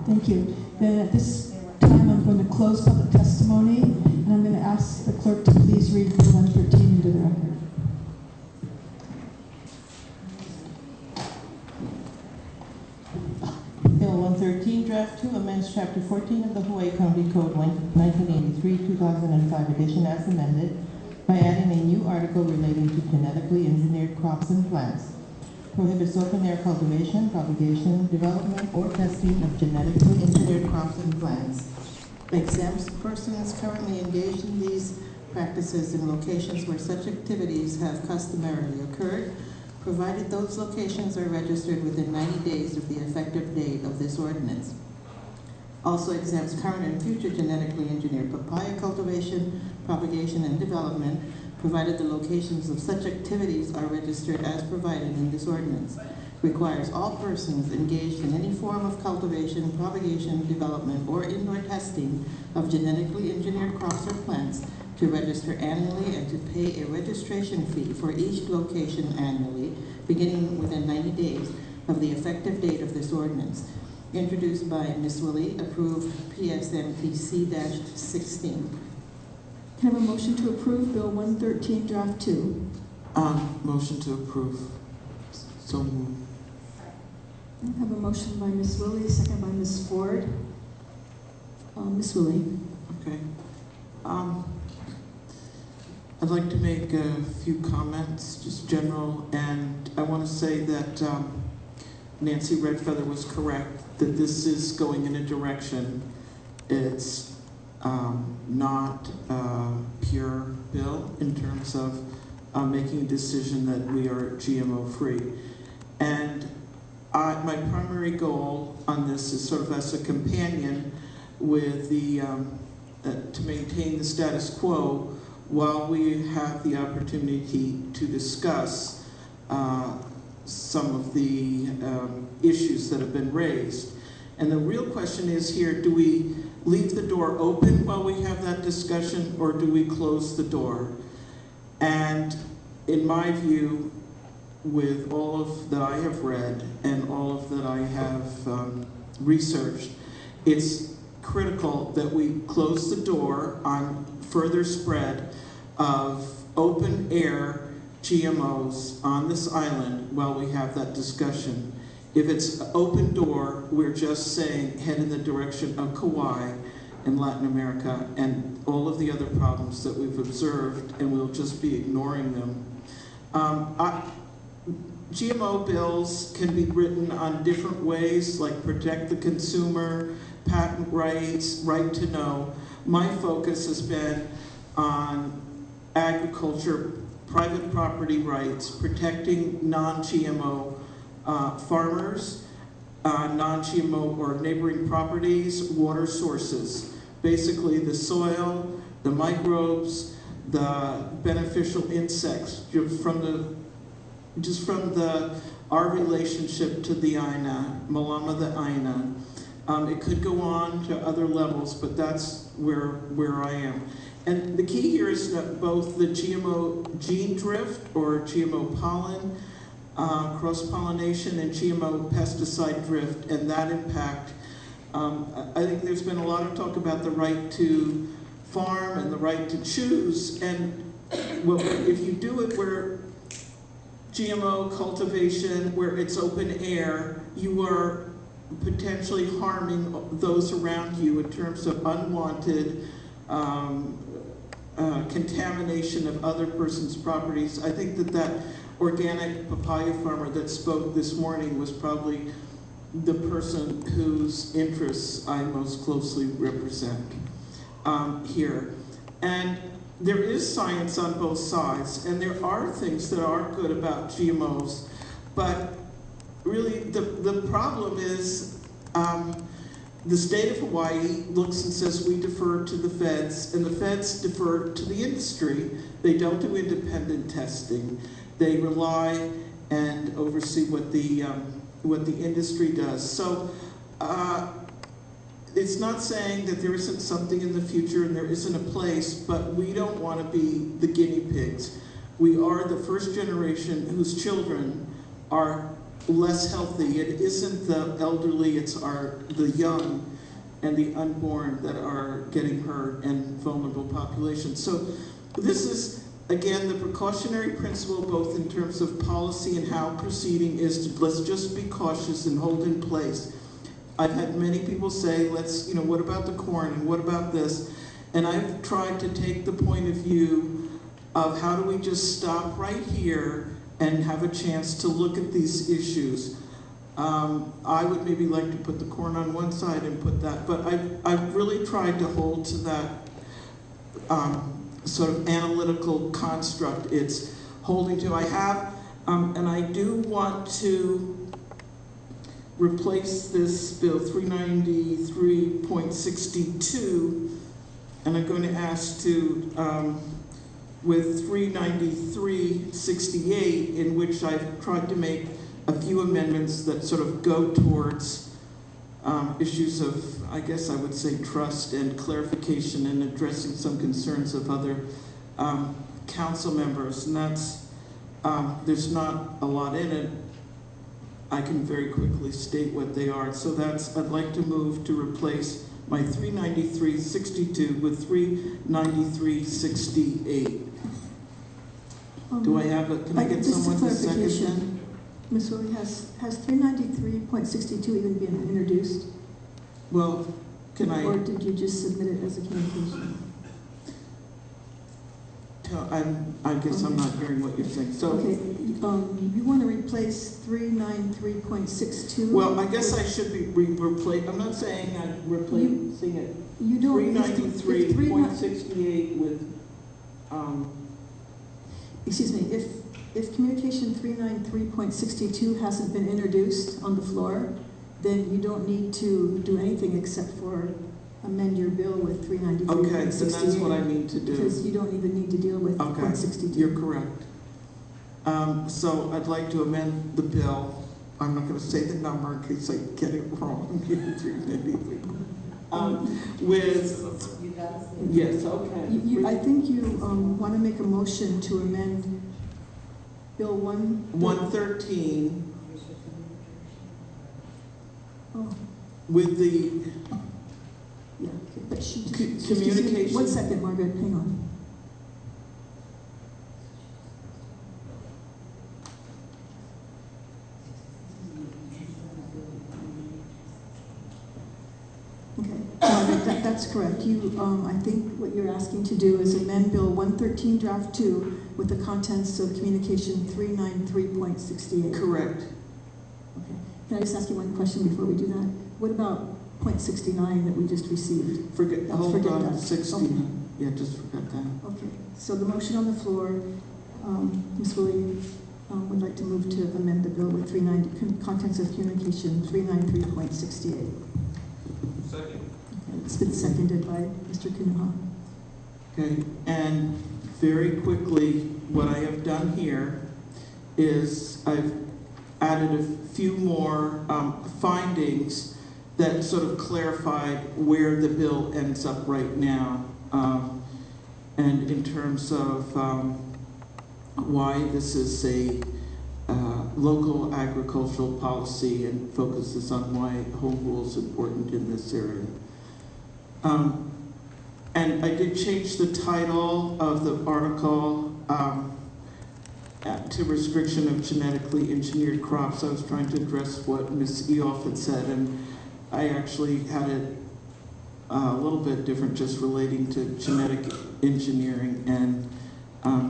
Thank you. Then at this time, I'm going to close public testimony, and I'm going to ask the clerk to please read Bill 113 into the record. Bill 113, Draft 2, amends Chapter 14 of the Hawaii County Code 1983-2005 edition as amended by adding a new article relating to genetically engineered crops and plants. Prohibits open-air cultivation, propagation, development, or testing of genetically engineered crops and plants. exempts persons currently engaged in these practices in locations where such activities have customarily occurred, provided those locations are registered within 90 days of the effective date of this ordinance. Also exempts current and future genetically engineered papaya cultivation, propagation, and development, provided the locations of such activities are registered as provided in this ordinance. Requires all persons engaged in any form of cultivation, propagation, development, or indoor testing of genetically engineered crops or plants to register annually and to pay a registration fee for each location annually, beginning within 90 days of the effective date of this ordinance. Introduced by Ms. Willie, approved PSMPC-16. Can I have a motion to approve Bill 113, Draft 2? Motion to approve. So moved. I have a motion by Ms. Willie, second by Ms. Ford. Ms. Willie. Okay. I'd like to make a few comments, just general, and I want to say that Nancy Redfeather was correct, that this is going in a direction. It's not a pure bill in terms of making a decision that we are GMO free. And my primary goal on this is sort of as a companion with the, to maintain the status quo while we have the opportunity to discuss some of the issues that have been raised. And the real question is here, do we leave the door open while we have that discussion, or do we close the door? And in my view, with all of that I have read and all of that I have researched, it's critical that we close the door on further spread of open air GMOs on this island while we have that discussion. If it's an open door, we're just saying head in the direction of Kauai in Latin America and all of the other problems that we've observed, and we'll just be ignoring them. GMO bills can be written on different ways, like protect the consumer, patent rights, right to know. My focus has been on agriculture, private property rights, protecting non-GMO farmers, non-GMO or neighboring properties, water sources. Basically the soil, the microbes, the beneficial insects, just from our relationship to the Aina, Malama the Aina. It could go on to other levels, but that's where I am. And the key here is that both the GMO gene drift or GMO pollen, cross-pollination, and GMO pesticide drift, and that impact. I think there's been a lot of talk about the right to farm and the right to choose, and well, if you do it where GMO cultivation, where it's open air, you are potentially harming those around you in terms of unwanted contamination of other person's properties. I think that organic papaya farmer that spoke this morning was probably the person whose interests I most closely represent here. And there is science on both sides, and there are things that are good about GMOs, but really the problem is the state of Hawaii looks and says we defer to the feds, and the feds defer to the industry. They don't do independent testing. They rely and oversee what the industry does. So it's not saying that there isn't something in the future and there isn't a place, but we don't want to be the guinea pigs. We are the first generation whose children are less healthy. It isn't the elderly, it's the young and the unborn that are getting hurt, and vulnerable populations. So this is, again, the precautionary principle, both in terms of policy and how proceeding is to, let's just be cautious and hold in place. I've had many people say, what about the corn and what about this? And I've tried to take the point of view of how do we just stop right here and have a chance to look at these issues. I would maybe like to put the corn on one side and put that, but I've really tried to hold to that sort of analytical construct it's holding to. I have, and I do want to replace this bill 393.62, and I'm going to ask to, with 393.68, in which I've tried to make a few amendments that sort of go towards issues of, I guess I would say, trust and clarification and addressing some concerns of other council members. And that's, there's not a lot in it. I can very quickly state what they are. So that's, I'd like to move to replace my 393.62 with 393.68. Do I have a, can I get someone to second that? Ms. Willie, has 393.62 even been introduced? Well, can I? Or did you just submit it as a communication? I guess I'm not hearing what you're saying. So, okay, you want to replace 393.62? Well, I guess I should be replace. I'm not saying I'm replacing it. You don't. 393.68 with. Excuse me. If communication 393.62 hasn't been introduced on the floor, then you don't need to do anything except for amend your bill with 393.68. Okay, then that's what I need to do. Because you don't even need to deal with .62. You're correct. So I'd like to amend the bill. I'm not going to say the number in case I get it wrong. With yes, okay. I think you want to make a motion to amend Bill 113 with the but she just, communication. 1 second, Margaret, hang on. Okay, that's correct. You, I think what you're asking to do is amend Bill 113 Draft 2 with the contents of communication 393.68. Correct. Okay. Can I just ask you one question before we do that? What about .69 that we just received? Forget that. 60. Okay. Yeah, just forget that. Okay. So the motion on the floor, Ms. Willie would like to move to amend the bill with contents of communication 393.68. Second. Okay. It's been seconded by Mr. Kanuha. Okay, and very quickly, what I have done here is I've added a few more findings that sort of clarified where the bill ends up right now, and in terms of why this is a local agricultural policy and focuses on why home rule is important in this area. And I did change the title of the article to restriction of genetically engineered crops. I was trying to address what Ms. Eoff had said, and I actually had it a little bit different, just relating to genetic engineering, and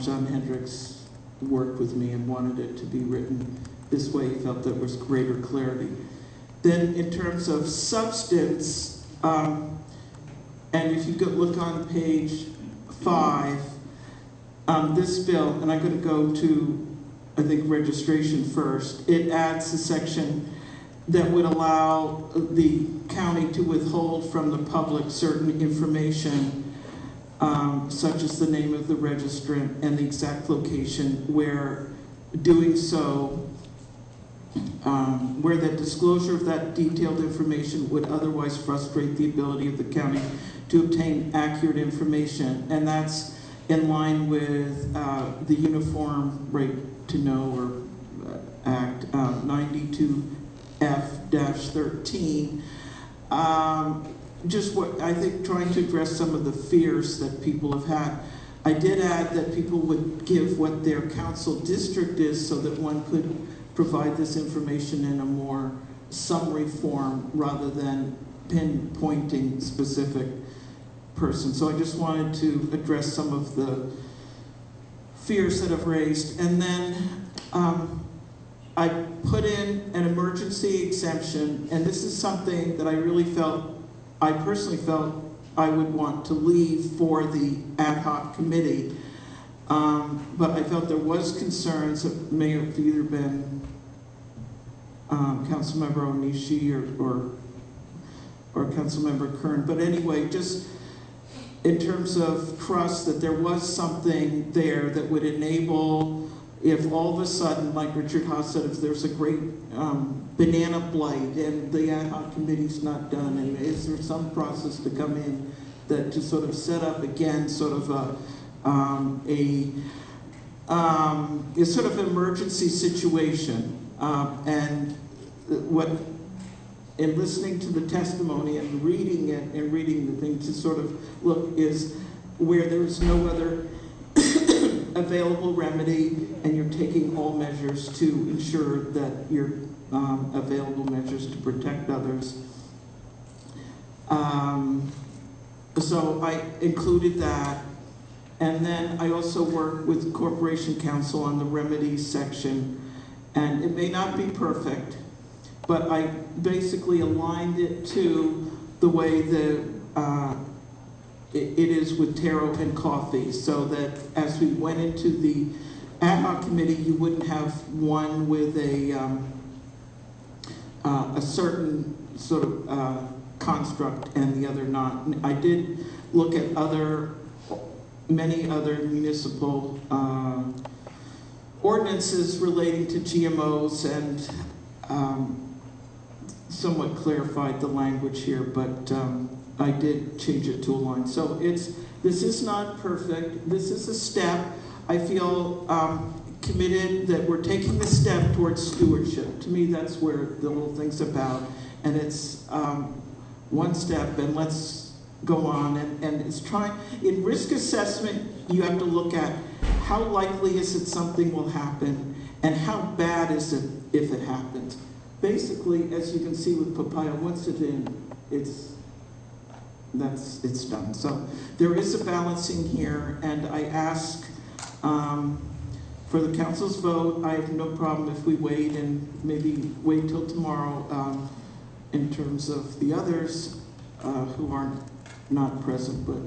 John Hendricks worked with me and wanted it to be written this way. He felt there was greater clarity. Then in terms of substance, and if you could look on page 5, this bill, and I'm going to go to, I think, registration first. It adds a section that would allow the county to withhold from the public certain information, such as the name of the registrant and the exact location, where doing so, where the disclosure of that detailed information would otherwise frustrate the ability of the county to obtain accurate information. And that's in line with the Uniform Right to Know Act 92F-13. Just what I think, trying to address some of the fears that people have had. I did add that people would give what their council district is so that one could provide this information in a more summary form rather than pinpointing specific person. So I just wanted to address some of the fears that I've raised. And then I put in an emergency exemption, and this is something that I personally felt I would want to leave for the ad hoc committee. But I felt there was concerns that may have either been Councilmember Onishi or Councilmember Kern. But anyway, just in terms of trust, that there was something there that would enable, if all of a sudden, like Richard Haas said, if there's a great banana blight and the ad hoc committee's not done, and is there some process to come in that to sort of set up again sort of a sort of emergency situation. And what, in listening to the testimony and reading it and reading the thing to sort of look is where there's no other available remedy and you're taking all measures to ensure that your available measures to protect others. So I included that. And then I also worked with Corporation Counsel on the remedies section. And it may not be perfect, but I basically aligned it to the way that it is with taro and coffee, so that as we went into the ad hoc committee, you wouldn't have one with a certain sort of construct and the other not. And I did look at many other municipal ordinances relating to GMOs and somewhat clarified the language here, but I did change it to a line. So this is not perfect. This is a step. I feel committed that we're taking the step towards stewardship. To me, that's where the whole thing's about. And it's one step, and let's go on. And it's trying, in risk assessment, you have to look at how likely is it something will happen, and how bad is it if it happens. Basically, as you can see with papaya, once it's in, it's done. So there is a balancing here, and I ask for the council's vote. I have no problem if we wait and maybe wait till tomorrow in terms of the others who aren't not present, but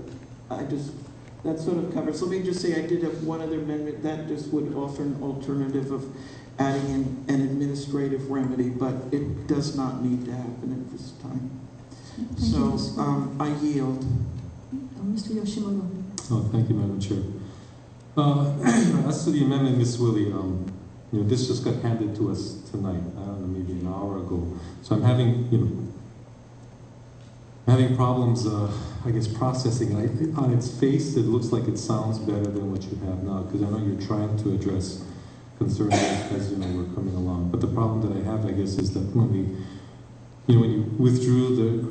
that sort of covers. Let me just say I did have one other amendment that just would offer an alternative of adding in an administrative remedy, but it does not need to happen at this time. So I yield. Mr. Yoshimoto. Oh, thank you, Madam Chair. As to the amendment, Ms. Willie, this just got handed to us tonight. I don't know, maybe an hour ago. So I'm having, having problems, I guess, processing it. On its face, it looks like it sounds better than what you have now, because I know you're trying to address concerns as we're coming along. But the problem that I have, I guess, is that when when you withdrew the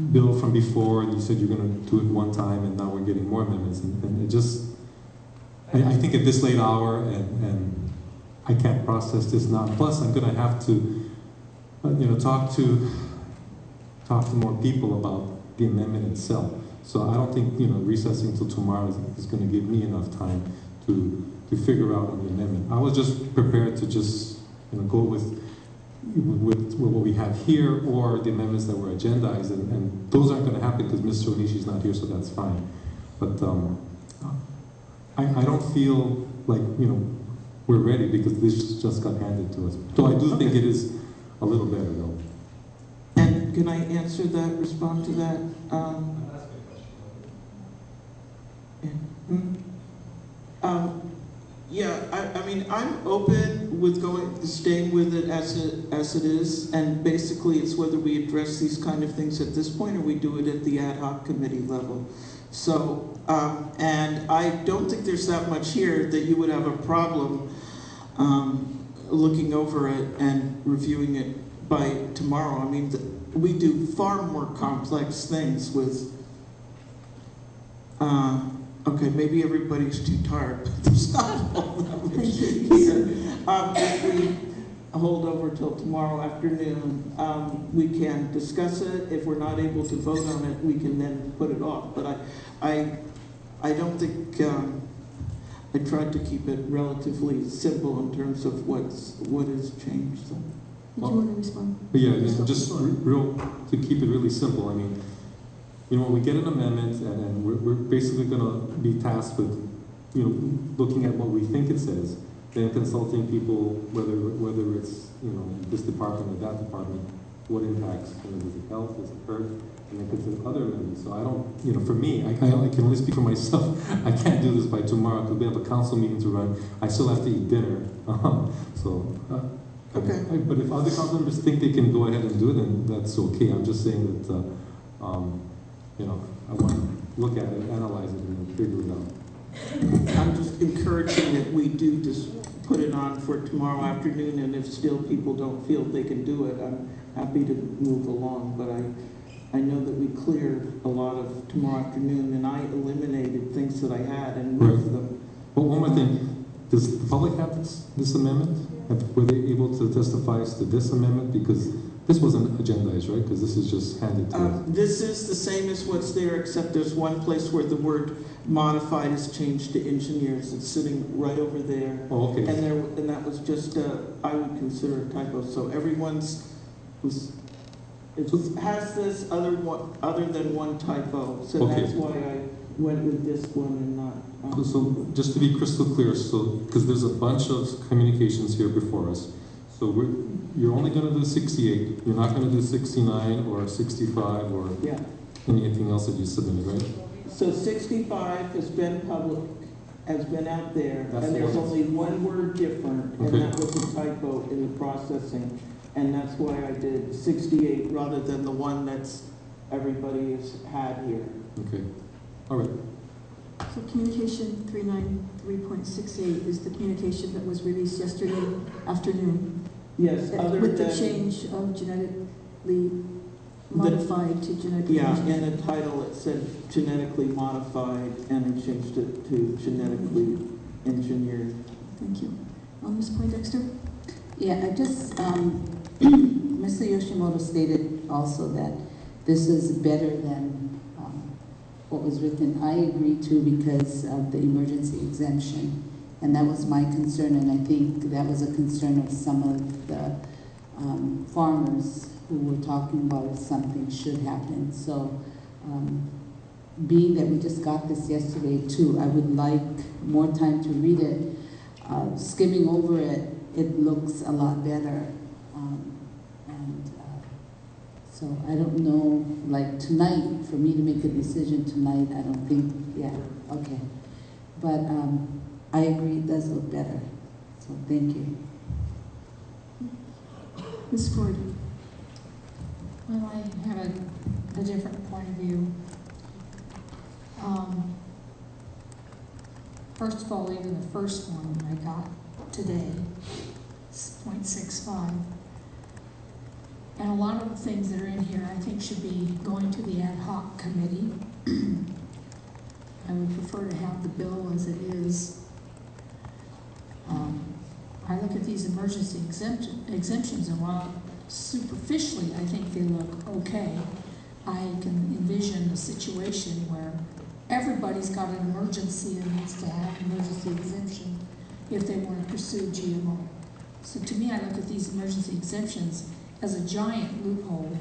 bill from before and you said you're going to do it one time, and now we're getting more amendments, and it just, I think at this late hour, and I can't process this now. Plus, I'm going to have to, talk to more people about the amendment itself. So I don't think recessing until tomorrow is going to give me enough time to figure out on the amendment. I was just prepared to just go with what we have here or the amendments that were agendized, and those aren't going to happen because Mr. Onishi's not here, so that's fine. But I don't feel like we're ready because this just got handed to us. So I do think it is a little better though. And can I answer that, respond to that? I mean, I'm open with staying with it as it is, and basically it's whether we address these kind of things at this point or we do it at the ad hoc committee level. So, and I don't think there's that much here that you would have a problem looking over it and reviewing it by tomorrow. I mean, we do far more complex things with okay, maybe everybody's too tired, but there's not all that much here. If we hold over till tomorrow afternoon, we can discuss it. If we're not able to vote on it, we can then put it off. But I don't think, I tried to keep it relatively simple in terms of what is changed. So. Did you want to respond? Yeah, just real to keep it really simple. I mean, you know, when we get an amendment and we're basically going to be tasked with, you know, looking at what we think it says, then consulting people, whether it's, you know, this department or that department, what impacts, you know, is it health, is it earth, and then consider other amendments. So I don't, you know, for me, I can only speak for myself. I can't do this by tomorrow because we have a council meeting to run. I still have to eat dinner. Okay. But if other council members think they can go ahead and do it, then that's okay. I'm just saying that, you know, I want to look at it, analyze it, and then figure it out. I'm just encouraging that we do just put it on for tomorrow afternoon, and if still people don't feel they can do it, I'm happy to move along. But I know that we cleared a lot of tomorrow afternoon, and I eliminated things that I had and moved them. But one more thing, does the public have this amendment? Were they able to testify as to this amendment? Because this wasn't agendized, right? Because this is just handed to us. This is the same as what's there, except there's one place where the word modified is changed to engineers. It's sitting right over there. Oh, okay. And that was just, I would consider a typo. So everyone's, it has this other than one typo. So okay. That's why I went with this one and not. So just to be crystal clear, so because there's a bunch of communications here before us. So you're only going to do 68. You're not going to do 69 or 65 or anything else that you submitted, right? So 65 has been public, has been out there, and there's only one word different, and that was a typo in the processing, and that's why I did 68 rather than the one that's everybody has had here. Okay. All right. So communication 393.68 is the communication that was released yesterday afternoon. Yes, with the change of genetically modified to genetically engineered. In the title it said genetically modified, and I changed it to genetically engineered. Thank you. Ms. Poindexter? Yeah, I just, Mr. Yoshimoto stated also that this is better than what was written. I agree too because of the emergency exemption, and that was my concern, and I think that was a concern of some of the farmers who were talking about if something should happen. So being that we just got this yesterday too, I would like more time to read it. Skimming over it, it looks a lot better. So I don't know, like tonight, for me to make a decision tonight, I don't think, okay. But I agree, it does look better. So thank you. Ms. Ford? Well, I have a different point of view. First of all, even the first one I got today, 0.65. And a lot of the things that are in here I think should be going to the ad hoc committee. I would prefer to have the bill as it is. I look at these emergency exemptions, and while superficially I think they look okay, I can envision a situation where everybody's got an emergency and needs to have an emergency exemption if they want to pursue GMO. So to me, I look at these emergency exemptions as a giant loophole,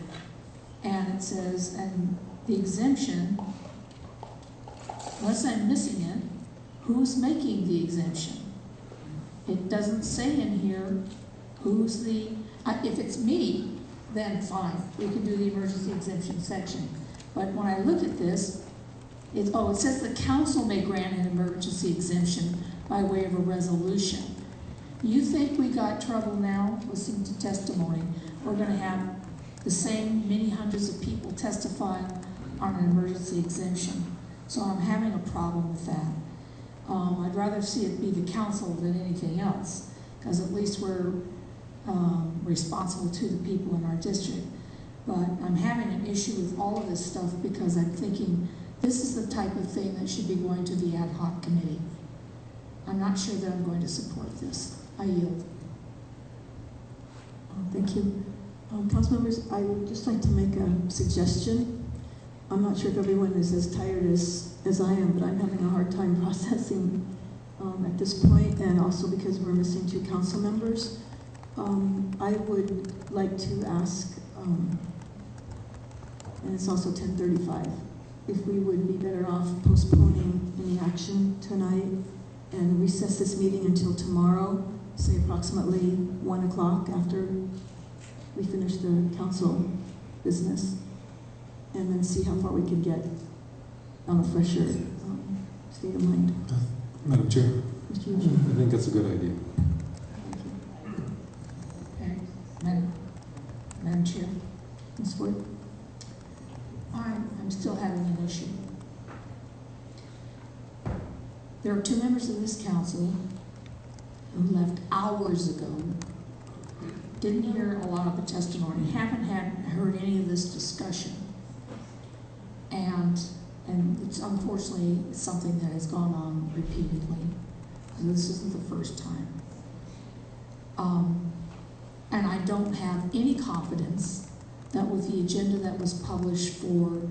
and it says, and the exemption, unless I'm missing it, who's making the exemption? It doesn't say in here who's the, if it's me, then fine, we can do the emergency exemption section. But when I look at this, it says the council may grant an emergency exemption by way of a resolution. You think we got trouble now listening to testimony? We're going to have the same many hundreds of people testifying on an emergency exemption. So I'm having a problem with that. I'd rather see it be the council than anything else, because at least we're responsible to the people in our district. But I'm having an issue with all of this stuff because I'm thinking this is the type of thing that should be going to the ad hoc committee. I'm not sure that I'm going to support this. I yield. Thank you. Council members, I would just like to make a suggestion. I'm not sure if everyone is as tired as I am, but I'm having a hard time processing at this point, and also because we're missing 2 council members. I would like to ask, and it's also 10:35, if we would be better off postponing any action tonight and recess this meeting until tomorrow, say approximately 1 o'clock after we finish the council business, and then see how far we can get on a fresher state of mind. Madam Chair, Mr. Yoshino. I think that's a good idea. Okay, Madam Chair. Ms. Ford? I'm still having an issue. There are 2 members of this council who left hours ago, didn't hear a lot of the testimony, haven't heard any of this discussion. And it's unfortunately something that has gone on repeatedly. And this isn't the first time. And I don't have any confidence that with the agenda that was published for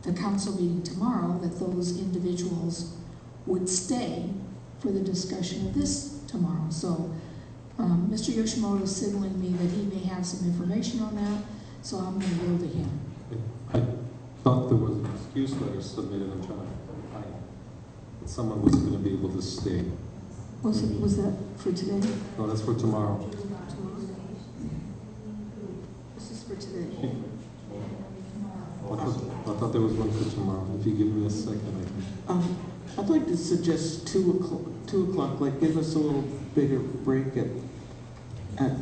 the council meeting tomorrow, that those individuals would stay for the discussion of this tomorrow. So Mr. Yoshimoto is signaling me that he may have some information on that, so I'm going to yield to him. I thought there was an excuse letter submitted. I'm trying to find it. That someone was going to be able to stay. Was that for today? No, that's for tomorrow. This is for today. I thought there was one for tomorrow. If you give me a second, I can. I'd like to suggest 2 o'clock, like give us a little bigger break at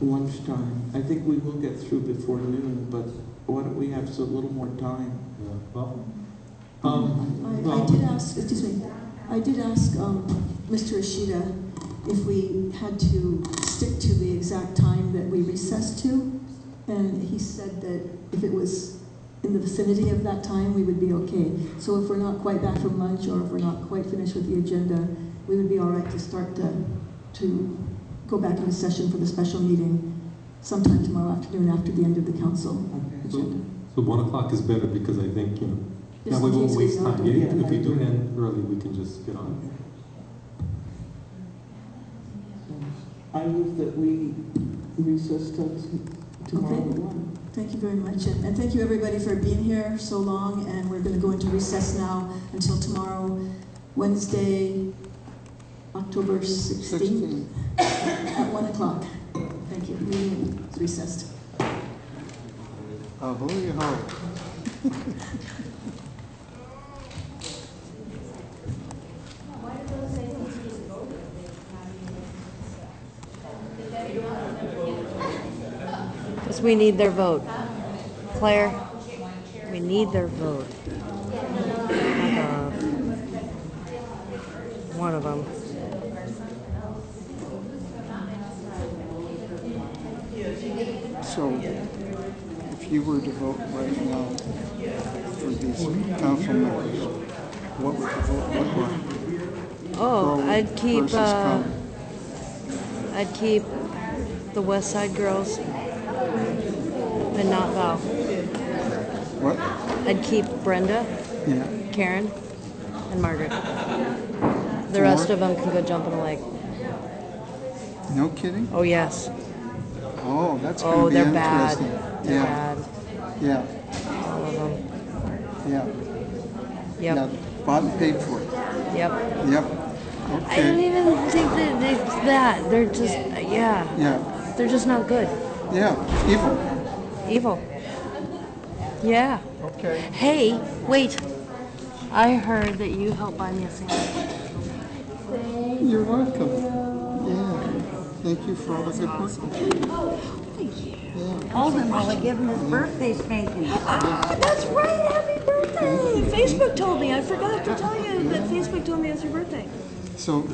lunchtime. I think we will get through before noon, but why don't we have a little more time? Yeah, well, I did ask, excuse me, I did ask Mr. Ishida if we had to stick to the exact time that we recessed to, and he said that if it was in the vicinity of that time, we would be okay. So if we're not quite back from lunch, or if we're not quite finished with the agenda, we would be all right to start to go back into session for the special meeting sometime tomorrow afternoon after the end of the council agenda. So 1 o'clock is better because I think, now we won't waste time. If you do end early, we can just get on. I move that we recess till tomorrow at 1. Thank you very much, and thank you everybody for being here so long, and we're going to go into recess now until tomorrow, Wednesday, October 16th at 1 o'clock. Thank you. Meeting is recessed. Because we need their vote. Claire, we need their vote. One of them. So, if you were to vote right now for these council members, what would the vote look like? Oh, Pro I'd keep versus con? I'd keep the West Side girls and not Val. What? I'd keep Brenda, Yeah. Karen, and Margaret. The rest of them can go jump in a lake. No kidding? Oh yes. Oh, that's going to be they're bad. interesting. They're Yeah. bad. Yeah. All of them. Yeah. Yep. Yeah. Bought and paid for it. Yep. Yep. I Okay. don't even think that it's that. They're just, yeah. Yeah. They're just not good. Yeah. Evil. Evil. Yeah. Okay. Hey, wait. I heard that you helped buy me a sandwich. You're welcome. Yeah. Thank you for all the good work. Told him while I give him his birthday spanking. That's right. Happy birthday. Facebook told me. I forgot to tell you that Facebook told me it's your birthday. So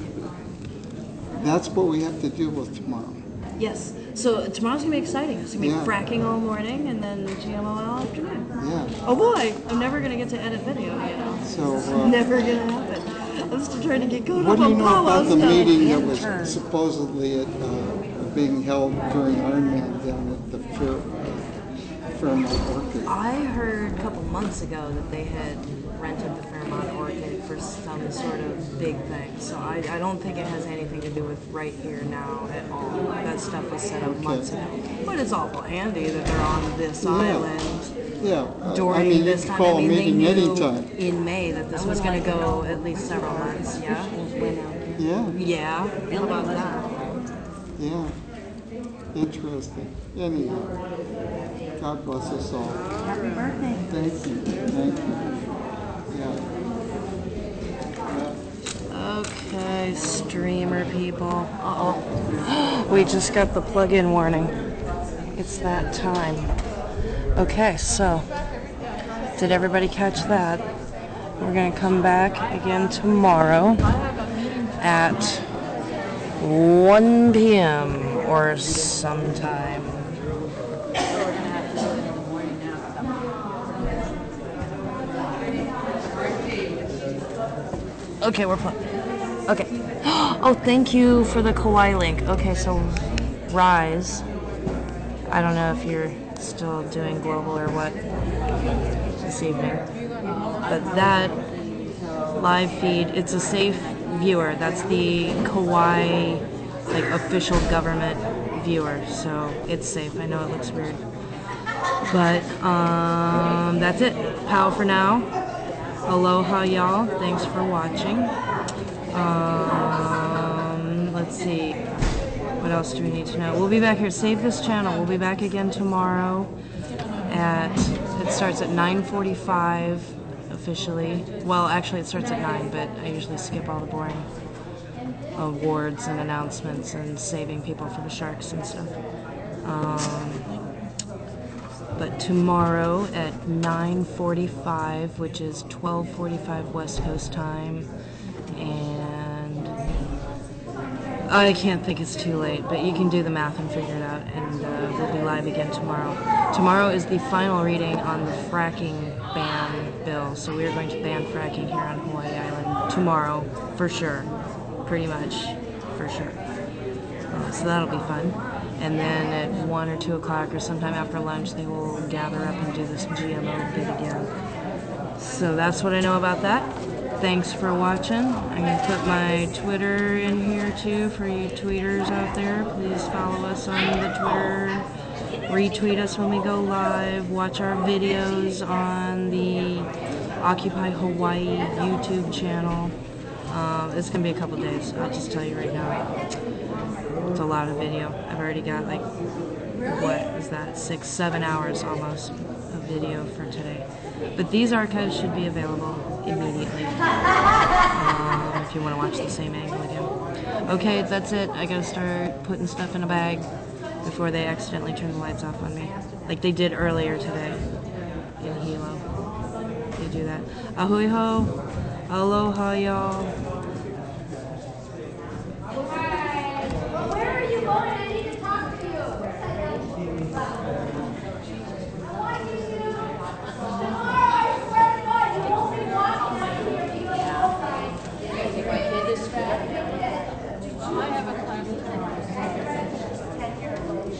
that's what we have to deal with tomorrow. Yes. So tomorrow's going to be exciting. It's going to be Yeah. fracking all morning and then GMO all afternoon. Yeah. Oh boy. I'm never going to get to edit video, you know. So, It's never going to happen. I'm still trying to get caught What up do you on know about promos the done. meeting that was supposedly being held during Ironman down at the Fairmont Orchard? I heard a couple months ago that they had rented the Fairmont Orchid for some sort of big thing. So I don't think it has anything to do with right here now at all. That stuff was set up months ago. But it's awful handy that they're on this island. Yeah, During I mean, this you time, can call I mean, a they meeting knew anytime. in May that this was going to go at least several months, yeah? Yeah. Yeah, how about that? Yeah, interesting. Anyhow, God bless us all. Happy birthday. Thank you, thank you. Yeah. Okay, streamer people. Uh-oh. We just got the plug-in warning. It's that time. Okay, so did everybody catch that? We're going to come back again tomorrow at 1 p.m. or sometime. Okay, we're playing. Okay. Oh, thank you for the Kawaii link. Okay, so Rise. I don't know if you're still doing global or what this evening, but that live feed, it's a safe viewer. That's the Kawaii, like, official government viewer, so it's safe. I know it looks weird, but that's it. Pow for now. Aloha, y'all. Thanks for watching. Let's see. What else do we need to know? We'll be back here. Save this channel. We'll be back again tomorrow it starts at 9:45 officially. Well, actually it starts at 9, but I usually skip all the boring awards and announcements and saving people for the sharks and stuff. But tomorrow at 9:45, which is 12:45 West Coast time, and I can't think it's too late, but you can do the math and figure it out, and we'll be live again tomorrow. Tomorrow is the final reading on the fracking ban bill, so we are going to ban fracking here on Hawaii Island tomorrow, for sure, pretty much, for sure. So that'll be fun. And then at 1 or 2 o'clock or sometime after lunch, they will gather up and do this GMO bit again. So that's what I know about that. Thanks for watching. I'm going to put my Twitter in here too for you tweeters out there. Please follow us on the Twitter. Retweet us when we go live. Watch our videos on the Occupy Hawaii YouTube channel. It's going to be a couple days. I'll just tell you right now. It's a lot of video. I've already got, like, what is that, 6-7 hours almost of video for today. But these archives should be available immediately if you want to watch the same angle again. Okay, that's it. I gotta start putting stuff in a bag before they accidentally turn the lights off on me, like they did earlier today in Hilo. They do that. Ahui ho, aloha y'all. Where are you going? I need to talk to you.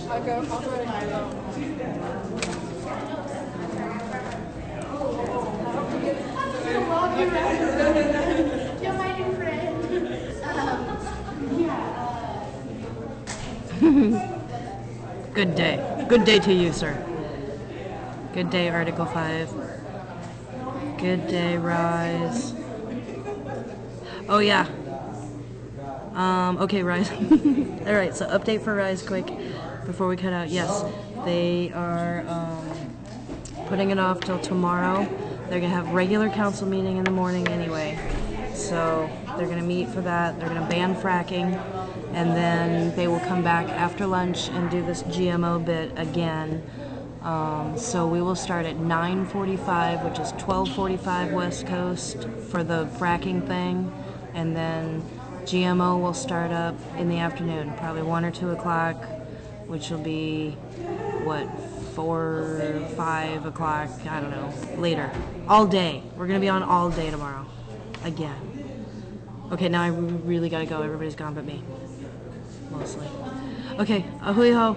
I'll go to my room. You're my new friend. Good day. Good day to you, sir. Good day, Article 5. Good day, Rise. Oh, yeah. Okay, Rise. Alright, so update for Rise quick before we cut out. Yes, they are putting it off till tomorrow. They're going to have regular council meeting in the morning anyway. So they're going to meet for that. They're going to ban fracking. And then they will come back after lunch and do this GMO bit again. So we will start at 9:45, which is 12:45 West Coast for the fracking thing. And then GMO will start up in the afternoon, probably 1 or 2 o'clock, which will be, what, 4 or 5 o'clock, I don't know, later. All day. We're going to be on all day tomorrow. Again. Okay, now I really got to go. Everybody's gone but me. Mostly. Okay, ahui ho.